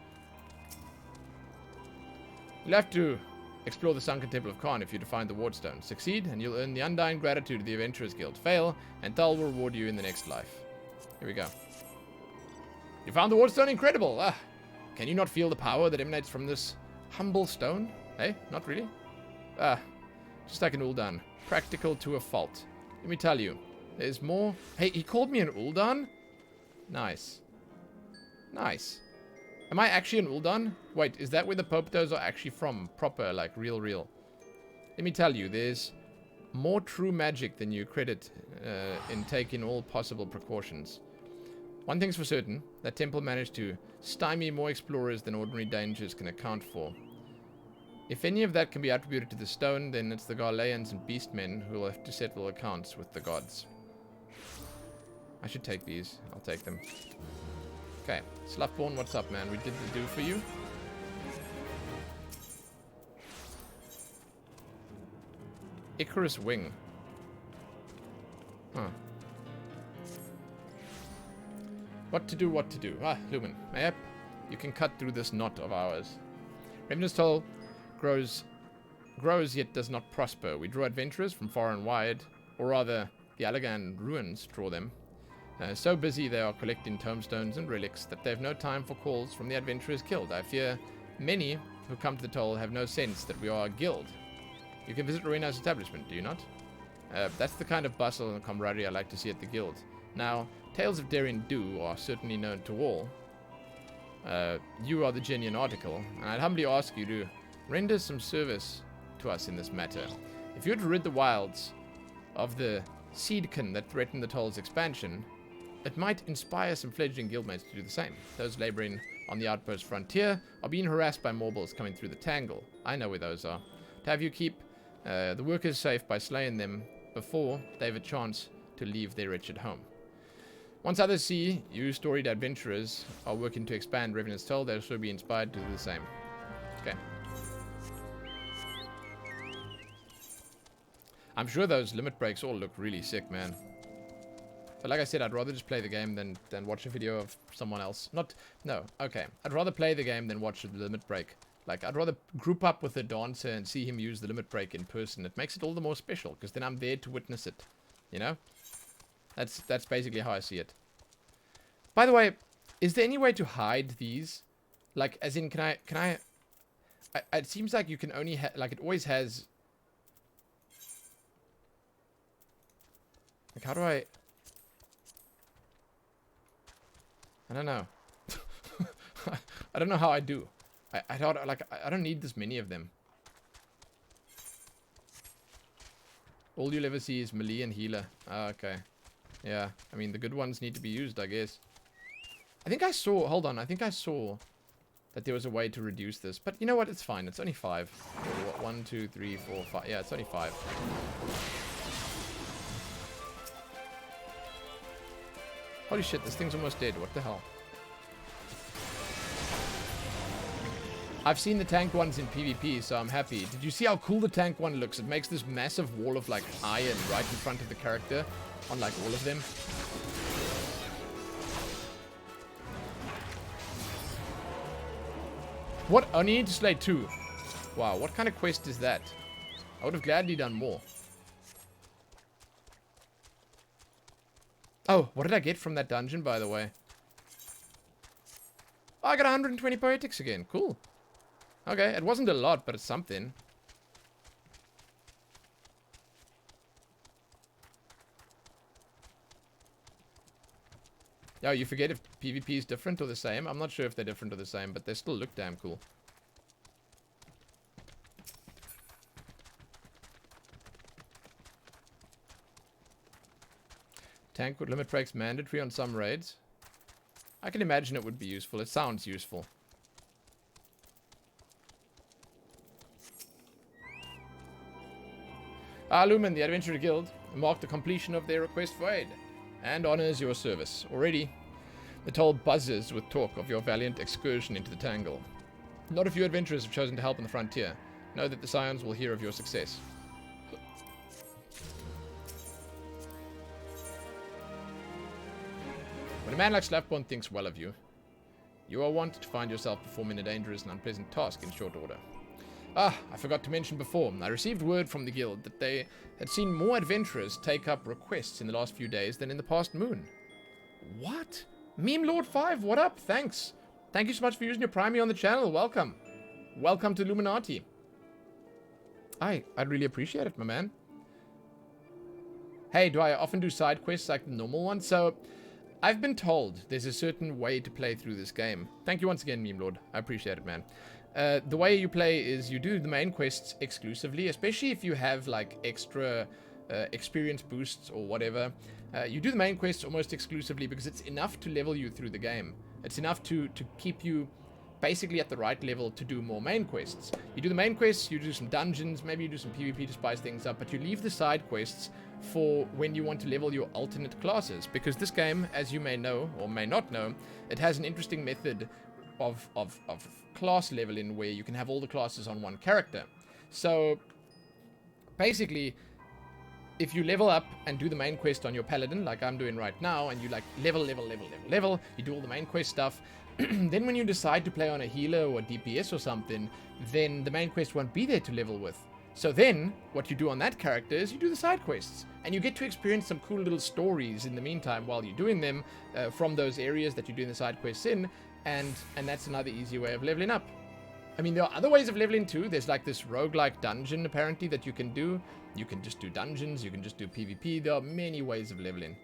You'll have to explore the sunken temple of Khan if you define the wardstone. Succeed, and you'll earn the undying gratitude of the Adventurers Guild. Fail, and Tal will reward you in the next life. Here we go. You found the wardstone? Incredible! Ah, can you not feel the power that emanates from this humble stone? Hey, not really? Ah, just like an Uldan. Practical to a fault. Let me tell you, there's more. Hey, he called me an Uldan? Nice. Nice. Am I actually an Uldan? Wait, is that where the Poptos are actually from? Proper, like real. Let me tell you, there's more true magic than you credit in taking all possible precautions. One thing's for certain, that temple managed to stymie more explorers than ordinary dangers can account for. If any of that can be attributed to the stone, then it's the Garleans and Beastmen who will have to settle accounts with the gods. I should take these. I'll take them. Okay, Sluffborn, what's up, man? We did the do for you. Icarus Wing. Huh. What to do, what to do. Ah, Lumen. Yep, you can cut through this knot of ours. Revenant's Toll grows yet does not prosper. We draw adventurers from far and wide, or rather, the Allagan ruins draw them. So busy they are collecting tombstones and relics that they have no time for calls from the adventurers killed. I fear many who come to the toll have no sense that we are a guild. You can visit Rowena's establishment, do you not? That's the kind of bustle and camaraderie I like to see at the guild. Now, tales of daring do are certainly known to all. You are the genuine article, and I'd humbly ask you to render some service to us in this matter. If you were to rid the wilds of the seedkin that threaten the toll's expansion, it might inspire some fledgling guildmates to do the same. Those laboring on the outpost frontier are being harassed by morbals coming through the tangle. I know where those are. To have you keep the workers safe by slaying them before they have a chance to leave their wretched home. Once others see you storied adventurers are working to expand Revenant's Toll, they'll also be inspired to do the same. Okay. I'm sure those limit breaks all look really sick, man. But like I said, I'd rather just play the game than watch a video of someone else. Okay. I'd rather play the game than watch the limit break. Like, I'd rather group up with the dancer and see him use the limit break in person. It makes it all the more special, because then I'm there to witness it. You know? That's basically how I see it. By the way, is there any way to hide these? Like, as in, can I it seems like you can only like, it always has... Like, how do I don't know. I don't know how I do. I don't need this many of them. All you'll ever see is melee and healer. Ah, okay. Yeah, I mean, the good ones need to be used, I guess. I think I saw... Hold on, I think I saw that there was a way to reduce this. But you know what? It's fine. It's only 5. 1, 2, 3, 4, 5. Yeah, it's only 5. Holy shit, this thing's almost dead. What the hell? I've seen the tank ones in PvP, so I'm happy. Did you see how cool the tank one looks? It makes this massive wall of, like, iron right in front of the character on, like, all of them. What? I only need to slay 2. Wow, what kind of quest is that? I would have gladly done more. Oh, what did I get from that dungeon, by the way? Oh, I got 120 poetics again. Cool. Okay, it wasn't a lot, but it's something. Yeah, you forget if PvP is different or the same. I'm not sure if they're different or the same, but they still look damn cool. Tank with limit breaks mandatory on some raids. I can imagine it would be useful. It sounds useful. Lumen, the Adventurer Guild, marked the completion of their request for aid and honors your service. Already, The toll buzzes with talk of your valiant excursion into the tangle. Not a few adventurers have chosen to help on the frontier. Know that the Scions will hear of your success. When a man like Slapborn thinks well of you, you are wont to find yourself performing a dangerous and unpleasant task in short order. Ah, I forgot to mention before, I received word from the guild that they had seen more adventurers take up requests in the last few days than in the past moon. What? Meme Lord 5, what up? Thanks. Thank you so much for using your Primey on the channel. Welcome. Welcome to Illuminati. I'd really appreciate it, my man. Hey, do I often do side quests like the normal ones? So, I've been told there's a certain way to play through this game. Thank you once again, Meme Lord. I appreciate it, man. The way you play is you do the main quests exclusively, especially if you have like extra experience boosts or whatever. You do the main quests almost exclusively because it's enough to level you through the game. It's enough to keep you basically at the right level to do more main quests. You do the main quests, you do some dungeons, maybe you do some PvP to spice things up, but you leave the side quests for when you want to level your alternate classes. Because this game, as you may know or may not know, it has an interesting method of class leveling where you can have all the classes on one character. So basically, if you level up and do the main quest on your paladin, like I'm doing right now, and you like level, you do all the main quest stuff, then when you decide to play on a healer or a DPS or something, then the main quest won't be there to level with. So then, what you do on that character is you do the side quests, and you get to experience some cool little stories in the meantime while you're doing them from those areas that you're doing the side quests in, and that's another easy way of leveling up. I mean, there are other ways of leveling too. There's like this roguelike dungeon, apparently, that you can do. You can just do dungeons, you can just do PvP. There are many ways of leveling.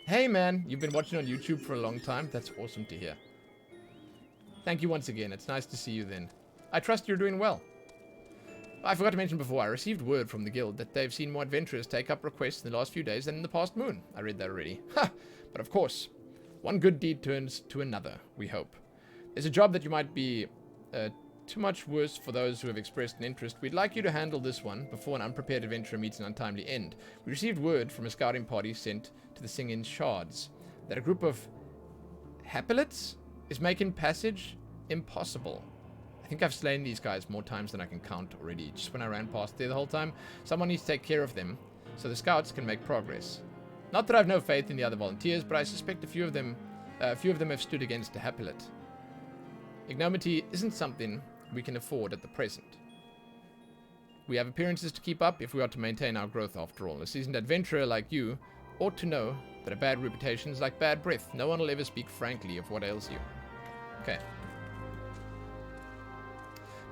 Hey man, you've been watching on YouTube for a long time. That's awesome to hear. Thank you once again. It's nice to see you then. I trust you're doing well. I forgot to mention before, I received word from the guild that they've seen more adventurers take up requests in the last few days than in the past moon. I read that already. Ha! But of course, one good deed turns to another, we hope. There's a job that you might be too much worse for those who have expressed an interest. We'd like you to handle this one before an unprepared adventurer meets an untimely end. We received word from a scouting party sent to the Singing Shards that a group of Hapilets is making passage impossible. I think I've slain these guys more times than I can count already, just when I ran past there the whole time. Someone needs to take care of them, so the scouts can make progress. Not that I've no faith in the other volunteers, but I suspect a few of them have stood against a Hapilet. Ignominy isn't something we can afford at the present. We have appearances to keep up if we are to maintain our growth after all. A seasoned adventurer like you ought to know that a bad reputation is like bad breath. No one will ever speak frankly of what ails you. Okay.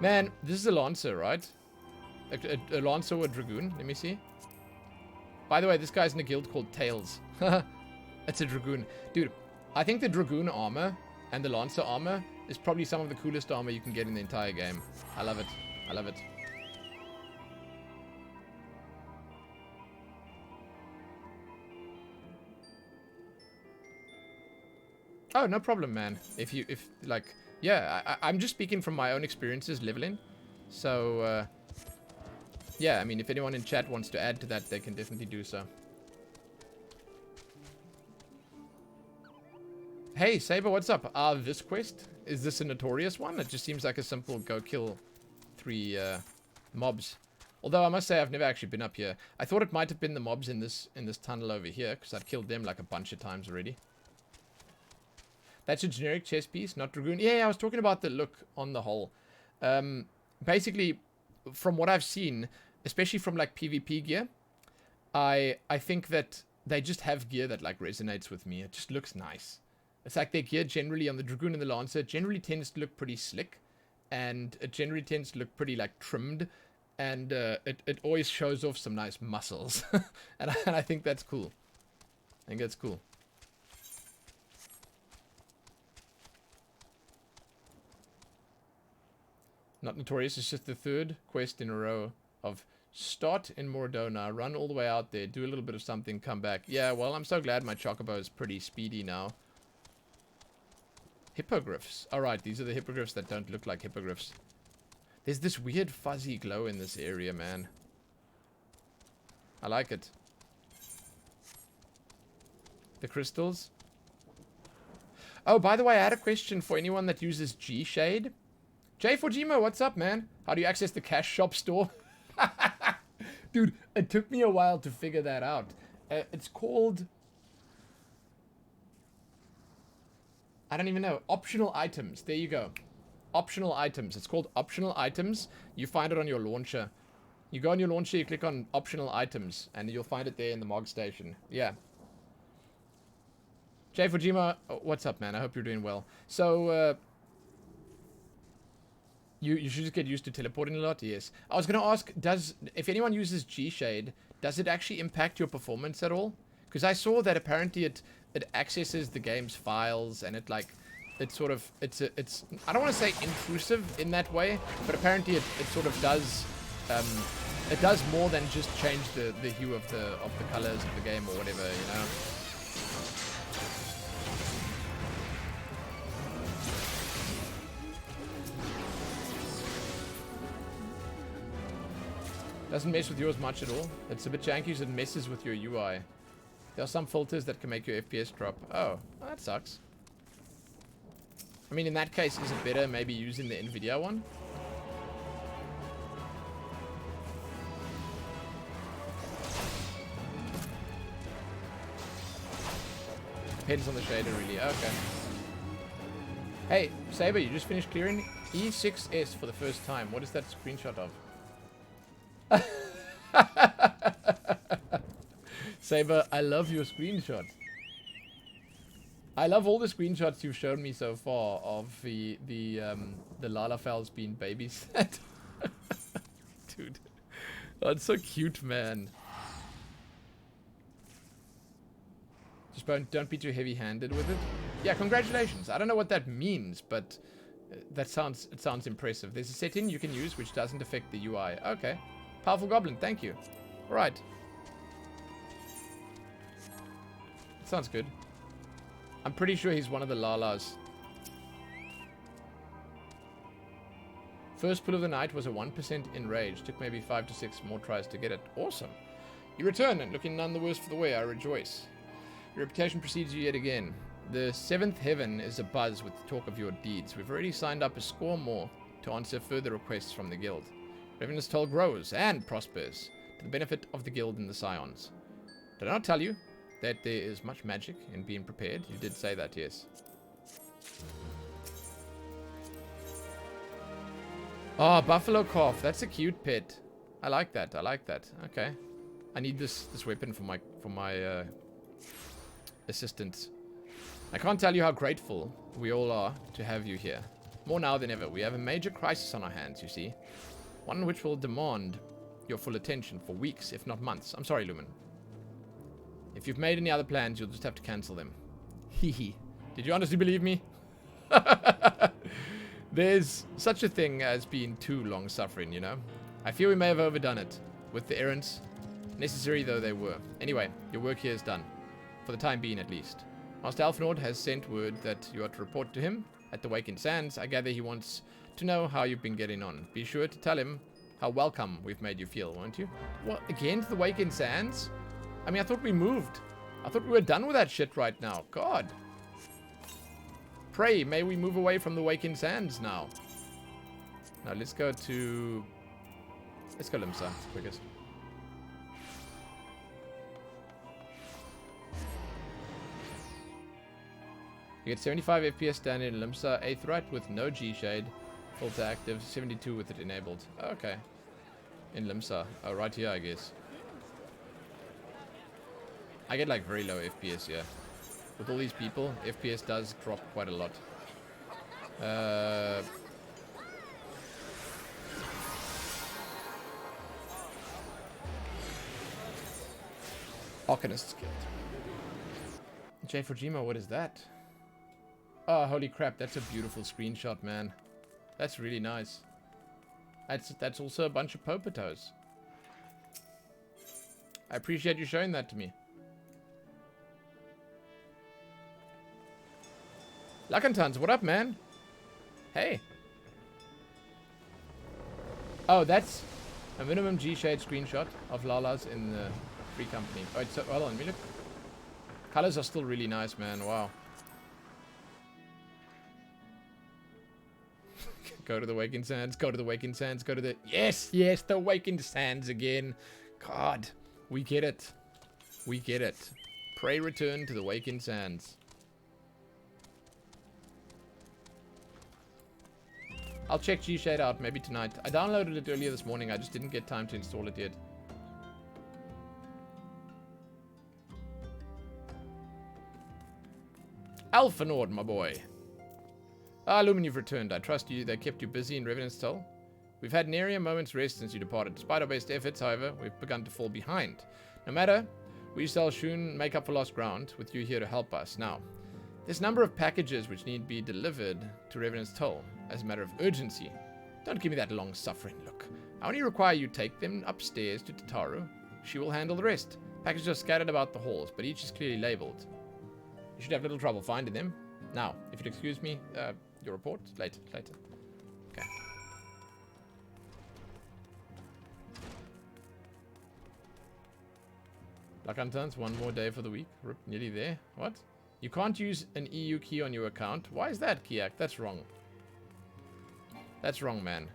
Man, this is a Lancer, right? A Lancer or a Dragoon. Let me see. By the way, this guy's in a guild called Tails. It's a Dragoon. Dude, I think the Dragoon armor and the Lancer armor is probably some of the coolest armor you can get in the entire game. I love it. I love it. Oh, no problem, man. I'm just speaking from my own experiences leveling. So, yeah, I mean, if anyone in chat wants to add to that, they can definitely do so. Hey, Saber, what's up? This quest? Is this a notorious one? It just seems like a simple go kill 3 mobs. Although I must say I've never actually been up here. I thought it might have been the mobs in this tunnel over here, because I've killed them like a bunch of times already. That's a generic chess piece, not Dragoon. Yeah, I was talking about the look on the whole. Basically, from what I've seen, especially from like PvP gear, I think that they just have gear that like resonates with me. It just looks nice. It's like their gear generally on the Dragoon and the Lancer generally tends to look pretty slick, and it generally tends to look pretty like trimmed, and it always shows off some nice muscles, and I think that's cool. I think that's cool. Not notorious, it's just the 3rd quest in a row of start in Mordona, run all the way out there, do a little bit of something, come back. Yeah, well, I'm so glad my Chocobo is pretty speedy now. Hippogriffs. Alright, these are the hippogriffs that don't look like hippogriffs. There's this weird fuzzy glow in this area, man. I like it. The crystals. Oh, by the way, I had a question for anyone that uses G-Shade. J4Gmo, what's up, man? How do you access the cash shop store? Dude, it took me a while to figure that out. It's called... I don't even know. Optional items. There you go. Optional items. It's called optional items. You find it on your launcher. You go on your launcher, you click on optional items, and you'll find it there in the MOG station. Yeah. J4Gmo, what's up, man? I hope you're doing well. So, you should just get used to teleporting a lot. Yes. I was going to ask, if anyone uses G-Shade, does it actually impact your performance at all? Because I saw that apparently it accesses the game's files, and it's I don't want to say intrusive in that way, but apparently it sort of does it does more than just change the hue of the colors of the game or whatever, you know. Doesn't mess with yours much at all. It's a bit janky, so it messes with your UI. There are some filters that can make your FPS drop. Oh, well, that sucks. I mean, in that case, is it better maybe using the NVIDIA one? Depends on the shader, really. Okay. Hey, Saber, you just finished clearing E6S for the first time. What is that screenshot of? Saber, I love your screenshot. I love all the screenshots you've shown me so far of the Lalafels being babysat. Dude, that's so cute, man. Just don't be too heavy-handed with it. Yeah, congratulations. I don't know what that means, but it sounds impressive. There's a setting you can use which doesn't affect the UI. Okay. Powerful Goblin, thank you. Alright. Sounds good. I'm pretty sure he's one of the Lalas. First pull of the night was a 1% enrage. Took maybe 5 to 6 more tries to get it. Awesome. You return, and looking none the worse for the wear, I rejoice. Your reputation precedes you yet again. The 7th heaven is abuzz with the talk of your deeds. We've already signed up a score more to answer further requests from the guild. Revenant's toll grows and prospers to the benefit of the guild and the scions. Did I not tell you that there is much magic in being prepared? You did say that, yes. Oh, buffalo calf. That's a cute pet. I like that. I like that. Okay. I need this weapon for my assistant. I can't tell you how grateful we all are to have you here. More now than ever. We have a major crisis on our hands, you see. One which will demand your full attention for weeks, if not months. I'm sorry, Lumen. If you've made any other plans, you'll just have to cancel them. Hehe. Did you honestly believe me? There's such a thing as being too long-suffering, you know? I fear we may have overdone it with the errands, necessary though they were. Anyway, your work here is done. For the time being, at least. Master Alfnord has sent word that you are to report to him at the Wake in Sands. I gather he wants to know how you've been getting on. Be sure to tell him how welcome we've made you feel, won't you? What, again to the Wake in Sands? I mean, I thought we moved. I thought we were done with that shit right now. God. Pray, may we move away from the Wake in Sands now. Now, let's go to... Let's go Limsa. It's quickest. You get 75 FPS standing in Limsa, 8th right with no G-Shade. Filter active, 72 with it enabled. Okay. In Limsa. Oh, right here, I guess. I get like very low FPS, yeah. With all these people, FPS does drop quite a lot. Arcanist's Guild. J4Gmo, what is that? Oh, holy crap, that's a beautiful screenshot, man. That's really nice. That's also a bunch of Popotos. I appreciate you showing that to me. Luckentons, what up, man? Hey. Oh, that's a minimum G-Shade screenshot of Lala's in the free company. Oh, it's so, hold on, let me look. Colors are still really nice, man. Wow. Go to the Waking Sands. Go to the Waking Sands. Go to the... Yes, yes, the Waking Sands again. God, we get it. We get it. Pray return to the Waking Sands. I'll check G-Shade out maybe tonight. I downloaded it earlier this morning. I just didn't get time to install it yet. Alphanord, my boy. Ah, Lumen, you've returned. I trust you. They kept you busy in Revenant's Toll. We've had nary a moment's rest since you departed. Despite our best efforts, however, we've begun to fall behind. No matter, we shall soon make up for lost ground with you here to help us. Now, there's a number of packages which need to be delivered to Revenant's Toll as a matter of urgency. Don't give me that long-suffering look. I only require you take them upstairs to Tataru. She will handle the rest. Packages are scattered about the halls, but each is clearly labeled. You should have little trouble finding them. Now, if you'd excuse me, your report? Later. Okay. Luck unturns, one more day for the week. Rip, nearly there. What? You can't use an EU key on your account? Why is that, Kiak? That's wrong. That's wrong, man.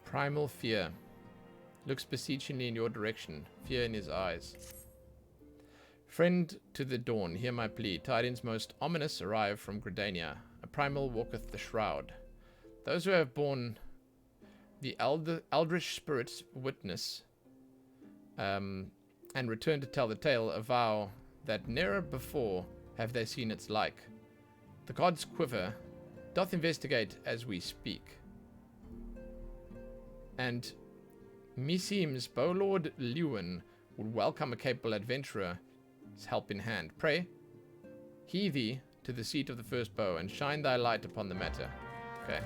Primal fear. Looks beseechingly in your direction. Fear in his eyes. Friend to the dawn, hear my plea. Tidings most ominous arrive from Gridania. A primal walketh the shroud. Those who have borne the eldritch spirits witness and return to tell the tale, avow that ne'er before have they seen its like. The gods quiver, doth investigate as we speak. And meseems Bowlord Lewin would welcome a capable adventurer's help in hand. Pray, hie thee to the seat of the first bow, and shine thy light upon the matter. Okay.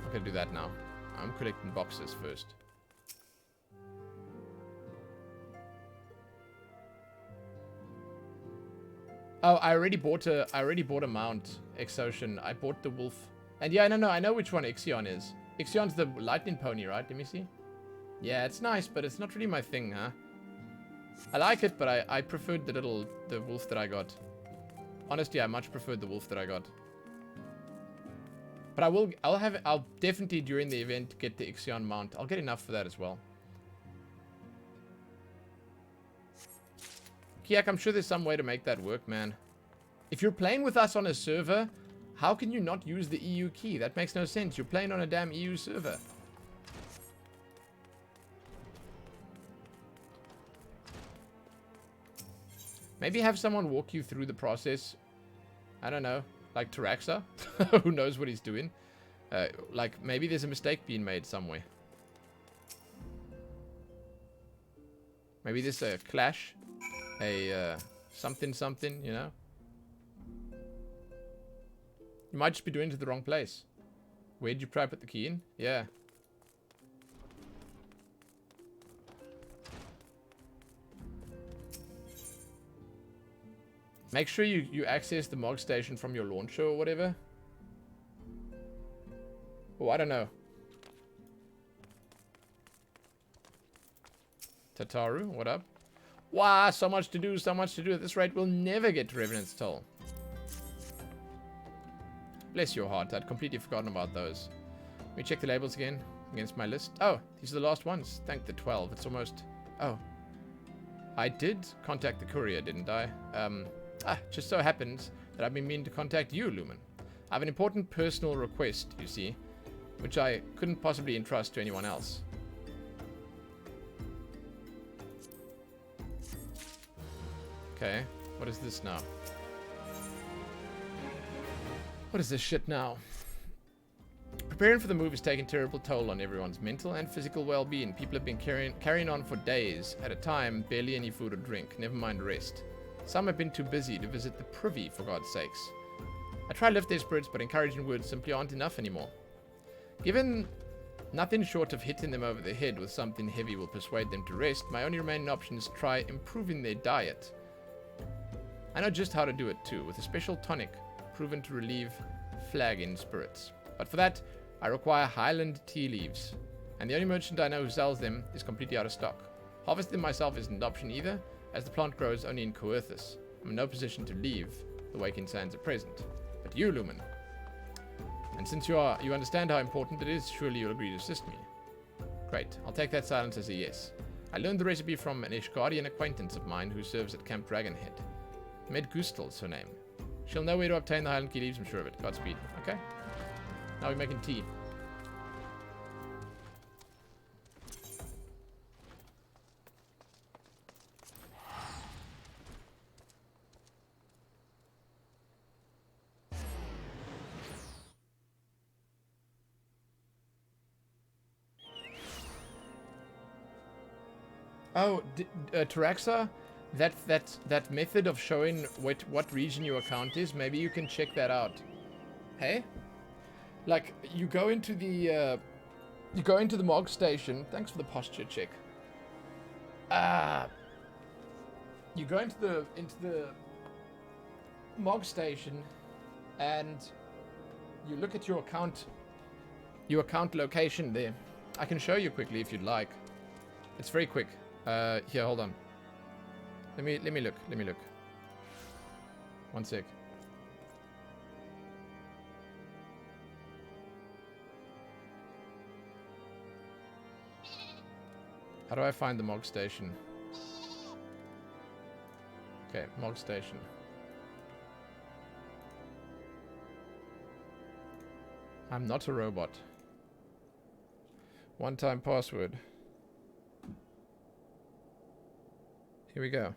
I'm gonna do that now. I'm collecting boxes first. Oh, I already bought a mount, Exocean. I bought the wolf. And yeah, no, I know which one Ixion is. Ixion's the lightning pony, right? Let me see. Yeah, it's nice, but it's not really my thing, huh? I like it, but I preferred the wolf that I got. Honestly, I much preferred the wolf that I got. But I'll definitely during the event get the Ixion mount. I'll get enough for that as well. Kiak, I'm sure there's some way to make that work, man. If you're playing with us on a server, how can you not use the EU key? That makes no sense. You're playing on a damn EU server. Maybe have someone walk you through the process. I don't know. Like Taraxa, who knows what he's doing. Like, maybe there's a mistake being made somewhere. Maybe there's a clash. A, something, you know? You might just be doing it to the wrong place. Where did you try to put the key in? Yeah. Make sure you access the Mog Station from your launcher or whatever. Oh, I don't know. Tataru, what up? Wow, so much to do, so much to do. At this rate, we'll never get to Revenant's Toll. Bless your heart, I'd completely forgotten about those. Let me check the labels again against my list. Oh, these are the last ones. Thank the 12. It's almost... Oh. I did contact the courier, didn't I? Just so happens that I've been meaning to contact you, Lumen. I have an important personal request, you see, which I couldn't possibly entrust to anyone else. Okay, what is this now? What is this shit now? Preparing for the move has taken terrible toll on everyone's mental and physical well-being. People have been carrying on for days at a time, barely any food or drink, never mind rest. Some have been too busy to visit the privy, for God's sakes. I try to lift their spirits, but encouraging words simply aren't enough anymore. Given nothing short of hitting them over the head with something heavy will persuade them to rest, my only remaining option is to try improving their diet. I know just how to do it too, with a special tonic proven to relieve flagging spirits. But for that, I require Highland tea leaves and the only merchant I know who sells them is completely out of stock. Harvesting them myself isn't an option either, as the plant grows only in Coerthus. I'm in no position to leave the Waking Sands at present. But you, Lumen. And since you understand how important it is, surely you'll agree to assist me. Great. I'll take that silence as a yes. I learned the recipe from an Ishgardian acquaintance of mine who serves at Camp Dragonhead. Med Gustel is her name. She'll know where to obtain the Highland Key leaves, I'm sure of it. Godspeed. Okay. Now we're making tea. Oh, Taraxa, that method of showing what region your account is, maybe you can check that out. Hey? Like, you go into the Mog station. Thanks for the posture check. You go into the Mog station, and you look at your account location there. I can show you quickly if you'd like. It's very quick. Here, hold on. Let me look. One sec. How do I find the Mog station? Okay, Mog station. I'm not a robot. One-time password. Here we go.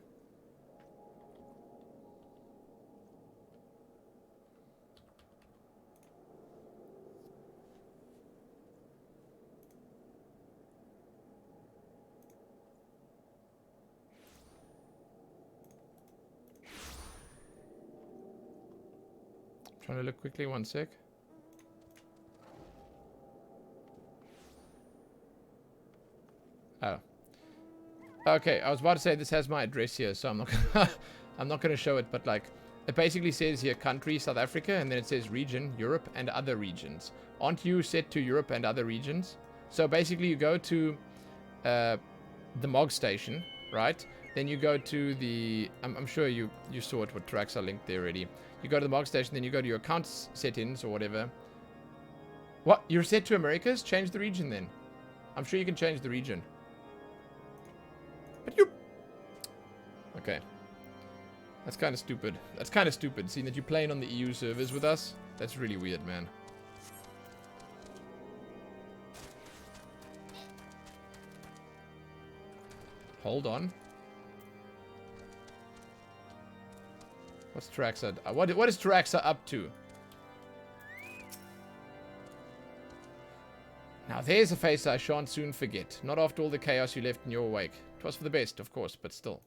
Trying to look quickly, one sec. Oh. Okay, I was about to say this has my address here, so I'm not gonna show it, but like it basically says here country South Africa, and then it says region Europe and other regions. Aren't you set to Europe and other regions? So basically you go to the Mog station, right? Then you go to the I'm sure you saw it with tracks are linked there already. You go to the Mog station, then you go to your account settings or whatever. What? You're set to Americas? Change the region then. I'm sure you can change the region. But you... Okay. That's kind of stupid. That's kind of stupid, seeing that you're playing on the EU servers with us. That's really weird, man. Hold on. What's Traxa? What is Traxa up to? Now there's a face I shan't soon forget. Not after all the chaos you left in your wake. 'Twas for the best, of course, but still.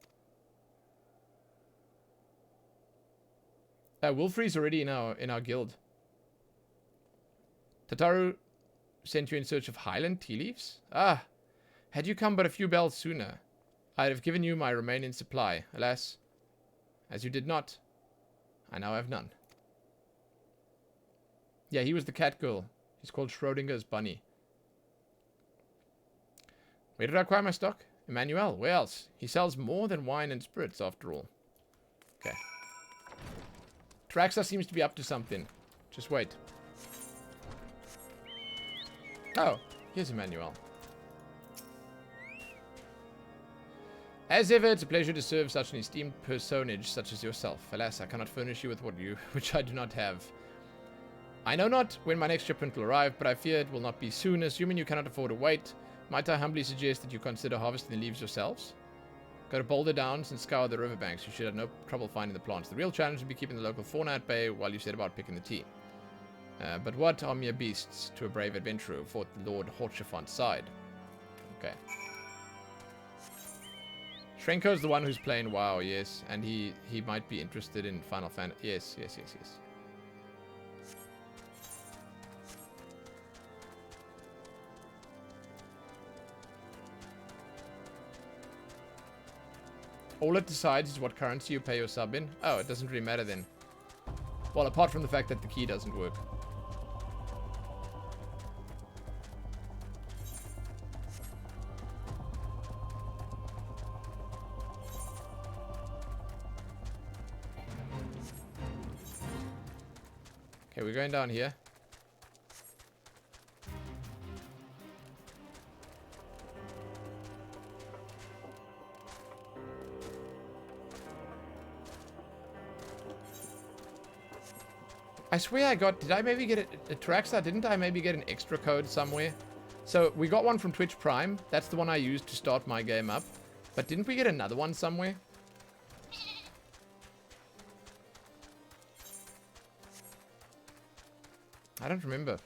Wolfrey's already in our guild. Tataru sent you in search of Highland tea leaves? Ah, had you come but a few bells sooner, I'd have given you my remaining supply. Alas, as you did not, I now have none. Yeah, he was the cat girl. He's called Schrodinger's bunny. Where did I acquire my stock? Emmanuel, where else? He sells more than wine and spirits, after all. Okay. Traxa seems to be up to something. Just wait. Oh, here's Emmanuel. As ever, it's a pleasure to serve such an esteemed personage such as yourself. Alas, I cannot furnish you with which I do not have. I know not when my next shipment will arrive, but I fear it will not be soon. Assuming you cannot afford to wait, might I humbly suggest that you consider harvesting the leaves yourselves? Go to Boulder Downs and scour the riverbanks. You should have no trouble finding the plants. The real challenge will be keeping the local fauna at bay while you set about picking the tea. But what are mere beasts to a brave adventurer who fought Lord Horchefont's side? Okay. Shrenko's the one who's playing WoW, yes, and he might be interested in Final Fantasy. Yes. All it decides is what currency you pay your sub in. Oh, it doesn't really matter then. Well, apart from the fact that the key doesn't work. Okay, we're going down here. I swear I got... Did I maybe get a Traxxas? Didn't I maybe get an extra code somewhere? So, we got one from Twitch Prime. That's the one I used to start my game up. But didn't we get another one somewhere? I don't remember.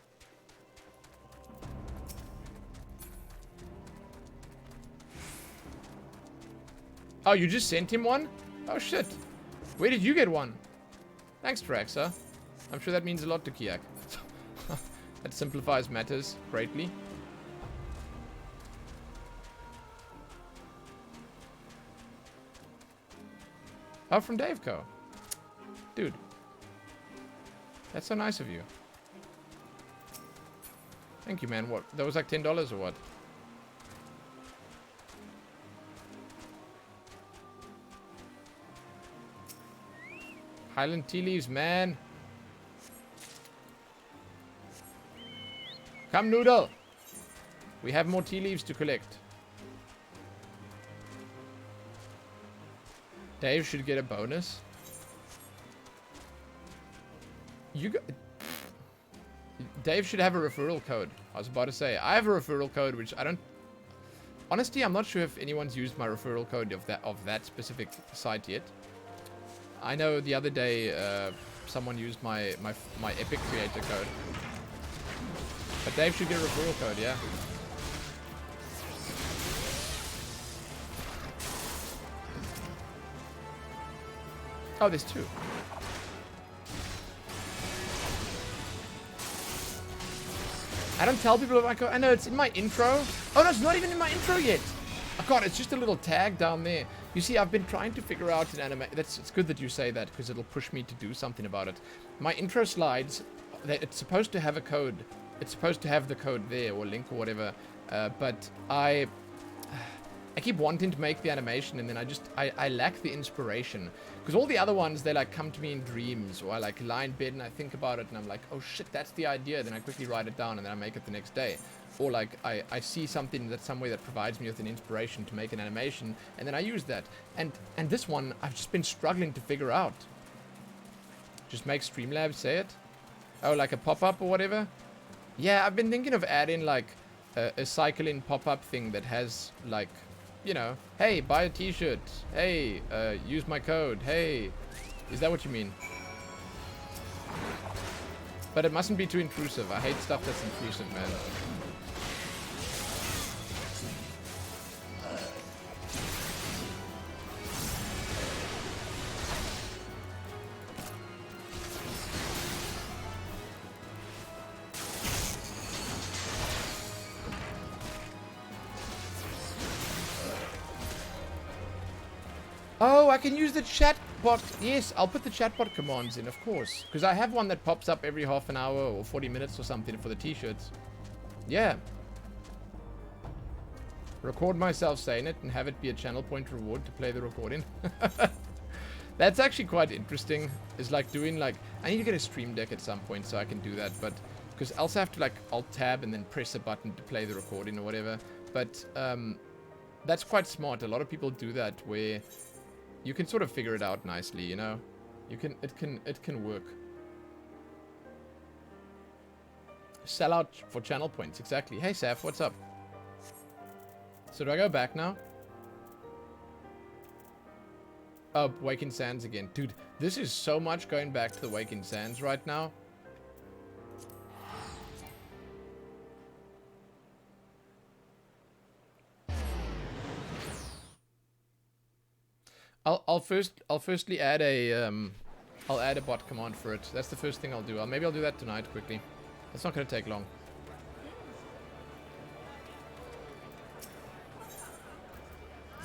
Oh, you just sent him one? Oh, shit. Where did you get one? Thanks, Traxxas. I'm sure that means a lot to Kiak. That simplifies matters greatly. Oh, from Daveco. Dude. That's so nice of you. Thank you, man. What? That was like $10 or what? Highland tea leaves, man. Come, Noodle. We have more tea leaves to collect. Dave should get a bonus. Dave should have a referral code. I was about to say. I have a referral code, which I don't... Honestly, I'm not sure if anyone's used my referral code of that specific site yet. I know the other day, someone used my Epic creator code. But Dave should get a referral code, yeah. Oh, there's two. I don't tell people about my code. I know it's in my intro. Oh, no, it's not even in my intro yet. Oh, God, it's just a little tag down there. You see, I've been trying to figure out an anime. It's good that you say that because it'll push me to do something about it. My intro slides, it's supposed to have a code. It's supposed to have the code there or link or whatever. But I keep wanting to make the animation and then I lack the inspiration. Because all the other ones, they like come to me in dreams or I like lie in bed and I think about it and I'm like, oh shit, that's the idea. Then I quickly write it down and then I make it the next day. Or like I see something that's somewhere that provides me with an inspiration to make an animation and then I use that. And this one, I've just been struggling to figure out. Just make Streamlabs say it? Oh, like a pop-up or whatever? Yeah, I've been thinking of adding like a cycle-in pop-up thing that has like, you know, hey, buy a t-shirt. Hey, use my code. Hey, is that what you mean? But it mustn't be too intrusive. I hate stuff that's intrusive, man. Oh, I can use the chatbot. Yes, I'll put the chatbot commands in, of course. Because I have one that pops up every half an hour or 40 minutes or something for the t-shirts. Yeah. Record myself saying it and have it be a channel point reward to play the recording. That's actually quite interesting. It's like doing like... I need to get a stream deck at some point so I can do that. But because else I have to like alt-tab and then press a button to play the recording or whatever. But that's quite smart. A lot of people do that where... You can sort of figure it out nicely, you know? It can work. Sell out for channel points, exactly. Hey Saf, what's up? So do I go back now? Oh, Waking Sands again. Dude, this is so much going back to the Waking Sands right now. I'll firstly add a I'll add a bot command for it. That's the first thing I'll do. Maybe I'll do that tonight quickly. It's not going to take long.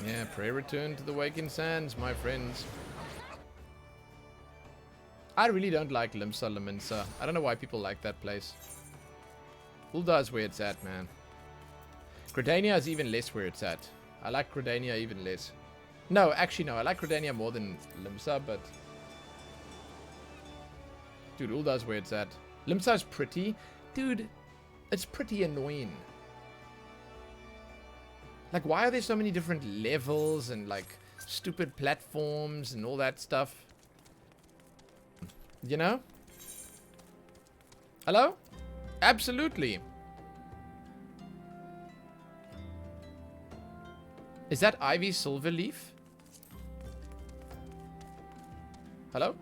Yeah, pray return to the Waking Sands, my friends. I really don't like Limsa Laminsa. I don't know why people like that place. Uldar's where it's at, man. Gridania is even less where it's at. I like Gridania even less. No, actually no. I like Gridania more than Limsa, but... Dude, Ulda's where it's at. Limsa's pretty. Dude, it's pretty annoying. Like, why are there so many different levels and, like, stupid platforms and all that stuff? You know? Hello? Absolutely. Is that Ivy Silverleaf? Hello?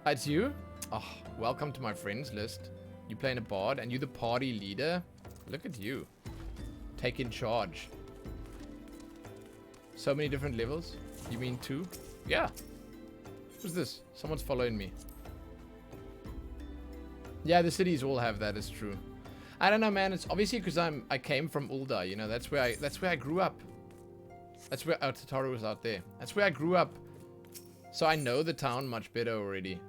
It's you? Oh, welcome to my friends list. You playing a bard and you the party leader? Look at you. Taking charge. So many different levels? You mean 2? Yeah. Who's this? Someone's following me. Yeah, the cities all have that, it's true. I don't know, man. It's obviously because I came from Ulda, you know. That's where I grew up. That's where Tataru was out there. That's where I grew up. So I know the town much better already.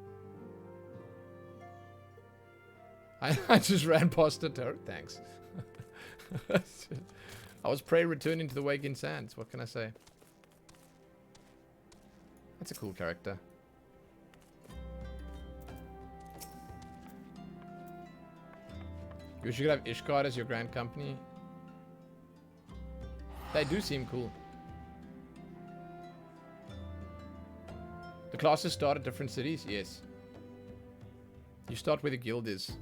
I just ran past Tataru. Thanks. I was prey returning to the Waking Sands. What can I say? That's a cool character. You should have Ishgard as your grand company. They do seem cool. The classes start at different cities? Yes. You start where the guild is.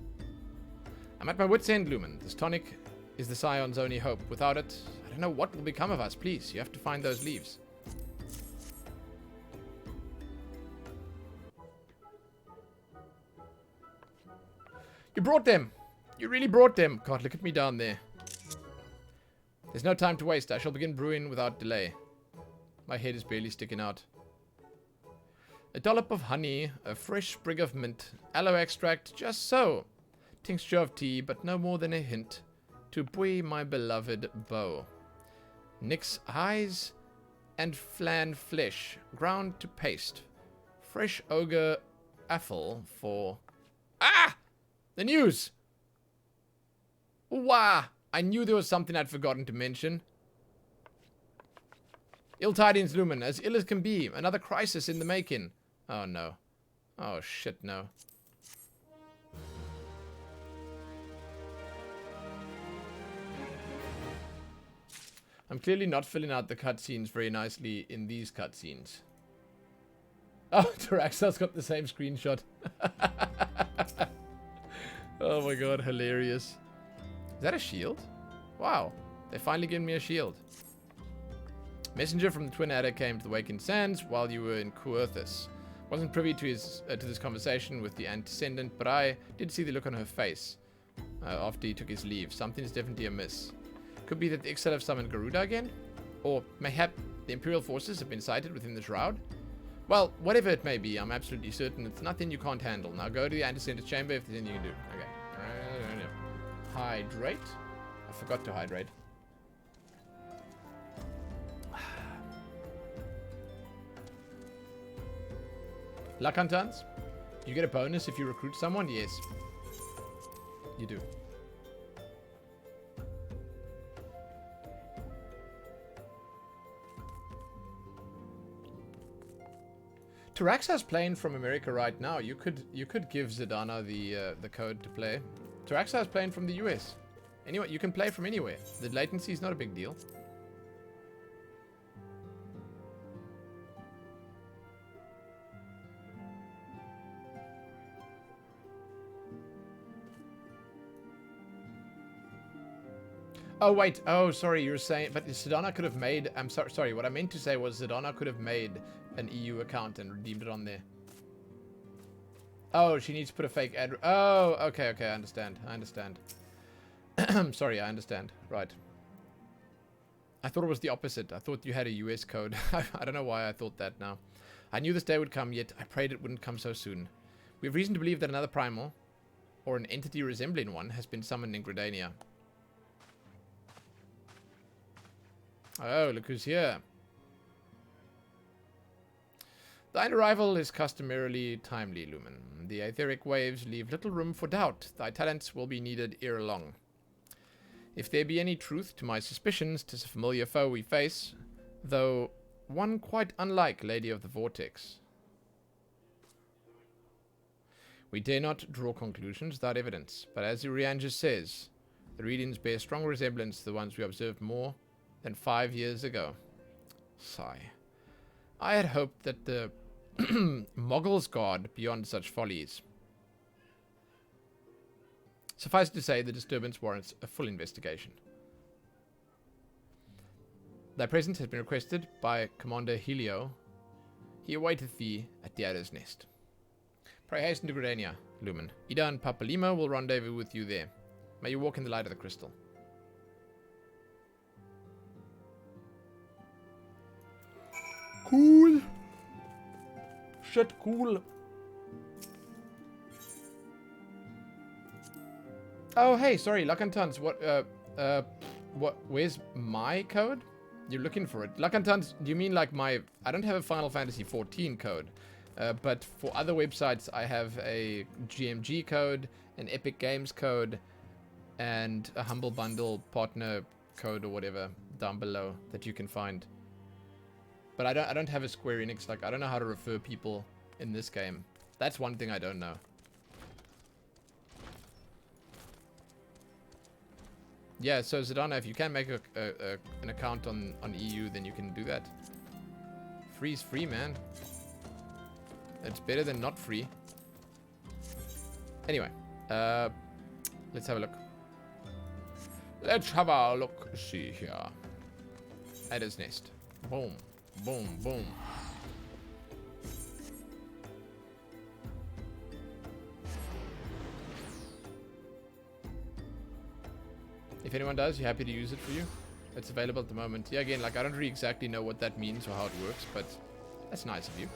I'm at my wit's end, Lumen. This tonic is the Scion's only hope. Without it, I don't know what will become of us. Please, you have to find those leaves. You brought them! You really brought them! God, look at me down there. There's no time to waste. I shall begin brewing without delay. My head is barely sticking out. A dollop of honey, a fresh sprig of mint, aloe extract, just so. Tincture of tea, but no more than a hint. To buoy my beloved bow. Nix eyes and flan flesh, ground to paste. Fresh ogre apple for... Ah! The news! Wah! I knew there was something I'd forgotten to mention. Ill tidings, Lumen, as ill as can be. Another crisis in the making. Oh no. Oh shit, no. I'm clearly not filling out the cutscenes very nicely in these cutscenes. Oh, Taraxa's got the same screenshot. Oh my god, hilarious. Is that a shield? Wow, they finally gave me a shield. Messenger from the Twin Adder came to the Waking Sands while you were in Coerthus. Wasn't privy to this conversation with the Antecedent, but I did see the look on her face after he took his leave. Something's definitely amiss. Could be that the Ixal have summoned Garuda again? Or mayhap the Imperial forces have been sighted within the Shroud? Well, whatever it may be, I'm absolutely certain it's nothing you can't handle. Now go to the Antecedent chamber if there's anything you can do. Okay. Hydrate. I forgot to hydrate. Luck hunters? You get a bonus if you recruit someone? Yes. You do. Taraxa's playing from America right now. You could give Zidana the code to play. Taraxa is playing from the US. Anyway, you can play from anywhere. The latency is not a big deal. Oh, wait. Oh, sorry. You're saying... But Zidana could have made... I'm sorry. What I meant to say was Zidana could have made an EU account and redeemed it on there. Oh, she needs to put a fake ad... Oh, okay, okay. I understand. I understand. Sorry, I understand. Right. I thought it was the opposite. I thought you had a US code. I don't know why I thought that now. I knew this day would come, yet I prayed it wouldn't come so soon. We have reason to believe that another primal, or an entity resembling one, has been summoned in Gridania. Oh, look who's here. Thine arrival is customarily timely, Lumen. The etheric waves leave little room for doubt. Thy talents will be needed ere long. If there be any truth to my suspicions, 'tis a familiar foe we face, though one quite unlike Lady of the Vortex. We dare not draw conclusions without evidence, but as Urianger says, the readings bear strong resemblance to the ones we observed more than 5 years ago. Sigh. I had hoped that the Moggles guard beyond such follies. Suffice to say, the disturbance warrants a full investigation. Thy presence has been requested by Commander Helio. He awaiteth thee at the Adder's Nest. Pray hasten to Gridania, Lumen. Ida and Papalima will rendezvous with you there. May you walk in the light of the crystal. Cool. Shit, cool. Oh, hey, sorry, Lakantans. Where's my code? You're looking for it. Lakantans, do you mean like my... I don't have a Final Fantasy XIV code. But for other websites, I have a GMG code, an Epic Games code, and a Humble Bundle partner code or whatever down below that you can find. But I don't have a Square Enix. Like, I don't know how to refer people in this game. That's one thing I don't know. Yeah, so Zidana, if you can make an account on EU, then you can do that. Free's free, man. It's better than not free. Anyway, let's have a look. Let's have a look. See here. Adder's Nest. Boom, boom, boom. If anyone does, you're happy to use it for you. It's available at the moment. Yeah, again, like I don't really exactly know what that means or how it works, but that's nice of you.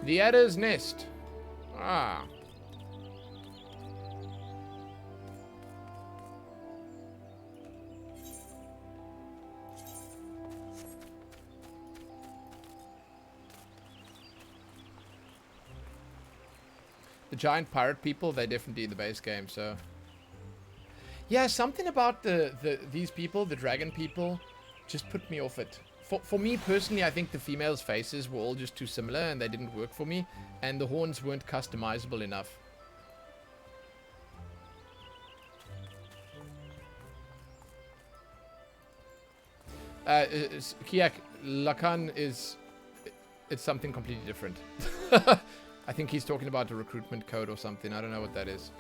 The Adder's Nest. Ah. The giant pirate people, they're definitely in the base game, so... Yeah, something about these people, the dragon people, just put me off it. For me personally, I think the females' faces were all just too similar and they didn't work for me. And the horns weren't customizable enough. Kiak, Lakan is... It's something completely different. I think he's talking about a recruitment code or something. I don't know what that is.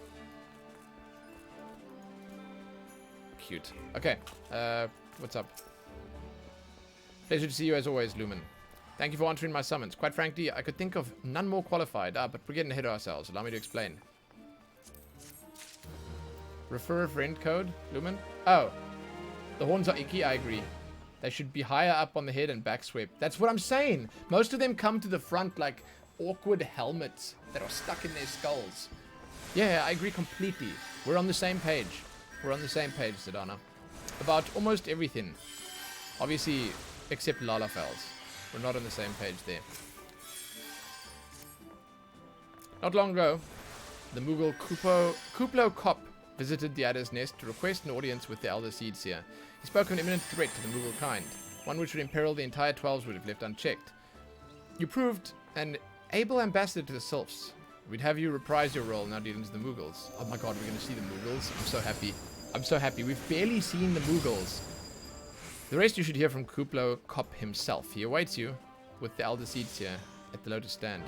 Cute. Okay. What's up? Pleasure to see you as always, Lumen. Thank you for answering my summons. Quite frankly, I could think of none more qualified. But we're getting ahead of ourselves. Allow me to explain. Refer a friend code, Lumen? Oh. The horns are icky, I agree. They should be higher up on the head and back swept. That's what I'm saying. Most of them come to the front like awkward helmets that are stuck in their skulls. Yeah, I agree completely. We're on the same page. We're on the same page, Zidana. About almost everything. Obviously... except Lalafels. We're not on the same page there. Not long ago, the Moogle Kuplo Kop visited the Adder's Nest to request an audience with the Elder Seedseer. He spoke of an imminent threat to the Moogle kind, one which would imperil the entire 12s would have left unchecked. You proved an able ambassador to the Sylphs. We'd have you reprise your role in our dealings with the Moogles. Oh my god, we're going to see the Moogles. I'm so happy. I'm so happy. We've barely seen the Moogles. The rest you should hear from Kuplo Kop himself. He awaits you with the Elder Seedseer at the Lotus Stand.